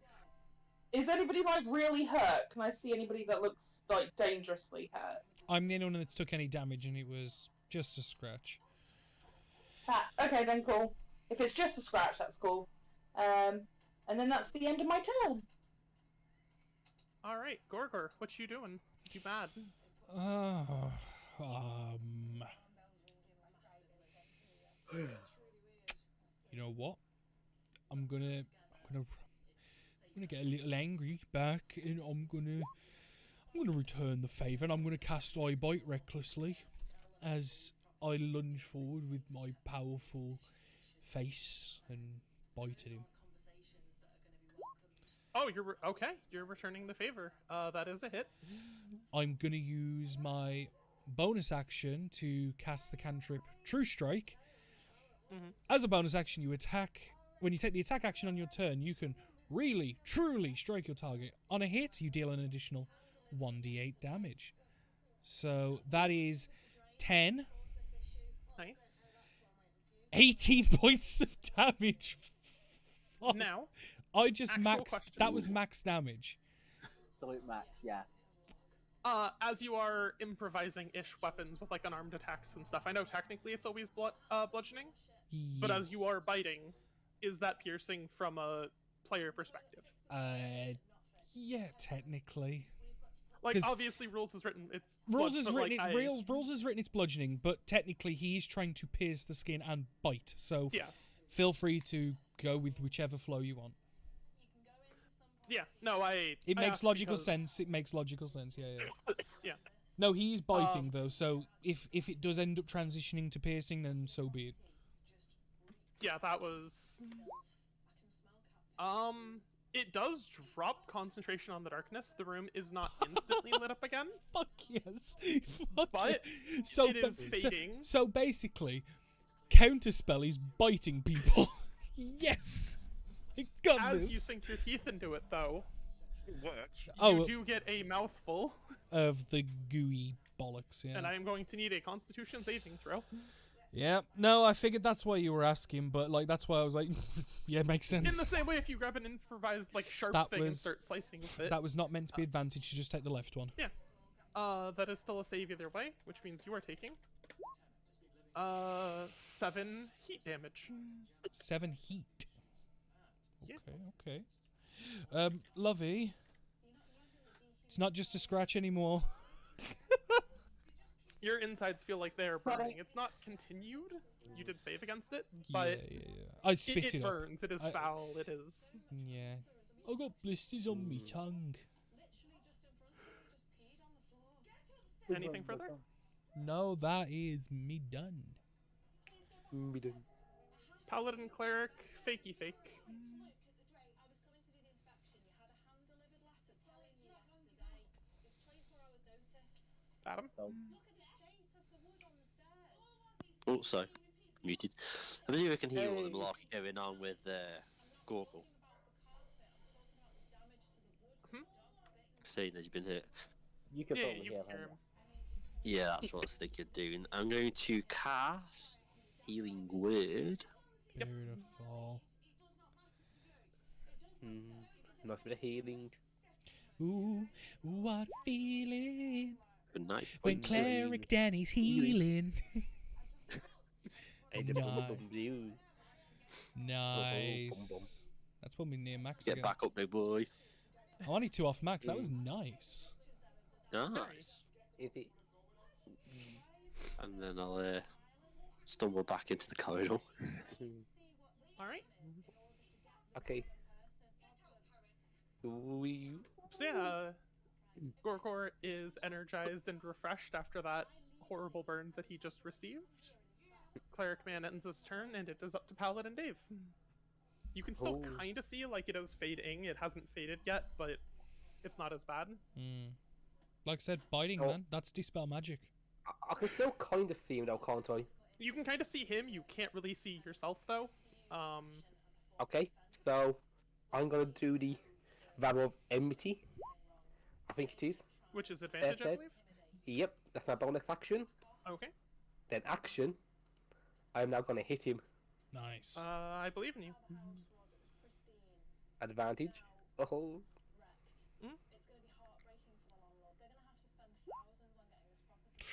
Is anybody like really hurt? Can I see anybody that looks like dangerously hurt? I'm the only one that's took any damage, and it was just a scratch. Ah, okay, then cool. If it's just a scratch, that's cool. And then that's the end of my turn. Alright, Gorgor, what you doing? You bad? You know what? I'm gonna get a little angry back, and I'm gonna return the favor, and I'm gonna cast Eye Bite recklessly, as I lunge forward with my powerful face and bite at him. Oh, okay. You're returning the favor. That is a hit. I'm gonna use my bonus action to cast the cantrip True Strike. Mhm. As a bonus action, you attack. When you take the attack action on your turn, you can really, truly strike your target. On a hit, you deal an additional 1d8 damage. So that is 10, Nice. 18 points of damage. Fuck. Now, I just Actual maxed. question. That was max damage. Absolute max, yeah. As you are improvising-ish weapons with like unarmed attacks and stuff, I know technically it's always bludgeoning, but as you Yes. are biting, is that piercing from a player perspective? Yeah, technically. Like 'Cause obviously, rules is written. It's Rules blood, is but, written. like, Rules is written. It's bludgeoning, but technically he is trying to pierce the skin and bite. So Yeah, feel free to go with whichever flow you want. yeah. No, It I makes asked logical because- sense. It makes logical sense. Yeah, yeah. Yeah. No, he is biting though. So if it does end up transitioning to piercing, then so be it. Yeah, that was. It does drop concentration on the darkness. The room is not instantly lit up again, Fuck yes. Fuck but yeah. So, it is so- fading. So basically, counterspell is biting people. Yes. I got As this. you sink your teeth into it, though, It works. Oh, you do get a mouthful, of the gooey bollocks. Yeah. and I am going to need a Constitution saving throw. Yeah, no, I figured that's why you were asking, but like that's why I was like, yeah, it makes In the sense. same way, if you grab an improvised like sharp That thing and was- start slicing with it, That was not meant to be advantage. You just take the left one. that is still a save either way, which means you are taking 7 heat damage. 7 heat. Yeah. Okay, okay. Lovey, it's not just a scratch anymore. Your insides feel like they're But burning. It's not continued. You did save against it, Yeah, but yeah, yeah. I spit it it up. burns. It is I- foul. It is. Yeah. I got blisters on me tongue. Anything further? No, that is me done. Paladin, cleric, fakey fake. Adam. Also, muted. I believe I can hear all the Hey. malarkey going on with Gorgle. Saying that he's been hit. You could Yeah, probably you hear can hear him. him. Yeah, that's what I was thinking of doing. I'm going to cast Healing Word. Yep. Beautiful. Nice bit of healing. Ooh, what feeling Good night. when Nice. Cleric Danny's healing. Hey, the Nice. bum blue. Nice. That's put me near max Get again. back up, big boy. I'm only 2 off max. That was nice. Nice. Is it? And then I'll stumble back into the corridor. All right. Okay. We. So yeah, Gorkor is energized and refreshed after that horrible burn that he just received. Cleric Man ends his turn, and it is up to Paladin Dave. You can still Oh. kind of see like it is fading. It hasn't faded yet, but it's not as bad. Like I said, biting, Oh. man. That's dispel magic. I can still kind of see him though, can't I? You can kind of see him. You can't really see yourself though. Okay, so I'm gonna do the Vow of Enmity. I think it is. Which is advantage, I Yes. believe. Yep, that's my bonus action. Okay. Then action. I am now gonna hit him. Nice. I believe in you. Advantage. Oh.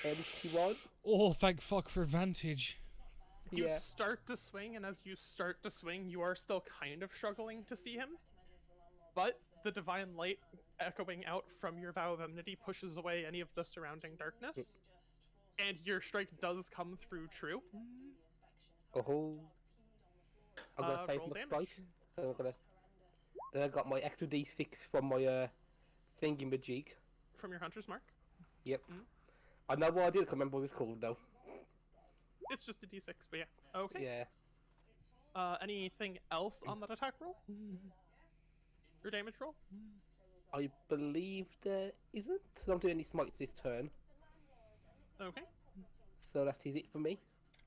21. Oh, thank fuck for advantage. You Yeah. start to swing, and as you start to swing, you are still kind of struggling to see him. But the divine light echoing out from your vow of enmity pushes away any of the surrounding darkness. And your strike does come through true. Oh. I'm gonna save roll my damage. strike. So I'm gonna. Then I got my extra d6 from my thingy-majig. From your hunter's mark. Yep. I know what I did. I can't remember what it's called though. It's just a d6, but yeah. Okay. Yeah. Anything else on that attack roll? Your damage roll? I believe there isn't. I don't do any smites this turn. Okay. So that is it for me.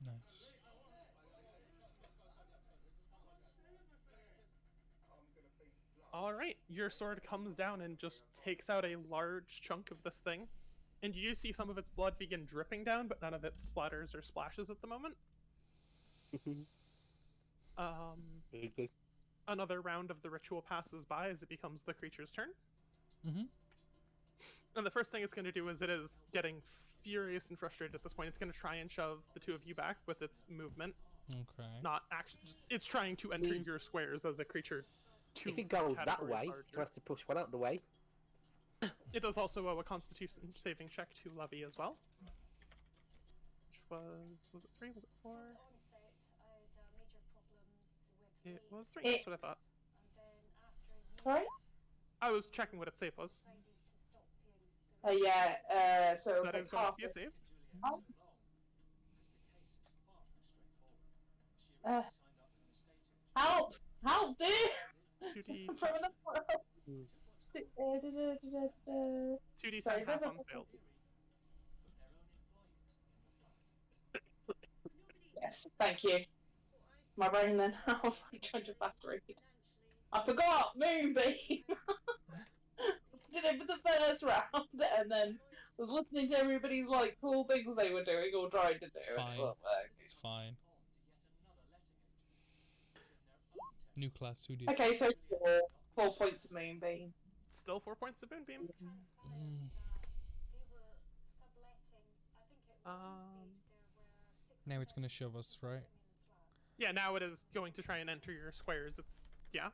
Nice. Alright, your sword comes down and just takes out a large chunk of this thing. And you see some of its blood begin dripping down, but none of it splatters or splashes at the moment. Very good. another round of the ritual passes by as it becomes the creature's turn. Mm-hmm. And the first thing it's going to do is it is getting furious and frustrated at this point. It's going to try and shove the two of you back with its movement. Okay. Not actually. It's trying to enter your squares as a creature. If it goes that categories way, larger. so has to push one out of the way. It does also owe a Constitution saving check to Levy as well. Which was it 3? Was it 4? It was 3. That's what I thought. Sorry? I was checking what its save was. Yeah, so That is it's going to half be a save. Help! Help, dude! 2d, I'm throwing up. 2d10 Sorry, half unfailed. Yes, thank you. My brain then, I was like trying to fast read. I forgot! Moonbeam! Did it for the first round, and then was listening to everybody's like cool things they were doing or trying to do. It's and fine. it wasn't working. It's fine. New class, who did? Okay, so 4 points of Moonbeam. Still 4 points of Moonbeam. Mm. Now it's gonna shove us, right? Yeah, now it is going to try and enter your squares. It's, yeah.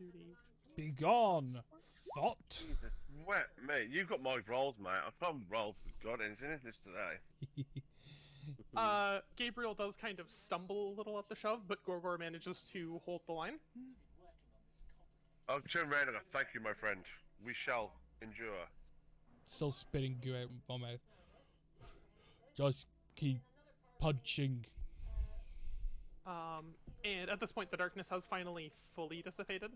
2d. Be gone, thought. Jesus, wet, mate. You've got my rolls, mate. I can't roll for God anything this today. Gabriel does kind of stumble a little at the shove, but Gorgor manages to hold the line. I'll turn around and go, thank you, my friend. We shall endure. Still spitting goo out my mouth. Just keep punching. And at this point, the darkness has finally fully dissipated.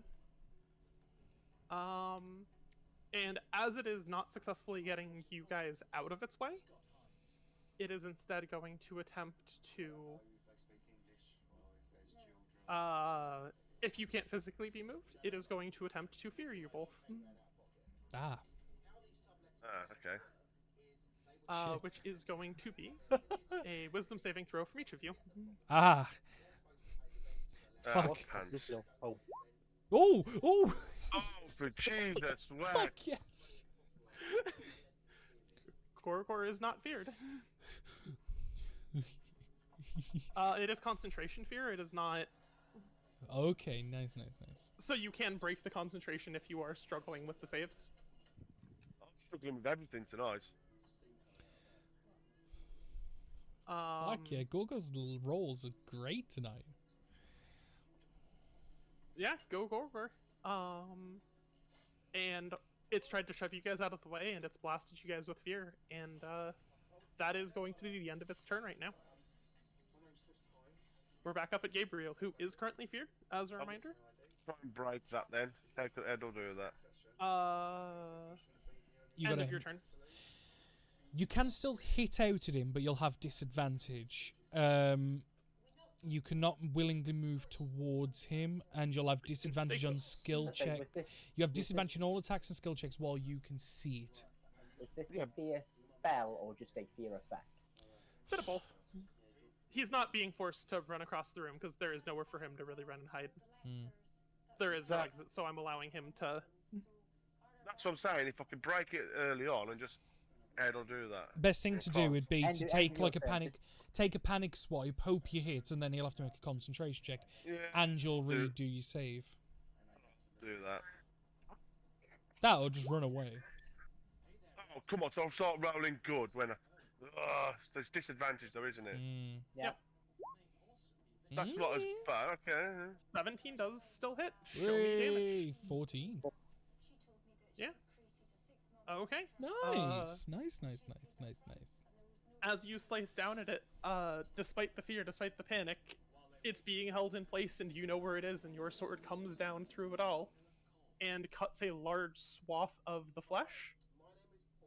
And as it is not successfully getting you guys out of its way, it is instead going to attempt to... if you can't physically be moved, it is going to attempt to fear you both. Ah. Okay. Shit. Which is going to be a wisdom saving throw from each of you. Ah. What Fuck. pants? Oh, Oh, oh. Oh, for Jesus, wet. Fuck yes. Gorgor is not feared. It is concentration fear. It is not. Okay, nice. So you can break the concentration if you are struggling with the saves. I'm struggling with everything tonight. Fuck yeah, Gorgo's rolls are great tonight. Yeah, go Gorgor. And it's tried to shove you guys out of the way, and it's blasted you guys with fear, and that is going to be the end of its turn right now. We're back up at Gabriel, who is currently feared, as a reminder. Try and break that then. How could Ed'll do that? You End gotta, of your turn. You can still hit out at him, but you'll have disadvantage. You cannot willingly move towards him, and you'll have disadvantage on skill The thing check. with this, You have with this- disadvantage on all attacks and skill checks while you can see it. Is this Yeah. a fear spell or just a fear effect? Bit of both. He's not being forced to run across the room because there is nowhere for him to really run and hide. Hmm. There is no That- exit, so I'm allowing him to. That's what I'm saying. If I could break it early on and just Ed'll do that. Best thing to do would be End to it- take end like a your turn. panic swipe, hope you hit, and then he'll have to make a concentration check, Yeah. and you'll redo your save. Do that. That or just run away. Oh, come on. So I'll start rolling good when there's disadvantage though, isn't it? Mm. Yeah. That's not as bad. Okay. 17 does still hit. Show me damage. Yay, 14. Yeah. Okay. Nice, nice. As you slice down at it, despite the fear, despite the panic, it's being held in place and you know where it is, and your sword comes down through it all and cuts a large swath of the flesh.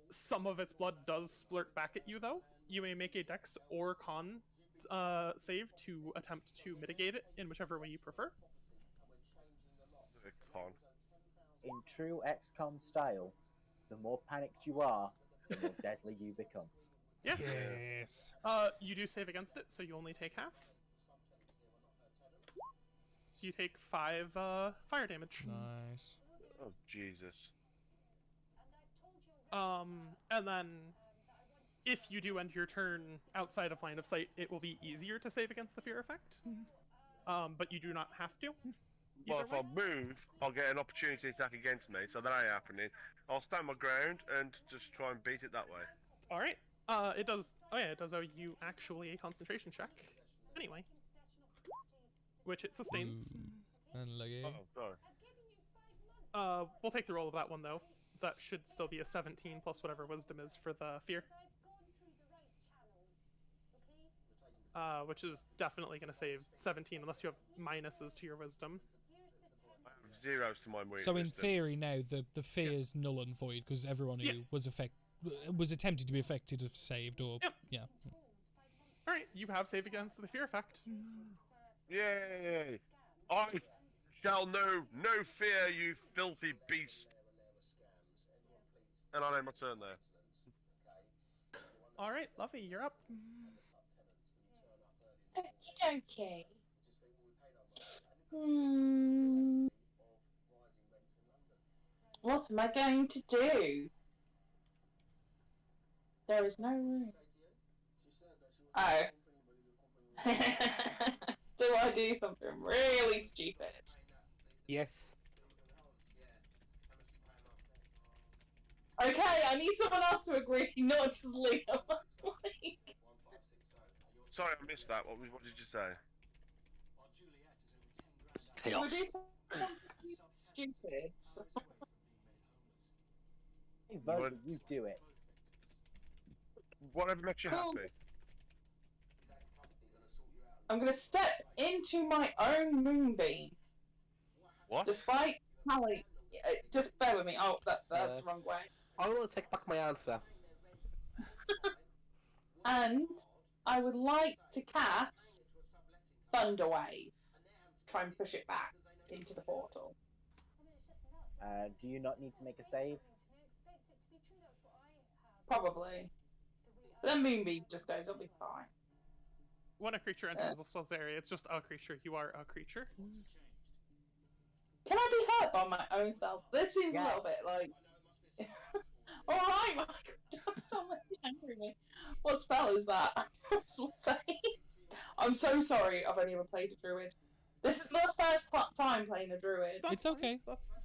Some of its blood does splurt back at you, though. You may make a dex or con save to attempt to mitigate it in whichever way you prefer. Con. In true XCOM style, the more panicked you are, the more deadly you become. Yeah. Yes. You do save against it, so you only take half. you take 5 fire damage. Nice. Oh Jesus. And then if you do end your turn outside of line of sight, it will be easier to save against the fear effect. But you do not have to. Well, Either if way. I move, I'll get an opportunity attack against me, so that ain't happening. I'll stand my ground and just try and beat it that way. All right. It does. Oh yeah, it does owe you actually a concentration check. Anyway, which it sustains. Unlucky. Oh, sorry. We'll take the roll of that one though. That should still be a 17 plus whatever wisdom is for the fear. Which is definitely going to save 17 unless you have minuses to your wisdom. I have zeros to my So in wisdom. theory now the fear's null and void because everyone who was attempted to be affected have saved or Yep. yeah. All right, you have save against the fear effect. Yay! I shall know no fear, you filthy beast. And I know my turn there. All right, Lovey, you're up. Okie dokie. What am I going to do? There is no room. Oh. Do I do something really stupid? Yes. Okay, I need someone else to agree, not just Liam. Like, Sorry, I missed that. What did you say? we'll Chaos. do something stupid. Hey, Vogue, you do it. Whatever makes you Cool. happy. I'm gonna step into my own moonbeam, What? despite Hallie. Just bear with me. Oh, that's the wrong way. I want to take back my answer. And I would like to cast Thunder Wave. Try and push it back into the portal. Do you not need to make a save? Probably. But then Moonbeam just goes, it'll be fine. When a creature enters the spell's area, it's just a creature. You are a creature. Can I be hurt by my own spell? This seems a little Yes. bit like. Alright, Michael, stop someone angry me. What spell is that? I'm so sorry, I've only ever played a druid. This is my first time playing a druid. It's okay. That's fine.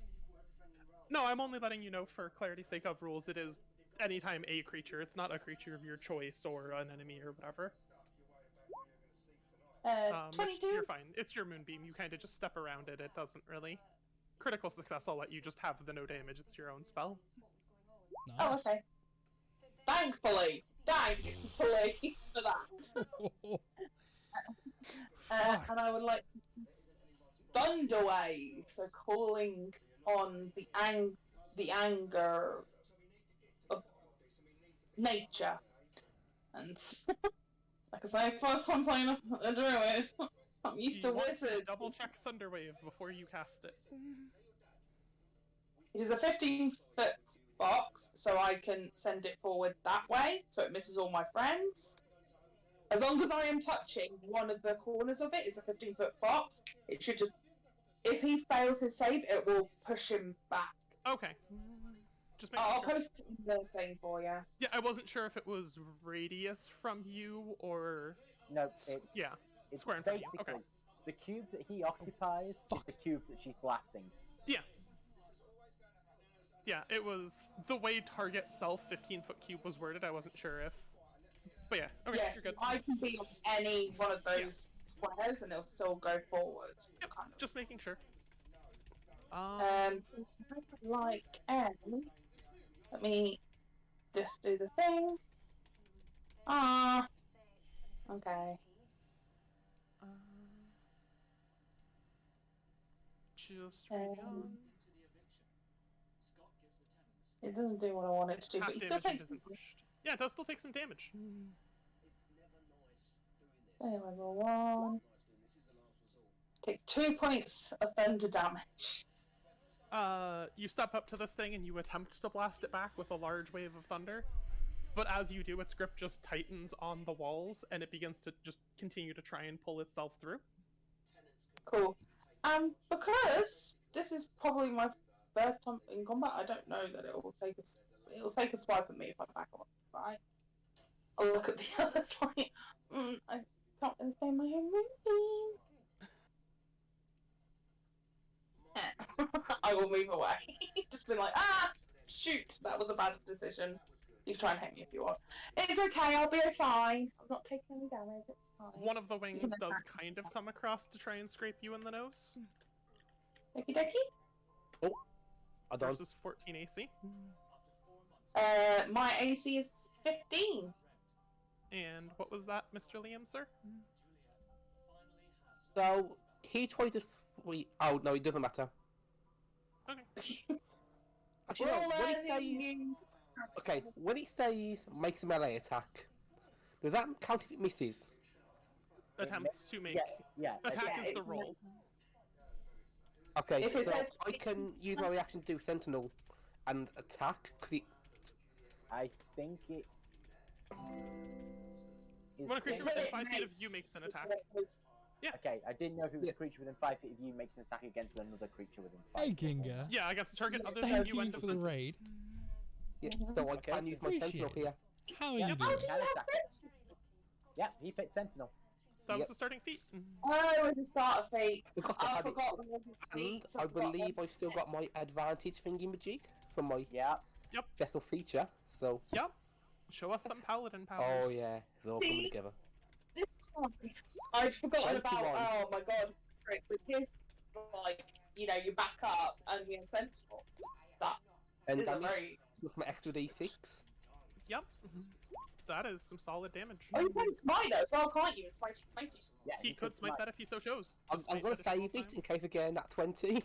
No, I'm only letting you know for clarity's sake of rules. It is anytime a creature. It's not a creature of your choice or an enemy or whatever. Which 22? you're fine. It's your moonbeam. You kind of just step around it. It doesn't really. Critical success, I'll let you just have the no damage. It's your own spell. Oh, Nice. okay. Thankfully for that. And I would like Thunder Wave, so calling on the anger of nature. And like I say, first time playing a druid, I'm used Do to you want wizards. double check Thunderwave before you cast it. It is a 15-foot box, so I can send it forward that way, so it misses all my friends. As long as I am touching one of the corners of it, it's a 15-foot box. It should just, if he fails his save, it will push him back. Okay. Just make I'll sure. post the thing for you. Yeah, I wasn't sure if it was radius from you or No, it's yeah. It's Square in front of you, basically okay. the cube that he occupies is the cube that she's blasting. Yeah. Yeah, it was the way target self 15-foot cube was worded. I wasn't sure if. But yeah, okay, Yes, you're good. I can be on any one of those squares and it'll still go forward. Yep, Kind of. just making sure. So I would like let me just do the thing. Okay. Just reading on. It doesn't do what I want it to do, Half but it still damage takes. isn't pushed. Yeah, it does still take some damage. Level 1. Takes 2 points of thunder damage. You step up to this thing and you attempt to blast it back with a large wave of thunder. But as you do, its grip just tightens on the walls and it begins to just continue to try and pull itself through. Cool. And because this is probably my first time in combat, I don't know that it'll take a swipe at me if I back off, right? I'll look at the others like, I can't understand my own routine. I will move away. Just be like, shoot, that was a bad decision. You can try and hit me if you want. It's okay, I'll be fine. I'm not taking any damage. It's fine. One of the wings can does attack. kind of come across to try and scrape you in the nose. Okie dokie. I don't. Versus 14 AC. My AC is 15. And what was that, Mr. Liam, sir? So he tried to. Oh no, it doesn't matter. Okay. Actually, We're no. all When learning he says, new. okay, when he says makes a melee attack, does that count if it misses? Attempts to make. Yeah. Attack Yeah, is the it's- roll. Okay, If it so says- I can use my reaction to do sentinel and attack because it. I think it's. When a creature It's within what it 5 feet of makes. you makes an attack. Okay, I didn't know if it was Yeah. a creature within 5 feet of you makes an attack against another creature within 5 Hey, feet. Ginga. Yeah, against a target other than Thank you you end of for the sentence. raid. Yeah, so I Okay, can use my sentinel appreciate here. How are Yeah. you Oh, doing? do you Can have attack. sense? Yeah, he picked Sentinel. That was Yep. the starting feat. Oh, it was a starter feat. Because I I had it. forgot the other And feats. I forgot believe them. I've still got my advantage thingy-majig from my Yeah. vessel feature. So. Yep. Show us them paladin powers. Oh yeah, it's all coming See? together. This time, I'd forgotten Thank you, about. Ron. Oh my god, Rick, with his like, you back up and the sentinel. That And is a damage very. with my extra d6. Yep. That is some solid damage. Oh, you can smite though, so can't you? It's smiting. Yeah, He could smite that if he so chose. I'm gonna save it in case I get that 20.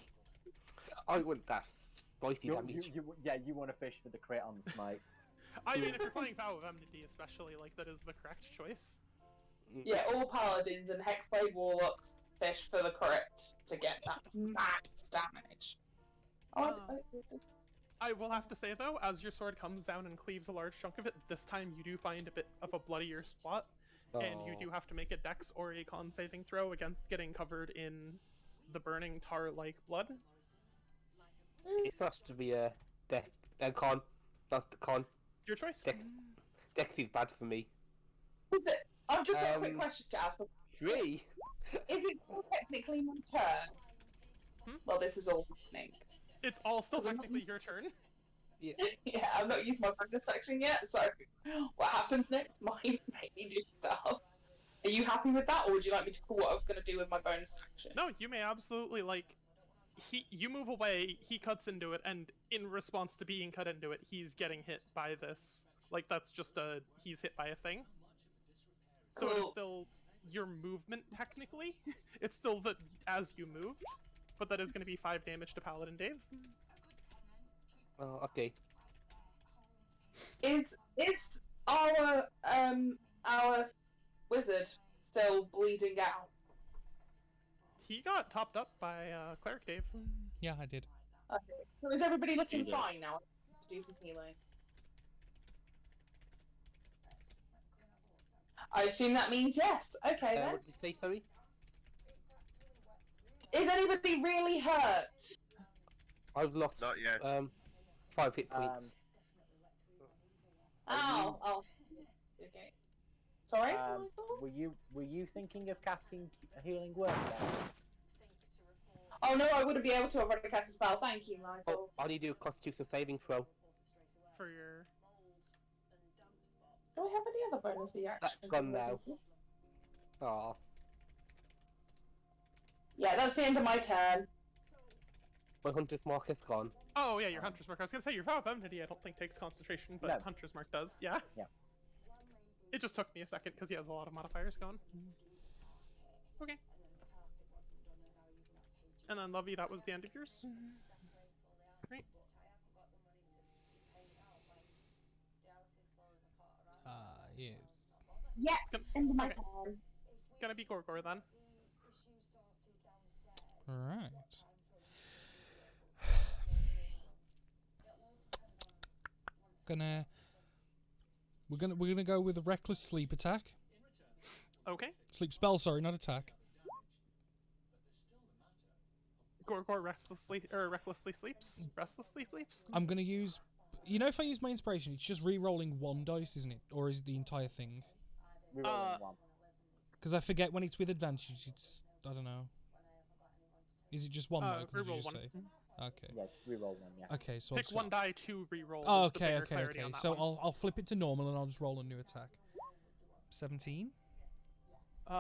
I want that spicy damage. You want to fish for the crit on the smite. I mean, if you're playing Vow of Enmity especially, like, that is the correct choice. Yeah, all paladins and hexblade warlocks fish for the crit to get that max damage. I will have to say, though, as your sword comes down and cleaves a large chunk of it, this time you do find a bit of a bloodier spot, and you do have to make a dex or a con saving throw against getting covered in the burning tar-like blood. It has to be a con, not the con. Your choice. Dex is bad for me. Is it? I've just got a quick Um, question to ask. 3? Is it still technically my turn? Hmm? Well, this is all happening. It's all still Because I'm not- technically your turn. Yeah, I've not used my bonus action yet, so what happens next might make me do stuff. Are you happy with that, or would you like me to call what I was going to do with my bonus action? No, you may absolutely, like, you move away, he cuts into it, and in response to being cut into it, he's getting hit by this. Like, that's just he's hit by a thing. So it is Cool. still your movement, technically. It's still that as you moved, but that is going to be 5 damage to Paladin Dave. Oh, okay. Is our wizard still bleeding out? He got topped up by Cleric Dave. Yeah, I did. Okay. So is everybody looking Yeah. fine now? Let's do some healing. I assume that means yes. Okay then. What did you say, sorry? Is anybody really hurt? I've lost Not yet. 5 hit points. Oh. Okay. Sorry. Michael? Were you thinking of casting a healing word? Then? Oh no, I wouldn't be able to. I've already cast a spell. Thank you, Oh, Michael. I need to do a Constitution saving throw. For your... Do I have any other bonus actions? That's gone now. Aw. Yeah, that's the end of my turn. My Hunter's Mark is gone. Oh, yeah, your Hunter's Mark. I was going to say, your Vow of Enmity I don't think takes concentration, but No. Hunter's Mark does, yeah? Yeah. It just took me a second, because he has a lot of modifiers going. Okay. And then, Lovey, that was the end of yours? Great. Yes. Yes, Can- end of my okay. turn. Gonna be Gorgor, then. Right. We're gonna go with a reckless sleep attack. Okay. Sleep spell, sorry, not attack. Gorgor recklessly sleeps. Restlessly sleeps. I'm gonna use. You know, if I use my inspiration, it's just re-rolling one dice, isn't it? Or is it the entire thing? Rerolling one. Because I forget when it's with advantage. It's I don't know. Is it just one? Michael, did you Reroll just one. say? Okay. Yeah, reroll one. Yeah. Okay, so Pick I'll one die to reroll. Oh, is the okay, bigger okay, clarity okay. on that So one. I'll flip it to normal and I'll just roll a new attack. 17.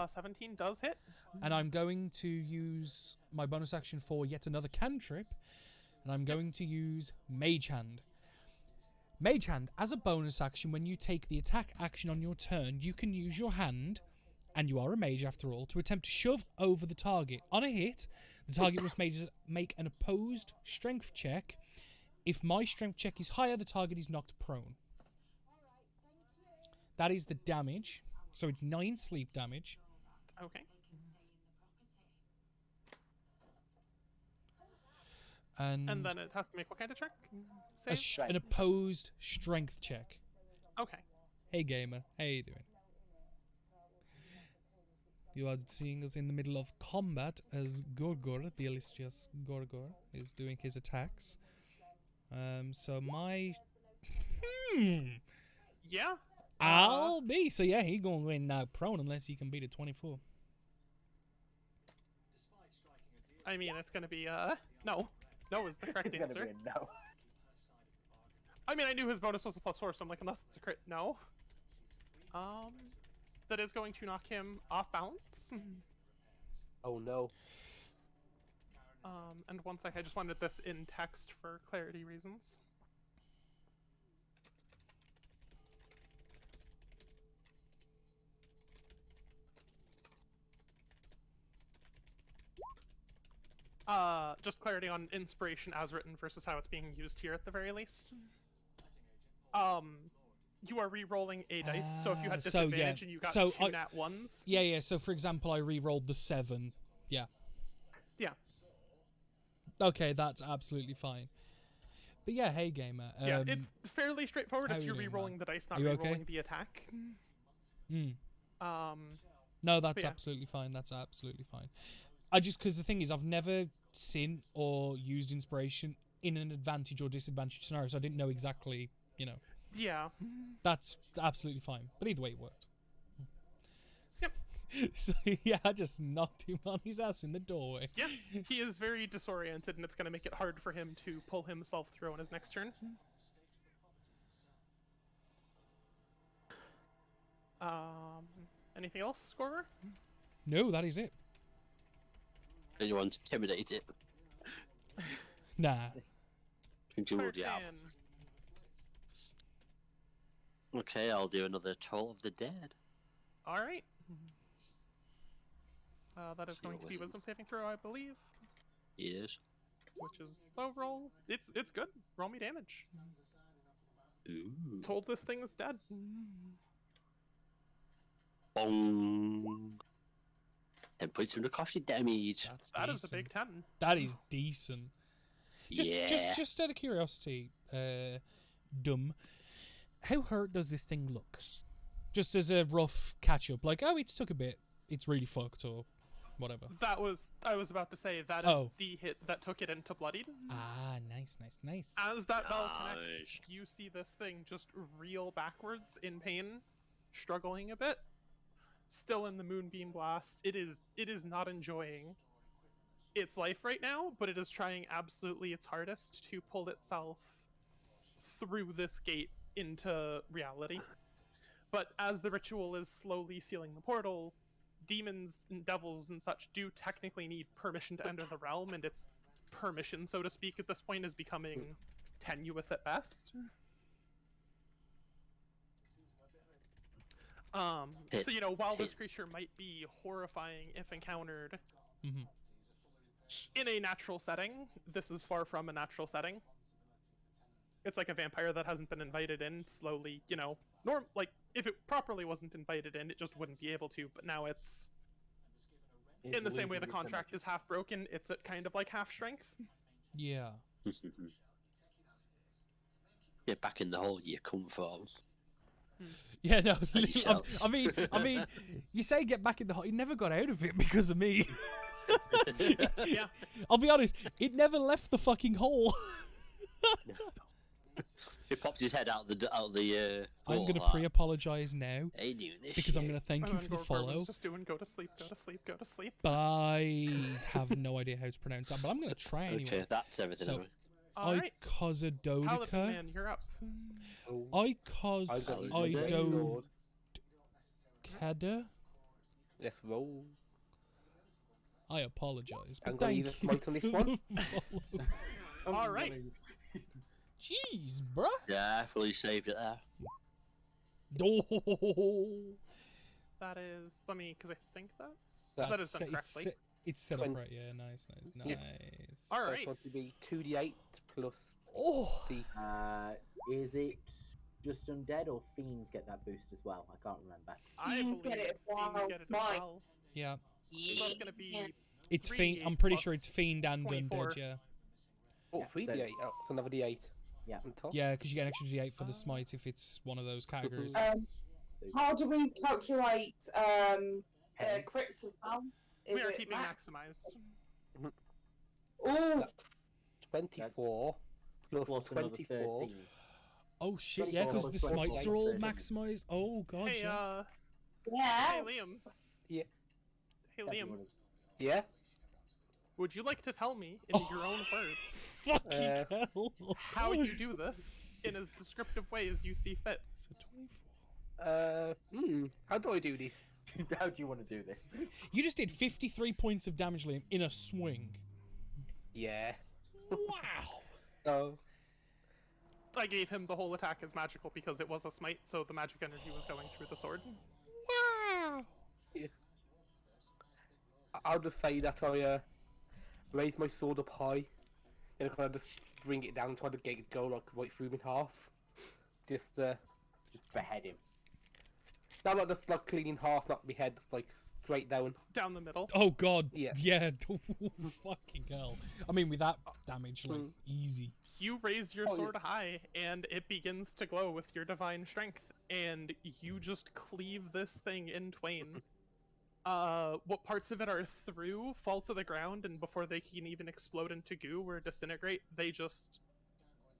17 does hit. And I'm going to use my bonus action for yet another cantrip. And I'm going to use Mage Hand. Mage Hand, as a bonus action, when you take the attack action on your turn, you can use your hand, and you are a mage after all, to attempt to shove over the target. On a hit, the target must make an opposed strength check. If my strength check is higher, the target is knocked prone. That is the damage. So it's 9 sleep damage. Okay. And then it has to make what kind of check? Save? an opposed strength check. Okay. Hey gamer, how you doing? You are seeing us in the middle of combat as Gorgor, the illustrious Gorgor, is doing his attacks. So my... Yeah. I'll be. So yeah, he going to win prone unless he can beat a 24. I mean, it's gonna be no. No is the correct It's gonna answer. be a no. I mean, I knew his bonus was a +4, so I'm like, unless it's a crit, no. That is going to knock him off balance. Oh no. And one sec, I just wanted this in text for clarity reasons. Just clarity on inspiration as written versus how it's being used here at the very least. You are re-rolling a dice, so if you had So, yeah. disadvantage and you got So two I- nat ones. Yeah. So for example, I re-rolled the 7. Yeah. Yeah. Okay, that's absolutely fine. But yeah, hey gamer. Yeah, it's fairly straightforward. how It's you you doing, re-rolling man? the dice, not Are you re-rolling okay? the attack. Mm. Um, No, that's But yeah. absolutely fine. That's absolutely fine. I just, because the thing is, I've never seen or used inspiration in an advantage or disadvantage scenario, so I didn't know exactly, yeah. That's absolutely fine. But either way, it worked. Yep. So yeah, I just knocked him on his ass in the doorway. Yeah, he is very disoriented, and it's going to make it hard for him to pull himself through on his next turn. Anything else, scorer? No, that is it. Anyone to intimidate it? Nah. Think you would, yeah. Clartin. Okay, I'll do another Toll of the Dead. All right. That is See going what to be wisdom. wisdom saving throw, I believe, Yes. which is low roll. It's good. Roll me damage. Ooh. Told this thing is dead. Bong. 10 points of coffee damage. That's That decent. is a big 10. That is decent. Yeah. Just out of curiosity, dumb. How hurt does this thing look? Just as a rough catch up, like, oh, it's took a bit. It's really fucked or whatever. I was about to say that is Oh. the hit that took it into bloodied. Ah, nice. As that bell connects, Nice. you see this thing just reel backwards in pain, struggling a bit. Still in the moonbeam blast. It is not enjoying its life right now, but it is trying absolutely its hardest to pull itself through this gate into reality. But as the ritual is slowly sealing the portal, demons and devils and such do technically need permission to enter the realm, and its permission, so to speak, at this point is becoming tenuous at best. So, while this creature might be horrifying if encountered Mhm. in a natural setting, this is far from a natural setting. It's like a vampire that hasn't been invited in, slowly, if it properly wasn't invited in, it just wouldn't be able to, but now it's in the same way the contract is half broken, it's at kind of like half strength. Yeah. Get back in the hole you come from. Yeah, no. As he shouts. I mean, you say get back in the hole. He never got out of it because of me. Yeah. I'll be honest, it never left the fucking hole. He pops his head out the I'm portal, gonna like, pre-apologize now Ain't doing this because I'm shit. gonna thank you And for then the Gorgor follow. was just doing go to sleep, go to sleep, go to sleep. But I have no idea how to pronounce that. But I'm gonna try anyway. Okay, that's everything. So, anyway. All right. Paladin Icosododica. man, you're up. Icosododicada. Let's roll. I apologize, I'm but gonna thank use a you smite on this for one. the follow. All right. Jeez, bruh. Definitely saved it there. Oh. That is. Let me, because I think that is That's done correctly. it's set up 20. right, yeah, nice. Yeah. All So right. it's going to be 2d8 plus Oh, the. Is it just undead or fiends get that boost as well? I can't remember. I Fiends believe get it as fiends well, get it as smite. well. yeah. So it's gonna be It's 3d8 fiend. I'm pretty sure plus it's fiend and 24. undead. Yeah, Oh, Yeah, 3d8. Oh, it's another d8. Yeah. On top. yeah, because you get an extra d8 for the smite if it's one of those categories. How do we calculate crits as well? We are it keeping max? maximized. Ooh, 24 plus Plus another 24. 13. Oh shit, yeah, 24 because the plus smites 28, are all 13. maximized. Oh god, Hey, yeah. yeah. hey, Liam. Yeah. Hey, Liam. Yeah. Would you like to tell me, in your own words, Fucking hell. how you do this in as descriptive way as you see fit? So 24. How do I do this? How do you want to do this? You just did 53 points of damage, Liam, in a swing. Yeah. Wow. So, I gave him the whole attack as magical because it was a smite, so the magic energy was going through the sword. Wow. I'll just say that I raise my sword up high and kind of just bring it down, try to get it go like right through him in half. Just behead him. not just like clean in half, not my head, just like straight down. Down the middle. Oh god. Yeah. Yeah. Fucking hell. I mean, with that damage, like, easy. You raise your Oh, yeah. sword high, and it begins to glow with your divine strength, and you just cleave this thing in twain. What parts of it are through fall to the ground, and before they can even explode into goo or disintegrate, they just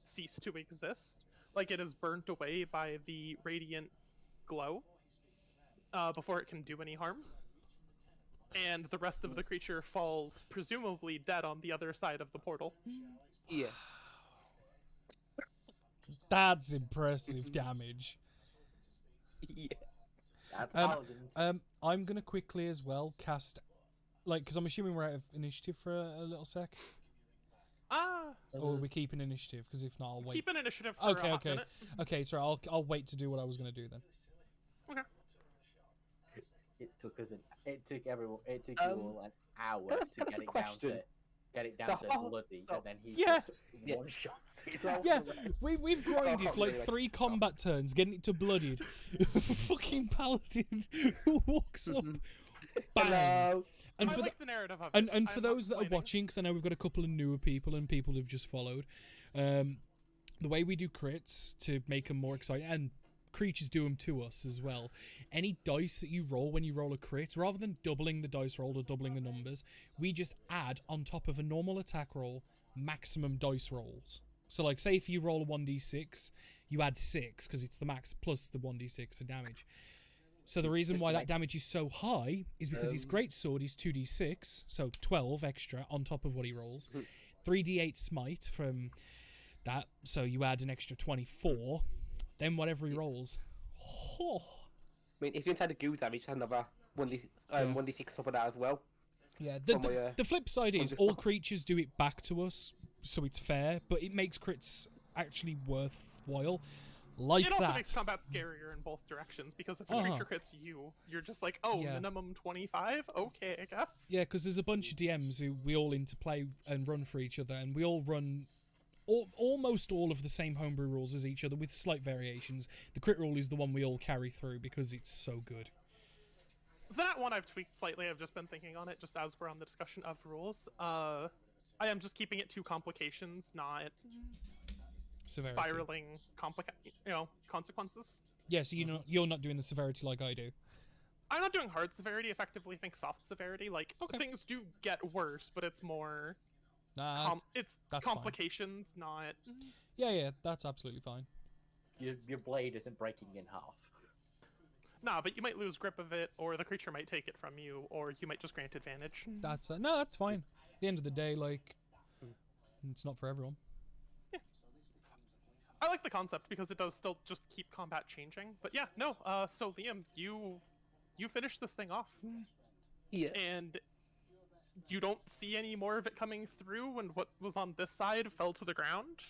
cease to exist. Like it is burnt away by the radiant glow before it can do any harm. And the rest of the creature falls, presumably dead, on the other side of the portal. Yeah. That's impressive damage. Yeah. That's Um, paladins. I'm gonna quickly as well cast, like, because I'm assuming we're out of initiative for a little sec. Or are we keeping initiative? Because if not, I'll wait. Keep an initiative for a hot minute. Okay, sorry. I'll wait to do what I was gonna do then. Okay. It took us it took you all an hour that's to a get it question. down So to how- bloody, so- and then he Yeah. just one shots. Yeah, we've grinded for like really. 3 combat turns, getting it to bloodied. Fucking paladin who walks up, bang. Hello. And I for like the narrative of and it. and for I'm not those that are complaining. watching, because I know we've got a couple of newer people and people who've just followed, the way we do crits to make them more exciting, and creatures do them to us as well. Any dice that you roll when you roll a crit, rather than doubling the dice roll or doubling the numbers, we just add on top of a normal attack roll maximum dice rolls. So, like, say if you roll a 1d6, you add 6 because it's the max plus the 1d6 for damage. So the reason why that damage is so high is because his greatsword is 2d6, so 12 extra on top of what he rolls. 3d8 smite from that, so you add an extra 24. Then whatever he rolls. Oh. I mean, if you inside the goo damage, another 1d6 top of that as well. Yeah, From my, the flip side is from all creatures do it back to us, so it's fair, but it makes crits actually worthwhile. Like It also that. makes combat scarier in both directions, because if a creature hits you, you're just like, oh, Yeah. minimum 25? Okay, I guess. Yeah, because there's a bunch of DMs who we all interplay and run for each other, and we all run almost all of the same homebrew rules as each other with slight variations. The crit rule is the one we all carry through because it's so good. That one I've tweaked slightly. I've just been thinking on it just as we're on the discussion of rules. I am just keeping it to complications, not Severity. spiraling consequences. Yeah, so you're not doing the severity like I do. I'm not doing hard severity. Effectively, think soft severity. Like Okay. things do get worse, but it's more Nah, it's that's fine. complications, not. yeah, that's absolutely fine. Your blade isn't breaking in half. Nah, but you might lose grip of it, or the creature might take it from you, or you might just grant advantage. That's no, that's fine. At the end of the day, like, it's not for everyone. I like the concept because it does still just keep combat changing. But yeah, no. So Liam, you finish this thing off, Yeah. and you don't see any more of it coming through. And what was on this side fell to the ground.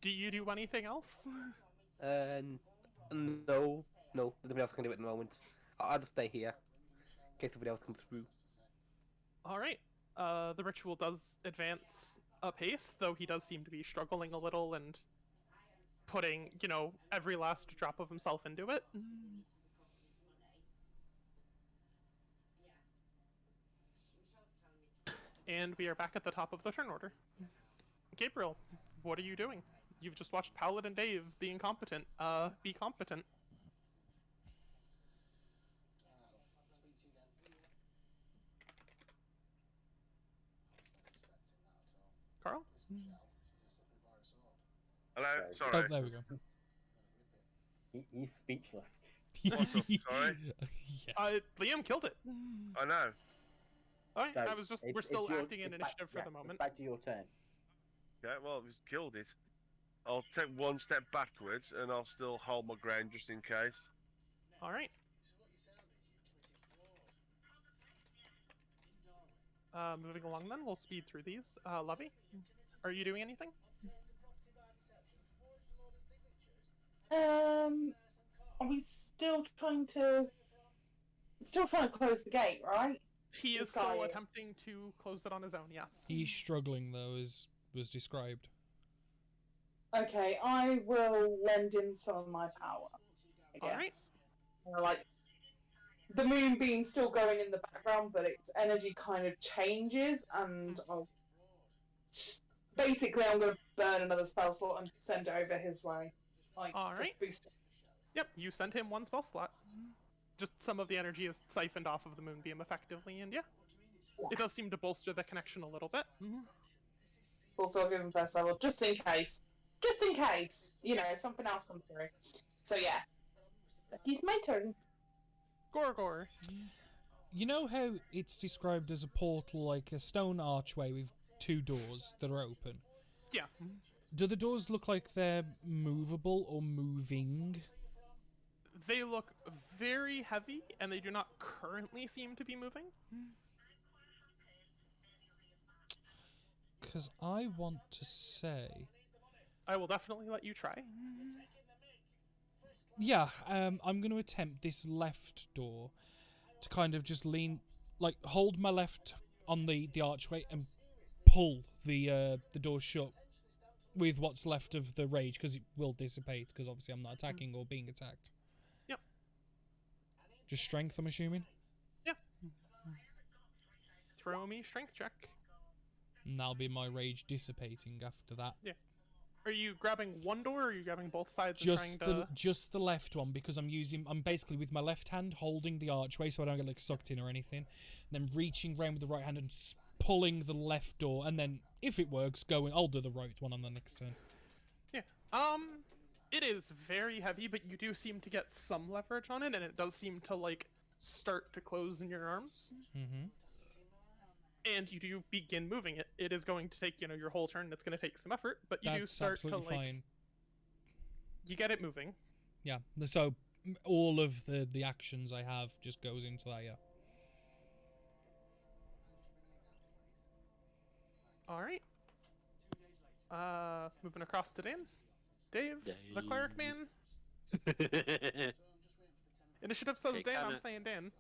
Do you do anything else? No. Nobody else can do it at the moment. I'll just stay here in case somebody else comes through. All right. The ritual does advance apace, though he does seem to be struggling a little and putting, every last drop of himself into it. And we are back at the top of the turn order. Gabriel, what are you doing? You've just watched Paladin Dave be incompetent. Be competent. Carl? Hello? Oh, Sorry. there we go. He's speechless. What's up? Sorry? Yeah. Liam killed it. I know. Alright, So, I was just, we're still acting in it's initiative back, for the moment. It's back to your turn. Yeah, well, he's killed it. I'll take one step backwards, and I'll still hold my ground just in case. Alright. Moving along then, we'll speed through these. Lovey, are you doing anything? Are we still trying to close the gate, right? He is This still guy- attempting to close it on his own, yes. He's struggling though, as was described. Okay, I will lend him some of my power. I Alright. guess. Like the moonbeam's still going in the background, but its energy kind of changes, and I'll basically I'm going to burn another spell slot and send it over his way. Like, to Alright. boost it. Yep, you sent him one spell slot. Just some of the energy is siphoned off of the moonbeam effectively, and yeah. It does seem to bolster the connection a little bit. Also, I'll give him first level, just in case. Just in case, something else comes through. So yeah, it's my turn. Gorgor. You know how it's described as a portal, like a stone archway with two doors that are open? Yeah. Do the doors look like they're movable or moving? They look very heavy, and they do not currently seem to be moving. Because I want to say... I will definitely let you try. Yeah, I'm going to attempt this left door to kind of just lean, like, hold my left on the archway and pull the door shut with what's left of the rage, because it will dissipate, because obviously I'm not attacking or being attacked. Yep. Just strength, I'm assuming? Yeah. Throw me strength check. And that'll be my rage dissipating after that. Yeah. Are you grabbing one door, or are you grabbing both sides Just and trying to... just the left one, because I'm basically with my left hand holding the archway so I don't get like sucked in or anything, and then reaching round with the right hand and pulling the left door, and then if it works, I'll do the right one on the next turn. Yeah. It is very heavy, but you do seem to get some leverage on it, and it does seem to, like, start to close in your arms. Mm-hmm. And you do begin moving it. It is going to take, your whole turn. It's going to take some effort, but you do That's start to, absolutely like... fine. You get it moving. Yeah, so all of the actions I have just goes into that, yeah. Alright. Moving across to Dan. Dave, the cleric man. Initiative says Okay, Dan, I'm kinda- saying Dan.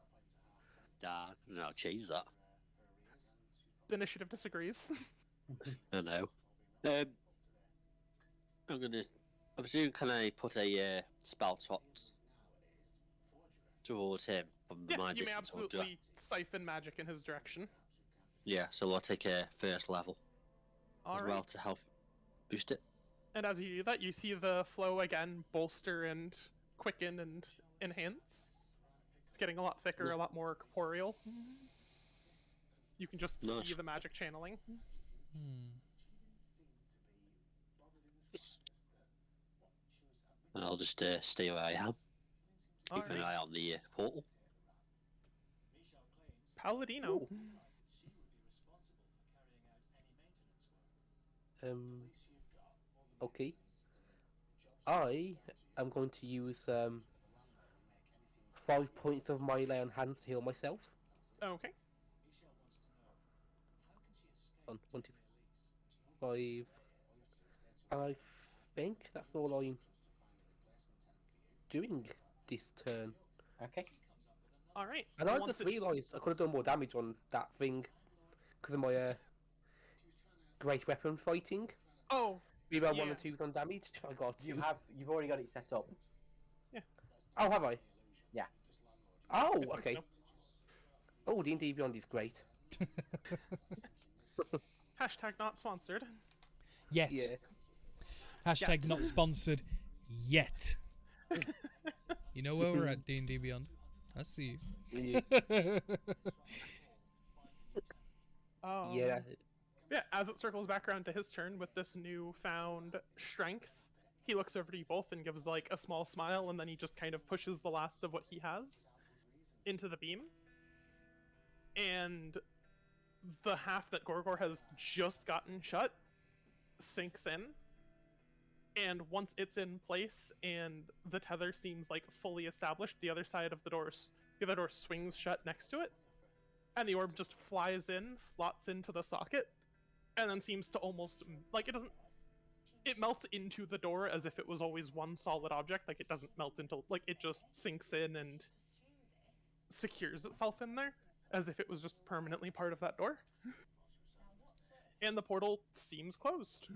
No, change that. The initiative disagrees. I know. I'm assuming, can I put a spell tot towards him from Yeah, my you may distance? Or do I- absolutely siphon magic in his direction. Yeah, so I'll take a first level as Alright. well to help boost it. And as you do that, you see the flow again bolster and quicken, and enhance. It's getting a lot thicker, a lot more corporeal. You can just Nice. see the magic channeling. And I'll just stay where I am. Keep an Alright. eye on the portal. Paladino. Okay. I am going to use 5 points of my lay on hands to heal myself. Okay. On 1, 2, 5. I think that's all I'm doing this turn. Okay. Alright. And I once just it- realised I could have done more damage on that thing because of my great weapon fighting. Oh, Rebound Yeah. 1 and 2s on damage. I got You've already got it set up. Oh, have I? Yeah. Oh, I think okay. so. Oh, D&D Beyond is great. Hashtag not sponsored. Yet. Yeah. Hashtag not sponsored yet. You know where we're at, D&D Beyond. I see you. Yeah. Yeah, as it circles back around to his turn with this newfound strength, he looks over to you both and gives like a small smile, and then he just kind of pushes the last of what he has into the beam. And the half that Gorgor has just gotten shut sinks in. And once it's in place and the tether seems like fully established, the other side of the door swings shut next to it. And the orb just flies in, slots into the socket, and then seems to almost like it melts into the door as if it was always one solid object. Like it doesn't melt into, like it just sinks in and secures itself in there as if it was just permanently part of that door. And the portal seems closed.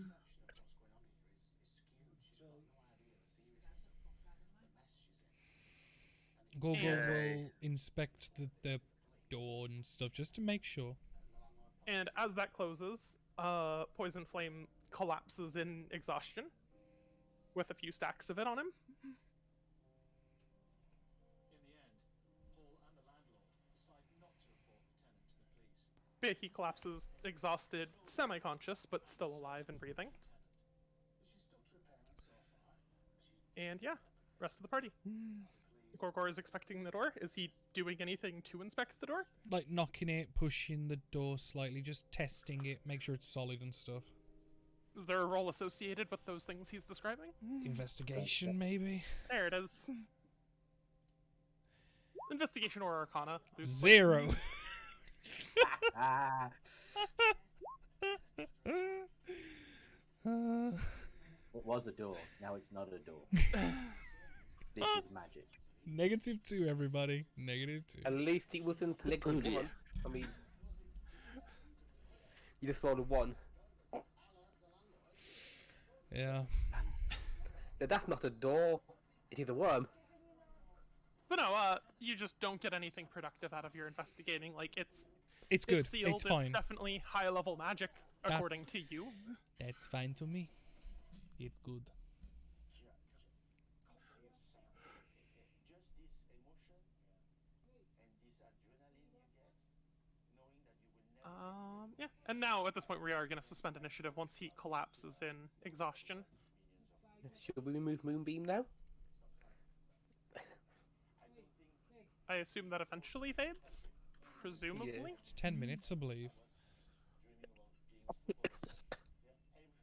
Gorgor Yay. will inspect the door and stuff just to make sure. And as that closes, Poison Flame collapses in exhaustion with a few stacks of it on him. But he collapses exhausted, semi-conscious, but still alive and breathing. And yeah, rest of the party. Gorgor is expecting the door. Is he doing anything to inspect the door? Like knocking it, pushing the door slightly, just testing it, make sure it's solid and stuff. Is there a role associated with those things he's describing? Investigation, maybe? There it is. Investigation or Arcana. loosely. 0. Ah, Uh, it was a door. Now it's not a door. This is magic. -2, everybody. -2. At least it wasn't Oh, negative dear. 1. I mean, you just rolled a 1. Yeah. Now, that's not a door. It is a worm. But no, you just don't get anything productive out of your investigating. Like, it's Good. It's sealed. It's fine. It's definitely high-level magic, according to you. That's fine to me. It's good. Yeah. And now, at this point, we are going to suspend initiative once he collapses in exhaustion. Should we remove Moonbeam now? I assume that eventually fades? Presumably? It's 10 minutes, I believe.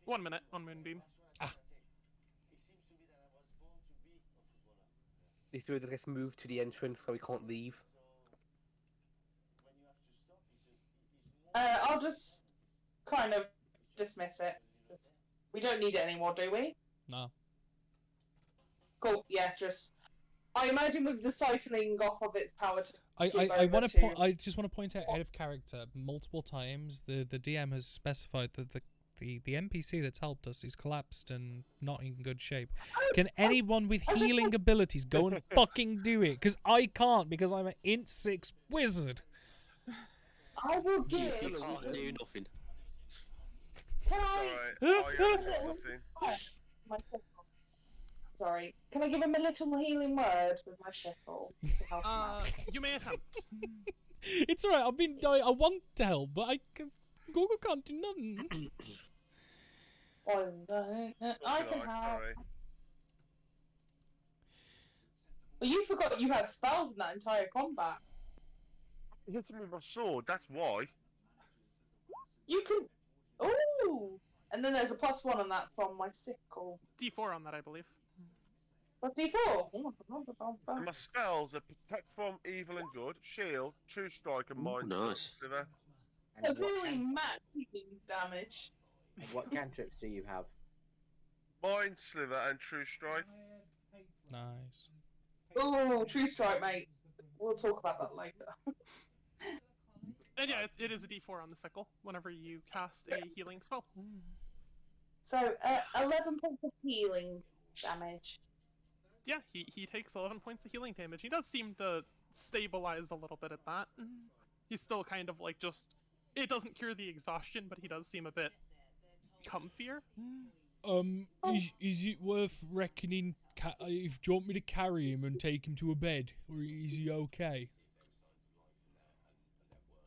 1 minute on Moonbeam. This way, just move to the entrance so we can't leave. I'll just kind of dismiss it. We don't need it anymore, do we? No. Cool. Yeah, just. I imagine with the siphoning off of its power. I over want to- to. I just want to point out of character multiple times. The DM has specified that the NPC that's helped us is collapsed and not in good shape. Can anyone with healing abilities go and fucking do it? Because I can't, because I'm an int 6 wizard. I will You give. still can't do nothing. Can I? Alright, I have got nothing. My sorry. Can I give him a little healing word with my sickle to help him out? You may attempt. It's alright. I've been dying. I want to help, but Google can't do nothing. I can help. Sorry. But you forgot you had spells in that entire combat. He hits me with my sword, that's why. You can. Ooh! And then there's a +1 on that from my sickle. D4 on that, I believe. Plus D4. And my spells are protect from evil and good, shield, true strike, and mind. nice. Sliver. And That's what, really max healing damage. and what cantrips do you have? Mind, sliver, and true strike. Nice. Oh, true strike, mate. We'll talk about that later. And yeah, it is a D4 on the sickle whenever you cast a healing spell. So, 11 points of healing damage. Yeah, he takes 11 points of healing damage. He does seem to stabilize a little bit at that. He's still kind of like just... It doesn't cure the exhaustion, but he does seem a bit comfier. Is it worth reckoning if do you want me to carry him and take him to a bed, or is he okay?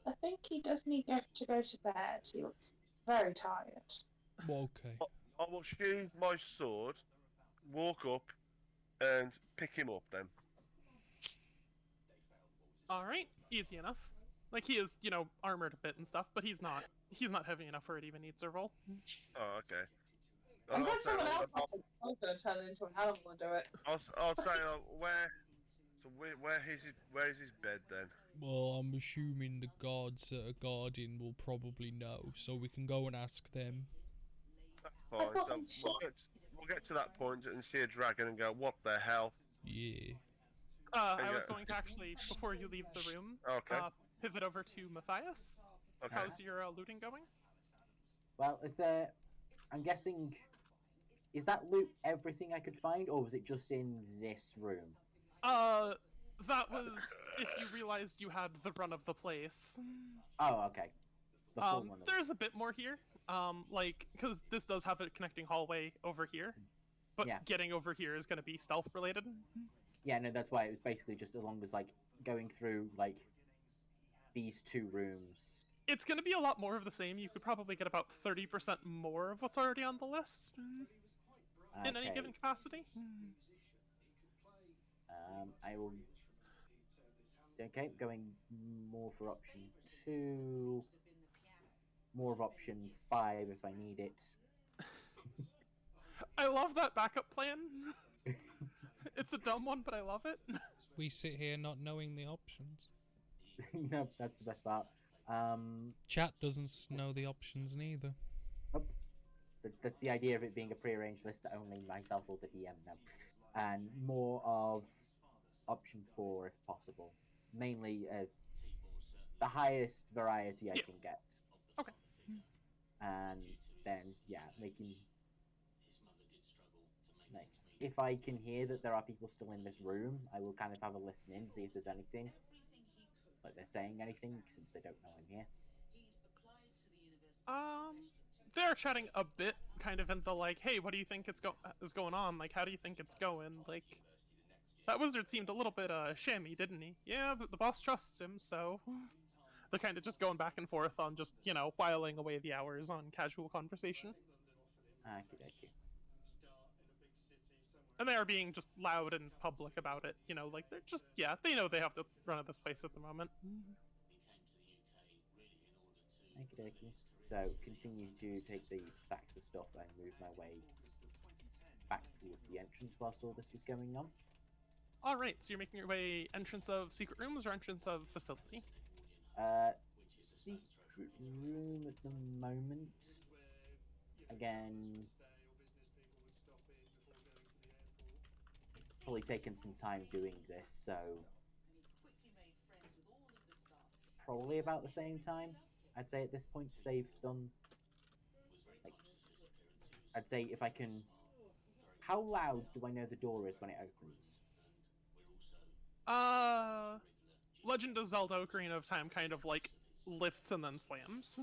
I think he does need to go to bed. He looks very tired. Okay. I will sheathe my sword, walk up, and pick him up then. Alright, easy enough. Like, he is, you know, armored a bit and stuff, but he's not heavy enough where it even needs a roll. Oh, okay. I'm I'll glad say, someone else was going to turn it into an animal and do it. I'll say where is his bed then? Well, I'm assuming the guards that are guarding will probably know, so we can go and ask them. That's fine. So we'll get to that point and see a dragon and go, what the hell? Yeah. I was going to actually, before you leave the room, Okay. pivot over to Matthias. Okay. How's your looting going? Well, is there? I'm guessing. Is that loot everything I could find, or was it just in this room? That was if you realized you had the run of the place. Oh, okay. The full one of There's a bit more here. Like, because this does have a connecting hallway over here, but Yeah. getting over here is going to be stealth related. Yeah, no, that's why it was basically just as long as like going through like these two rooms. It's going to be a lot more of the same. You could probably get about 30% more of what's already on the list in any Okay. given capacity. I will. Okay, going more for option 2. More of option 5 if I need it. I love that backup plan. It's a dumb one, but I love it. We sit here not knowing the options. No, that's the best part. Chat doesn't know the options neither. That's the idea of it being a prearranged list that only myself or the DM know. And more of option 4 if possible. Mainly the highest variety I can get. Okay. And then, yeah, making... Like, if I can hear that there are people still in this room, I will kind of have a listen in, see if there's anything. Like they're saying anything, since they don't know I'm here. They're chatting a bit, kind of in the like, hey, what do you think is going on? Like, how do you think it's going? Like, that wizard seemed a little bit shammy, didn't he? Yeah, but the boss trusts him, so they're kind of just going back and forth on just, you know, whiling away the hours on casual conversation. Okey-dokey. And they are being just loud and public about it, you know, like they're just, yeah, they know they have the run of this place at the moment. Okey-dokey. So, continue to take the sacks of stuff and move my way back towards the entrance whilst all this was going on. Alright, so you're making your way entrance of secret rooms or entrance of facility? Secret room at the moment. Again, probably taken some time doing this, so probably about the same time. I'd say at this point they've done. Like, I'd say if I can. How loud do I know the door is when it opens? Legend of Zelda Ocarina of Time kind of like lifts and then slams.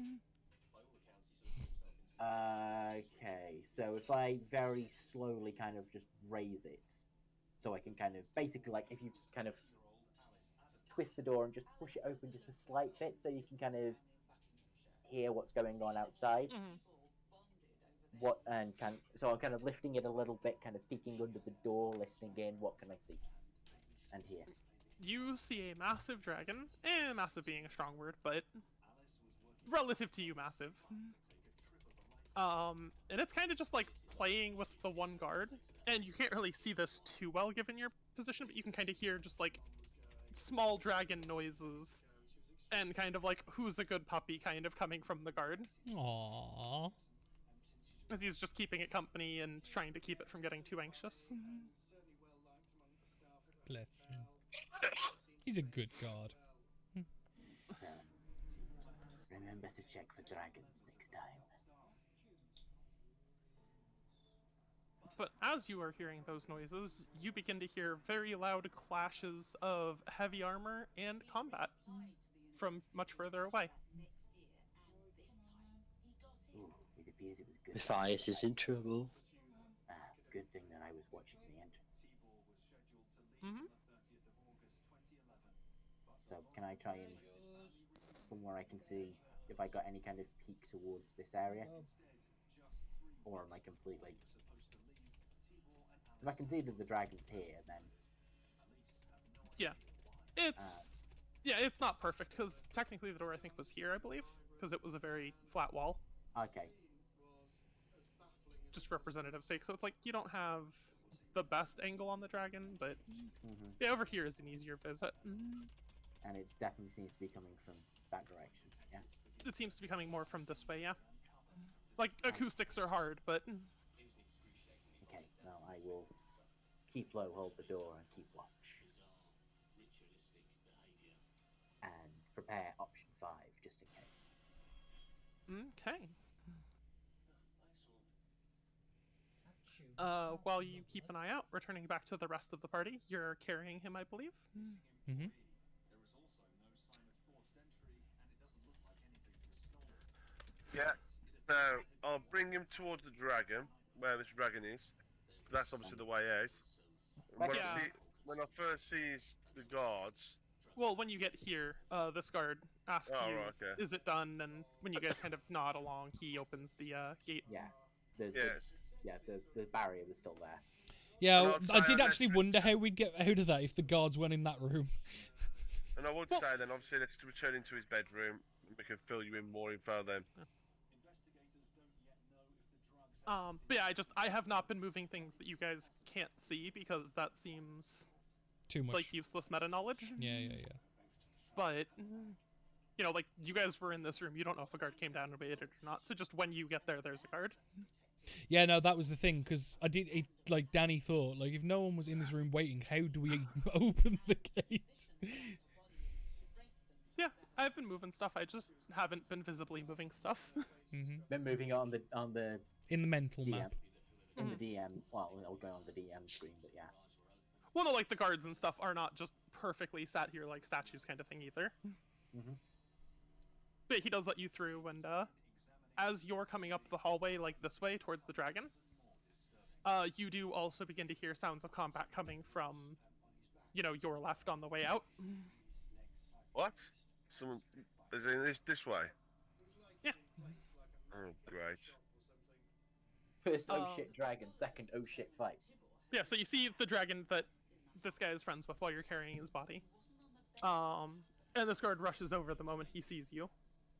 Okay, so if I very slowly kind of just raise it, so I can kind of basically like if you kind of twist the door and just push it open just a slight bit, so you can kind of hear what's going on outside. Mhm. What and can so I'm kind of lifting it a little bit, kind of peeking under the door, listening in. What can I see and hear? You see a massive dragon, massive being a strong word, but relative to you, massive. And it's kind of just like playing with the one guard, and you can't really see this too well given your position, but you can kind of hear just like small dragon noises and kind of like who's a good puppy kind of coming from the guard Aww. as he's just keeping it company and trying to keep it from getting too anxious. Bless him. He's a good guard. So, remember to check for dragons next time. But as you are hearing those noises, you begin to hear very loud clashes of heavy armor and combat from much further away. Ooh, it appears it was good. Matthias is in trouble. Good thing that I was watching the entrance. Mm-hmm. So can I try and, from where I can see, if I got any kind of peek towards this area? Or am I completely... If I can see that the dragon's here, then... It's not perfect, because technically the door I think was here, I believe, because it was a very flat wall, Okay. just for representative sake, so it's like you don't have the best angle on the dragon, but Mm-hmm. yeah, over here is an easier visit. And it definitely seems to be coming from that direction, yeah? It seems to be coming more from this way, yeah. Like, acoustics are hard, but Okay, well, I will keep low, hold the door, and keep watch. And prepare option 5, just in case. okay. While you keep an eye out, returning back to the rest of the party, you're carrying him, I believe. Mm-hmm. Yeah. So I'll bring him towards the dragon, where this dragon is. That's obviously the way out. When, Yeah. when I first see the guards, Well, when you get here, this guard asks Oh, you, right, okay. "Is it done?" And when you guys kind of nod along, he opens the gate. Yeah. yes. The barrier was still there. Yeah, And I I'd say did I'm actually next- wonder how we'd get out of that if the guards went in that room. And I would say then, obviously, let's return into his bedroom. We can fill you in more info then. But yeah, I have not been moving things that you guys can't see because that seems Too much. like useless meta knowledge. Yeah. But you know, like you guys were in this room, you don't know if a guard came down and obeyed it or not. So just when you get there, there's a guard. Yeah, no, that was the thing, because like Danny thought, like, if no one was in this room waiting, how do we open the gate? Yeah, I've been moving stuff. I just haven't been visibly moving stuff. Been moving on the In the mental DM. map. In the DM. Well, I'll go on the DM screen, but yeah. Well, no, like the guards and stuff are not just perfectly sat here like statues kind of thing either. Mhm. But he does let you through, and as you're coming up the hallway, like this way towards the dragon, you do also begin to hear sounds of combat coming from, you know, your left on the way out. What? Someone is in this way? Yeah. Oh, great. First, oh Um, shit, dragon. Second, oh shit, fight. Yeah, so you see the dragon that this guy is friends with while you're carrying his body. And this guard rushes over the moment he sees you.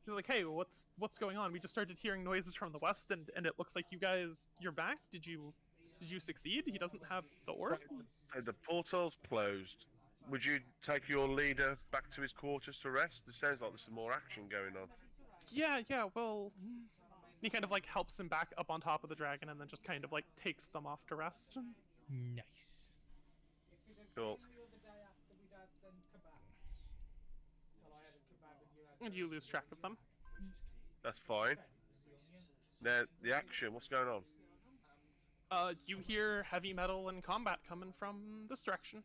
He's like, "Hey, what's going on? We just started hearing noises from the west, and it looks like you're back. Did you succeed? He doesn't have the orb." So the portal's closed. Would you take your leader back to his quarters to rest? It sounds like there's some more action going on. Yeah, well... He kind of, like, helps him back up on top of the dragon and then just kind of, like, takes them off to rest. Nice. Cool. And you lose track of them. That's fine. Now, the action, what's going on? You hear heavy metal and combat coming from this direction.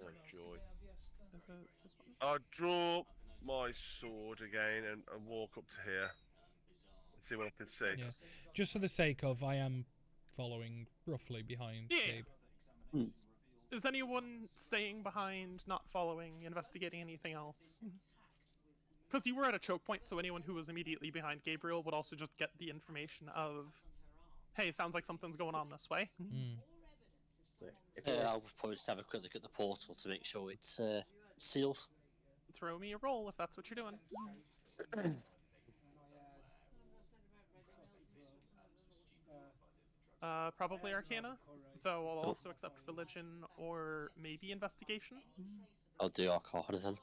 Oh, joy. Is it this one? I'll draw my sword again and walk up to here. see what I can see. Yeah. Just for the sake of, I am following roughly behind Yeah. Gabe. Is anyone staying behind, not following, investigating anything else? Because you were at a choke point, so anyone who was immediately behind Gabriel would also just get the information of, hey, sounds like something's going on this way. Mm. So if it was- I'll probably just have a quick look at the portal to make sure it's sealed. Throw me a roll if that's what you're doing. Probably Arcana, though I'll also accept religion or maybe investigation. I'll do Arcana then.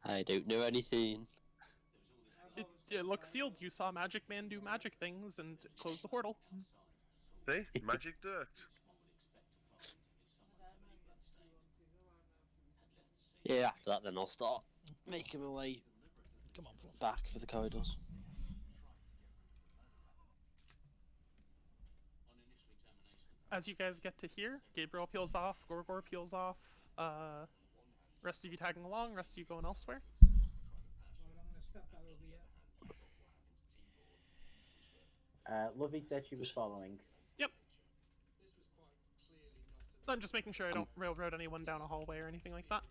I don't know anything. It looks sealed. You saw Magic Man do magic things and close the portal. See? Magic dirt. Yeah, after that then I'll start making my way Come on, Fluff. back for the corridors. As you guys get to here, Gabriel peels off, Gorgor peels off, rest of you tagging along, rest of you going elsewhere. Lovey said she was following. Yep. I'm just making sure I don't railroad anyone down a hallway or anything like that.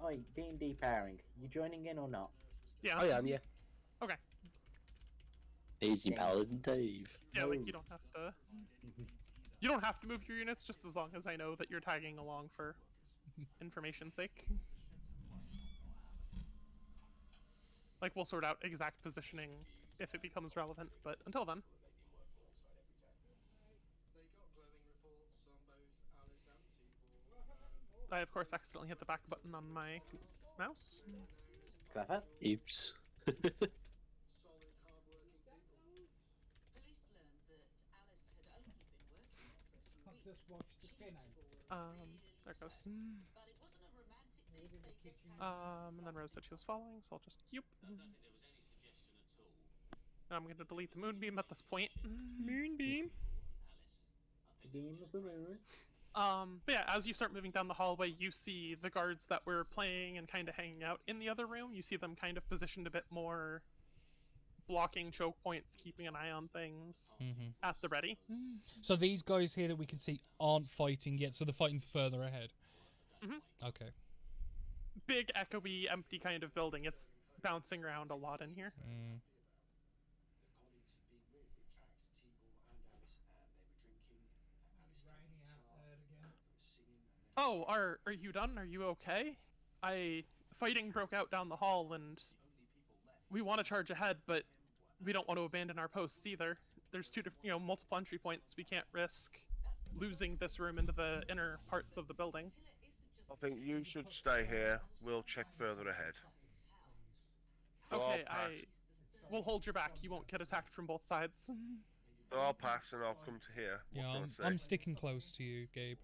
Oi, D&D pairing. You joining in or not? Yeah. I am, yeah. Okay. Easy Yeah. Paladin Dave. Yeah, like No. you don't have to. You don't have to move your units, just as long as I know that you're tagging along for information's sake. Like we'll sort out exact positioning if it becomes relevant, but until then. I of course accidentally hit the back button on my mouse. Clever. Oops. There it goes. And then Rose said she was following, so I'll just yoop. I'm gonna delete the moonbeam at this point. Moonbeam. Beam of the moon. But yeah, as you start moving down the hallway, you see the guards that were playing and kind of hanging out in the other room. You see them kind of positioned a bit more, blocking choke points, keeping an eye on things at the ready. So these guys here that we can see aren't fighting yet, so the fighting's further ahead. Okay. Big, echoey, empty kind of building. It's bouncing around a lot in here. Oh, are you done? Are you okay? Fighting broke out down the hall, and we want to charge ahead, but we don't want to abandon our posts either. There's multiple entry points. We can't risk losing this room into the inner parts of the building. I think you should stay here. We'll check further ahead. So Okay, I'll pass. we'll hold your back. You won't get attacked from both sides. So I'll pass and I'll come to here. What Yeah, can I I'm say? sticking close to you, Gabe.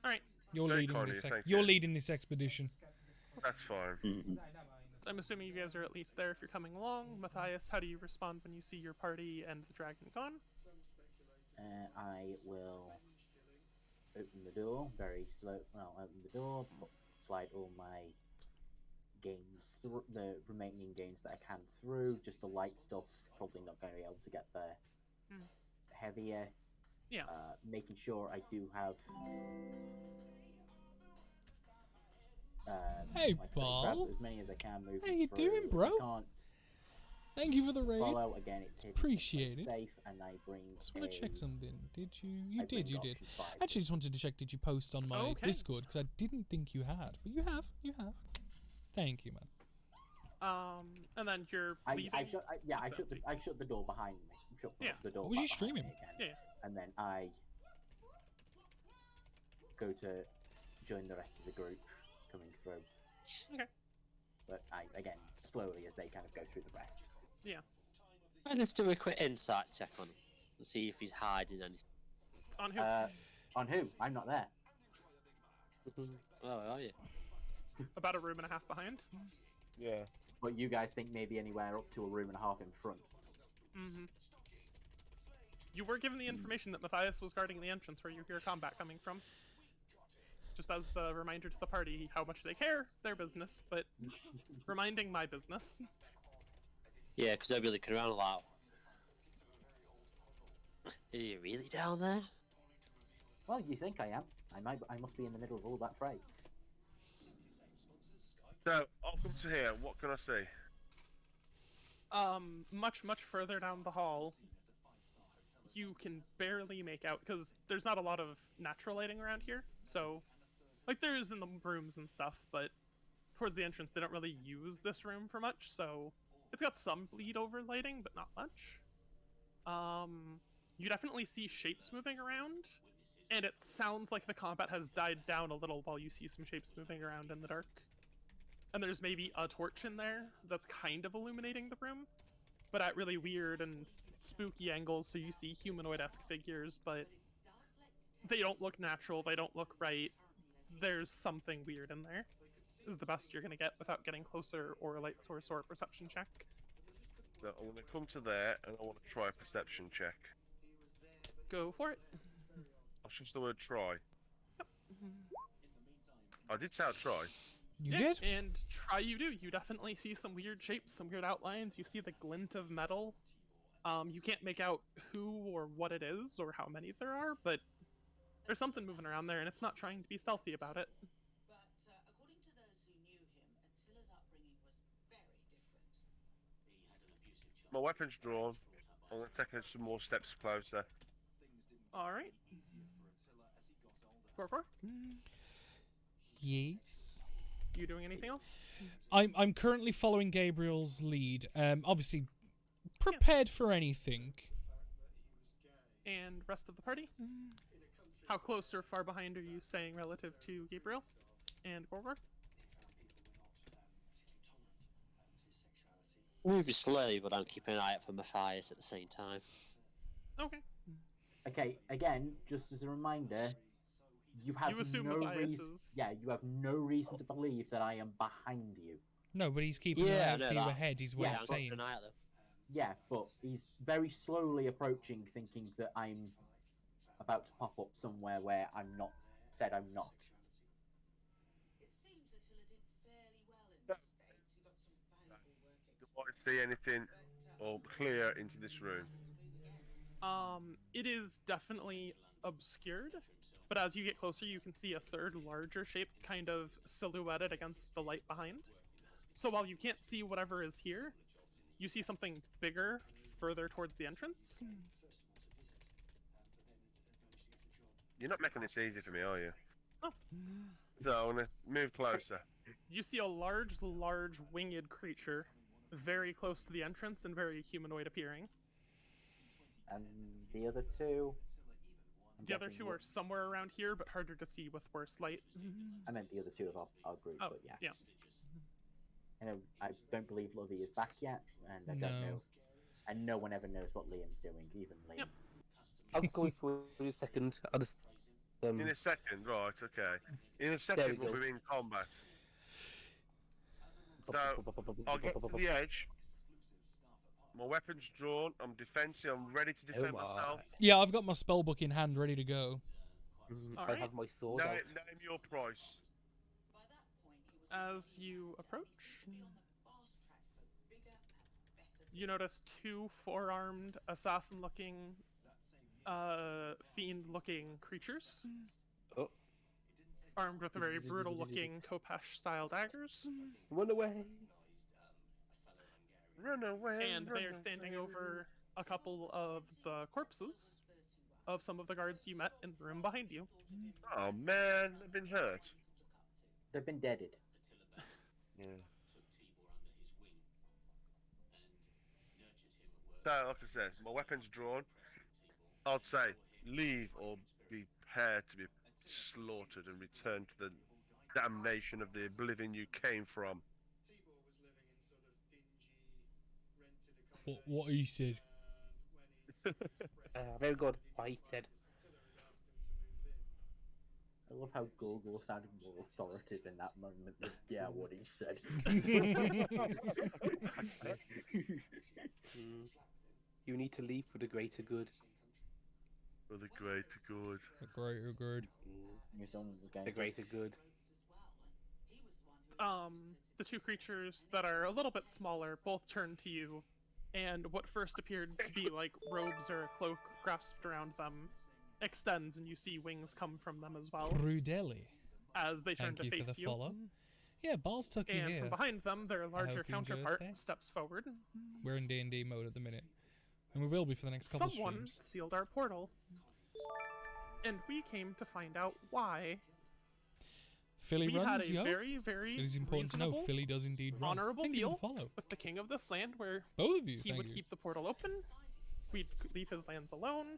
All right. You're Very leading kind of this. you, thank You're you. leading this expedition. That's fine. I'm assuming you guys are at least there if you're coming along. Matthias, how do you respond when you see your party and the dragon gone? I will open the door very slow. Well, open the door, slide all my gains through the remaining gains that I can through. Just the light stuff, probably not going to be able to get there. Heavier. Yeah. Making sure I do have. Hey, like I say, grab Ball. as many as I can. Move How you through. doing, If bro? I can't Thank you for the raid. follow again. It's hidden appreciated. someplace safe, and I bring. Just want to check something. Did you? I You did. bring You did. option 5. Actually, just wanted to check. Did you post on my Okay. Discord? Because I didn't think you had, but you have. You have. Thank you, man. And then you're leaving. I shut the door behind me. Shut Yeah. the door. Was you back behind me streaming? again. Yeah. And then I go to join the rest of the group coming through. Okay. But again, slowly as they kind of go through the rest. Yeah. Let's do a quick insight check on him and see if he's hiding anything. On who? On who? I'm not there. Oh, are you? About a room and a half behind. Yeah. But you guys think maybe anywhere up to a room and a half in front. You were given the information that Matthias was guarding the entrance where you hear combat coming from. just as the reminder to the party how much they care, their business, but reminding my business. Yeah, because I'd be looking around like, is he really down there? Well, you think I am? I must be in the middle of all that fray. So, I'll come to here. What can I see? Much further down the hall, you can barely make out, because there's not a lot of natural lighting around here, so, like, there is in the rooms and stuff, but towards the entrance, they don't really use this room for much, so it's got some bleed over lighting, but not much. You definitely see shapes moving around, and it sounds like the combat has died down a little while you see some shapes moving around in the dark. And there's maybe a torch in there that's kind of illuminating the room, but at really weird and spooky angles, so you see humanoid-esque figures, but they don't look natural, they don't look right. There's something weird in there, is the best you're gonna get without getting closer, or a light source, or a perception check. So I'm going to come to there, and I want to try a perception check. Go for it. I'll just the word try. I did say I'd try. You did? And try you do. You definitely see some weird shapes, some weird outlines. You see the glint of metal. You can't make out who or what it is or how many there are, but there's something moving around there, and it's not trying to be stealthy about it. But according to those who knew him, Attila's upbringing was very different. My weapon's drawn. I'm going to take some more steps closer. Alright. Gorgor, Yes. you doing anything else? I'm currently following Gabriel's lead. Obviously, prepared for anything. And rest of the party? How close or far behind are you staying relative to Gabriel and Gorgor? Moving slowly, but I'm keeping an eye out for Matthias at the same time. Okay. Okay, again, just as a reminder, you have You assume no Matthias reason. is... Yeah, you have no reason to believe that I am behind you. No, but he's keeping Yeah, I an eye out know for you that. ahead, is what Yeah, he's I'm saying. keeping an eye out though. Yeah, but he's very slowly approaching, thinking that I'm about to pop up somewhere where I'm not. Said I'm not. It seems Attila did fairly well in the States. He got some valuable work Do I see anything or clear into this room? It is definitely obscured, but as you get closer, you can see a third larger shape kind of silhouetted against the light behind. So while you can't see whatever is here, you see something bigger further towards the entrance. You're not making this easy for me, are you? Oh. So I'm going to move closer. You see a large winged creature very close to the entrance and very humanoid appearing. And the other two. I'm The other guessing two what- are somewhere around here, but harder to see with worse light. I meant the other two of our group, Oh, but yeah. yeah. I don't believe Lovey is back yet, and I don't No. know. And no one ever knows what Liam's doing, even Liam. Yep. I'm going for a second. I'll just, In a second, right, okay. In a second, we we'll go. be in combat. So, I'll get to the edge. My weapon's drawn. I'm defensive. I'm ready to defend myself. Yeah, I've got my spell book in hand, ready to go. I Alright. have my sword out. Name your price. By that point, he was As you approach, be on the fast track for bigger and better you notice two four-armed, assassin-looking, fiend-looking creatures. Oh. Armed with very brutal-looking Kopesh-style daggers. Run away. Run away. And they are standing over a couple of the corpses of some of the guards you met in the room behind you. Oh man, they've been hurt. They've been deaded. Yeah. So, like I said, my weapon's drawn. I'd say leave or be prepared to be slaughtered and return to the damnation of the oblivion you came from. What he said. Very good. What he said. I love how Gorgor sounded more authoritative in that moment than, yeah, what he said. You need to leave for the greater good. For the greater good. A greater good. New Sons was going The to. greater good. The two creatures that are a little bit smaller both turn to you, and what first appeared to be like robes or a cloak grasped around them extends, and you see wings come from them as well Rudelli. as they turn Thank to you for face the you. follow. Yeah, Balls took you And here. from behind them, their larger hope you enjoy your counterpart stay. steps forward. We're in D&D mode at the minute. And we will be for the next couple Someone streams. sealed our portal, and we came to find out why. Philly We runs, had a yo. very, very It is important to know reasonable, Philly does indeed run. honorable Thank you deal for the follow. with the king of this land, where Both of you, he thank would you. keep the portal open, we'd leave his lands alone,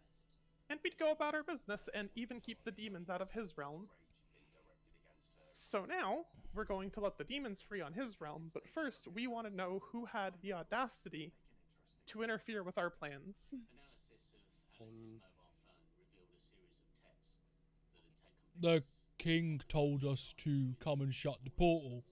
and we'd go about our business and even keep the demons out of his realm. So now, we're going to let the demons free on his realm, but first, we want to know who had the audacity to interfere with our plans. The king told us to come and shut the portal.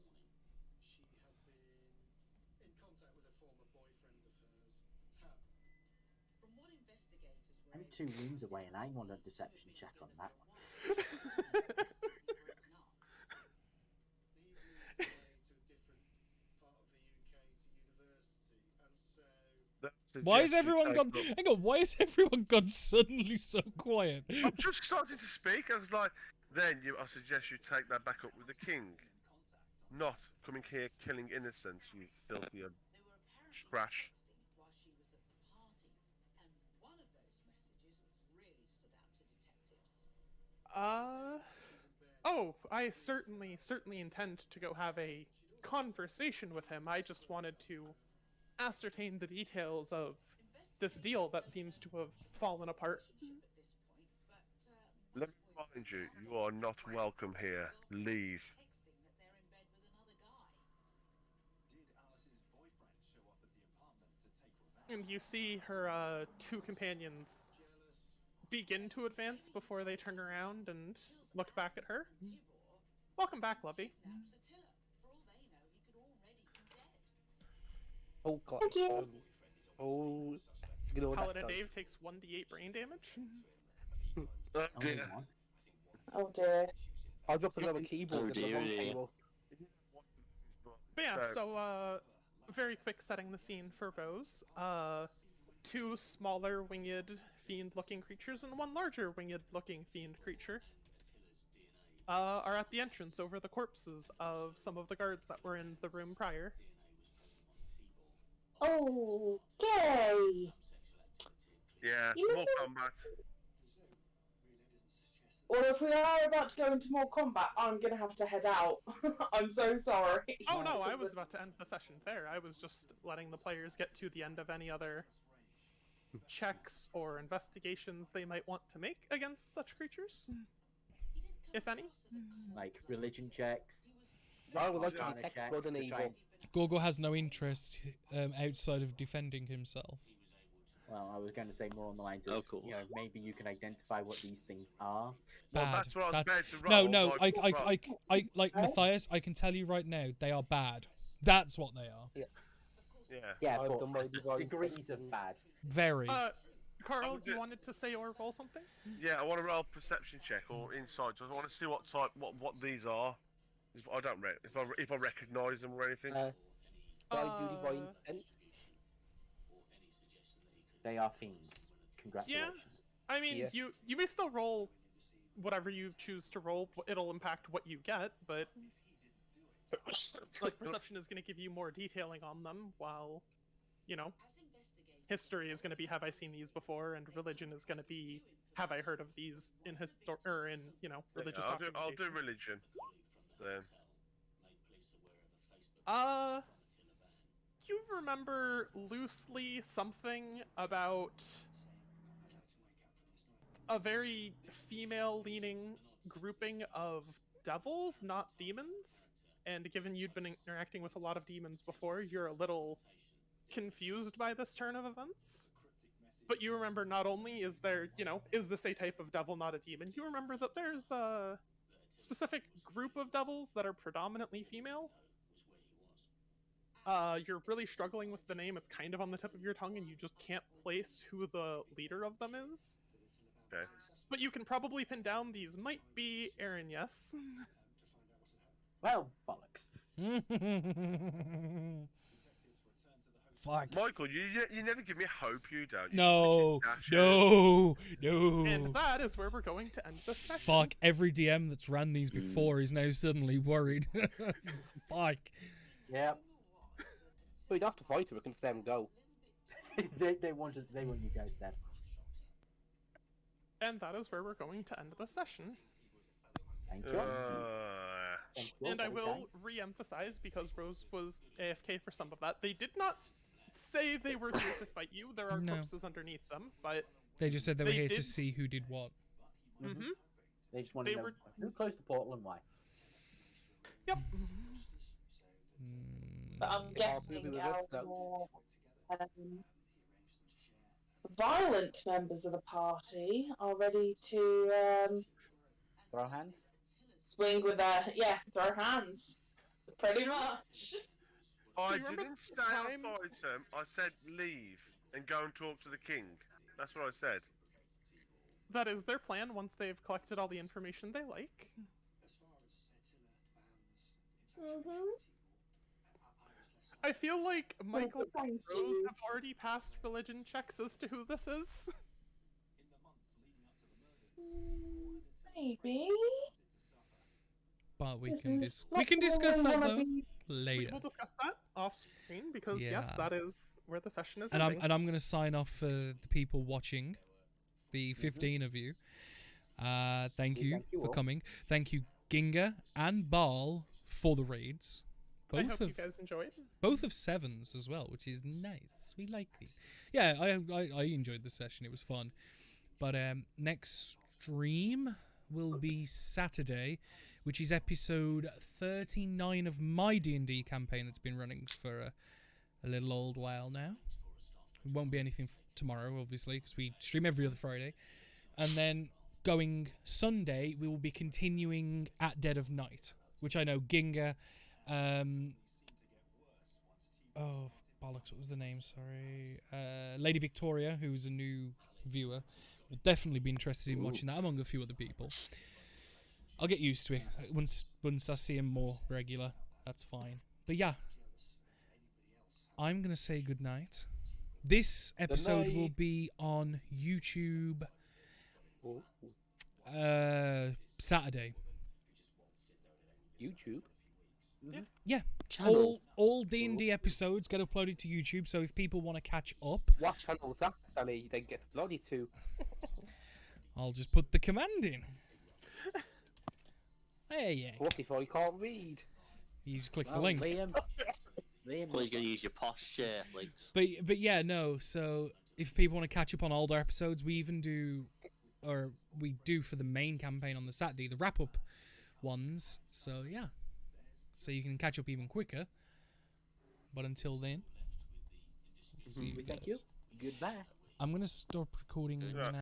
I'm 2 rooms away, and I want a deception check on that one. Why is everyone gone? Hang on, why is everyone gone suddenly so quiet? I'm just starting to speak. I was like, then I suggest you take that back up with the king. Not coming here killing innocents, you filthy scratch. Oh, I certainly intend to go have a conversation with him. I just wanted to ascertain the details of this deal that seems to have fallen apart. Let me remind you, you are not welcome here. Leave. And you see her two companions begin to advance before they turn around and look back at her. Welcome back, Lovey. Oh god. Thank you. Oh. You know what that Paladin does. Dave takes 1d8 brain damage. Oh Only dear. one. Oh dear. I dropped another keyboard Oh at the dear, wrong dear. table. But yeah, so very quick setting the scene for Rose. 2 smaller winged fiend-looking creatures and 1 larger winged-looking fiend creature are at the entrance over the corpses of some of the guards that were in the room prior. Okay. Yeah, You more know- combat. Well, if we are about to go into more combat, I'm gonna have to head out. I'm so sorry. Oh no, I was about to end the session there. I was just letting the players get to the end of any other checks or investigations they might want to make against such creatures, if any. Like religion checks. I would like to Arcana detect checks good and to try evil. and- Gorgo has no interest outside of defending himself. Well, I was going to say more on the lines of, Of course. you know, maybe you can identify what these things are. Well, Bad. that's what I was That's- about to roll. no, my full roll. I like Matthias. I can tell you right now, they are bad. That's what they are. Yeah. Yeah, I've but done my divine degrees perception. of bad. Very. Carl, was you it- wanted to say or roll something? Yeah, I want to roll perception check or insight. I want to see what type, what these are. I don't if I recognise them or anything. I do divine sense. They are fiends. Congratulations. I mean, Yeah. you may still roll whatever you choose to roll. It'll impact what you get, but like perception is going to give you more detailing on them, while history is going to be have I seen these before, and religion is going to be have I heard of these in religious I'll do documentation. religion. Then. You remember loosely something about a very female-leaning grouping of devils, not demons? And given you'd been interacting with a lot of demons before, you're a little confused by this turn of events. But you remember not only is there, is this a type of devil, not a demon, you remember that there's a specific group of devils that are predominantly female. You're really struggling with the name. It's kind of on the tip of your tongue, and you just can't place who the leader of them is. Okay. But you can probably pin down these might be Aaron, yes. Well, bollocks. Fuck. Michael, you never give me hope, you don't. You No, freaking dasher. no. And that is where we're going to end this session. Fuck, every DM that's ran these before is now suddenly worried. Fuck. Yep. We'd have to fight it against them go. they want you guys dead. And that is where we're going to end the session. Thank you. Thank you. And I Okay. will re-emphasize, because Rose was AFK for some of that, they did not say they were here to fight you. There are No. corpses underneath them, but They just said they were They here to did see who did what. mhm. They just want to they know were- who closed the portal and why. Yep. But I'm I'll guessing be with our us, so- more violent members of the party are ready to Throw hands. swing with their throw hands, pretty much. I you remember didn't the stay time- outside them. I said leave and go and talk to the king. That's what I said. That is their plan once they've collected all the information they like. Mm-hmm. I feel like Michael and thank Rose you. have already passed religion checks as to who this is. Maybe. But we This can is we not can the way discuss we that wanna though be. We later. will discuss that off screen, because yes, Yeah. that is where the session is And ending. I'm gonna sign off for the people watching, the 15 of you. Thank you Thank you for all. coming. Thank you, Ginga and Baal, for the raids. I Both hope of you guys enjoyed. both of sevens as well, which is nice. We like it. Yeah, I enjoyed the session. It was fun. But next stream will be Saturday, which is episode 39 of my D&D campaign that's been running for a little old while now. It won't be anything tomorrow, obviously, because we stream every other Friday. And then going Sunday, we will be continuing at dead of night, which I know Ginga... oh, bollocks, what was the name? Sorry. Lady Victoria, who's a new viewer, will definitely be interested in watching that, among a few other people. I'll get used to it. Once I see him more regular, that's fine. But yeah, I'm going to say goodnight. This episode will night. be on YouTube Oh, Saturday. YouTube. Yeah. Channel. All D&D episodes get uploaded to YouTube, so if people want to catch up, What channel is that? Danny, they get bloody to. I'll just put the command in. There you go. What if I can't read? You just click the Well, link. Liam Well, you're going to use your posture links. But yeah, no. So if people want to catch up on older episodes, we do for the main campaign on the Saturday, the wrap up ones. So yeah, so you can catch up even quicker. But until then, see you Thank you. guys. Goodbye. I'm gonna stop recording Yeah. now.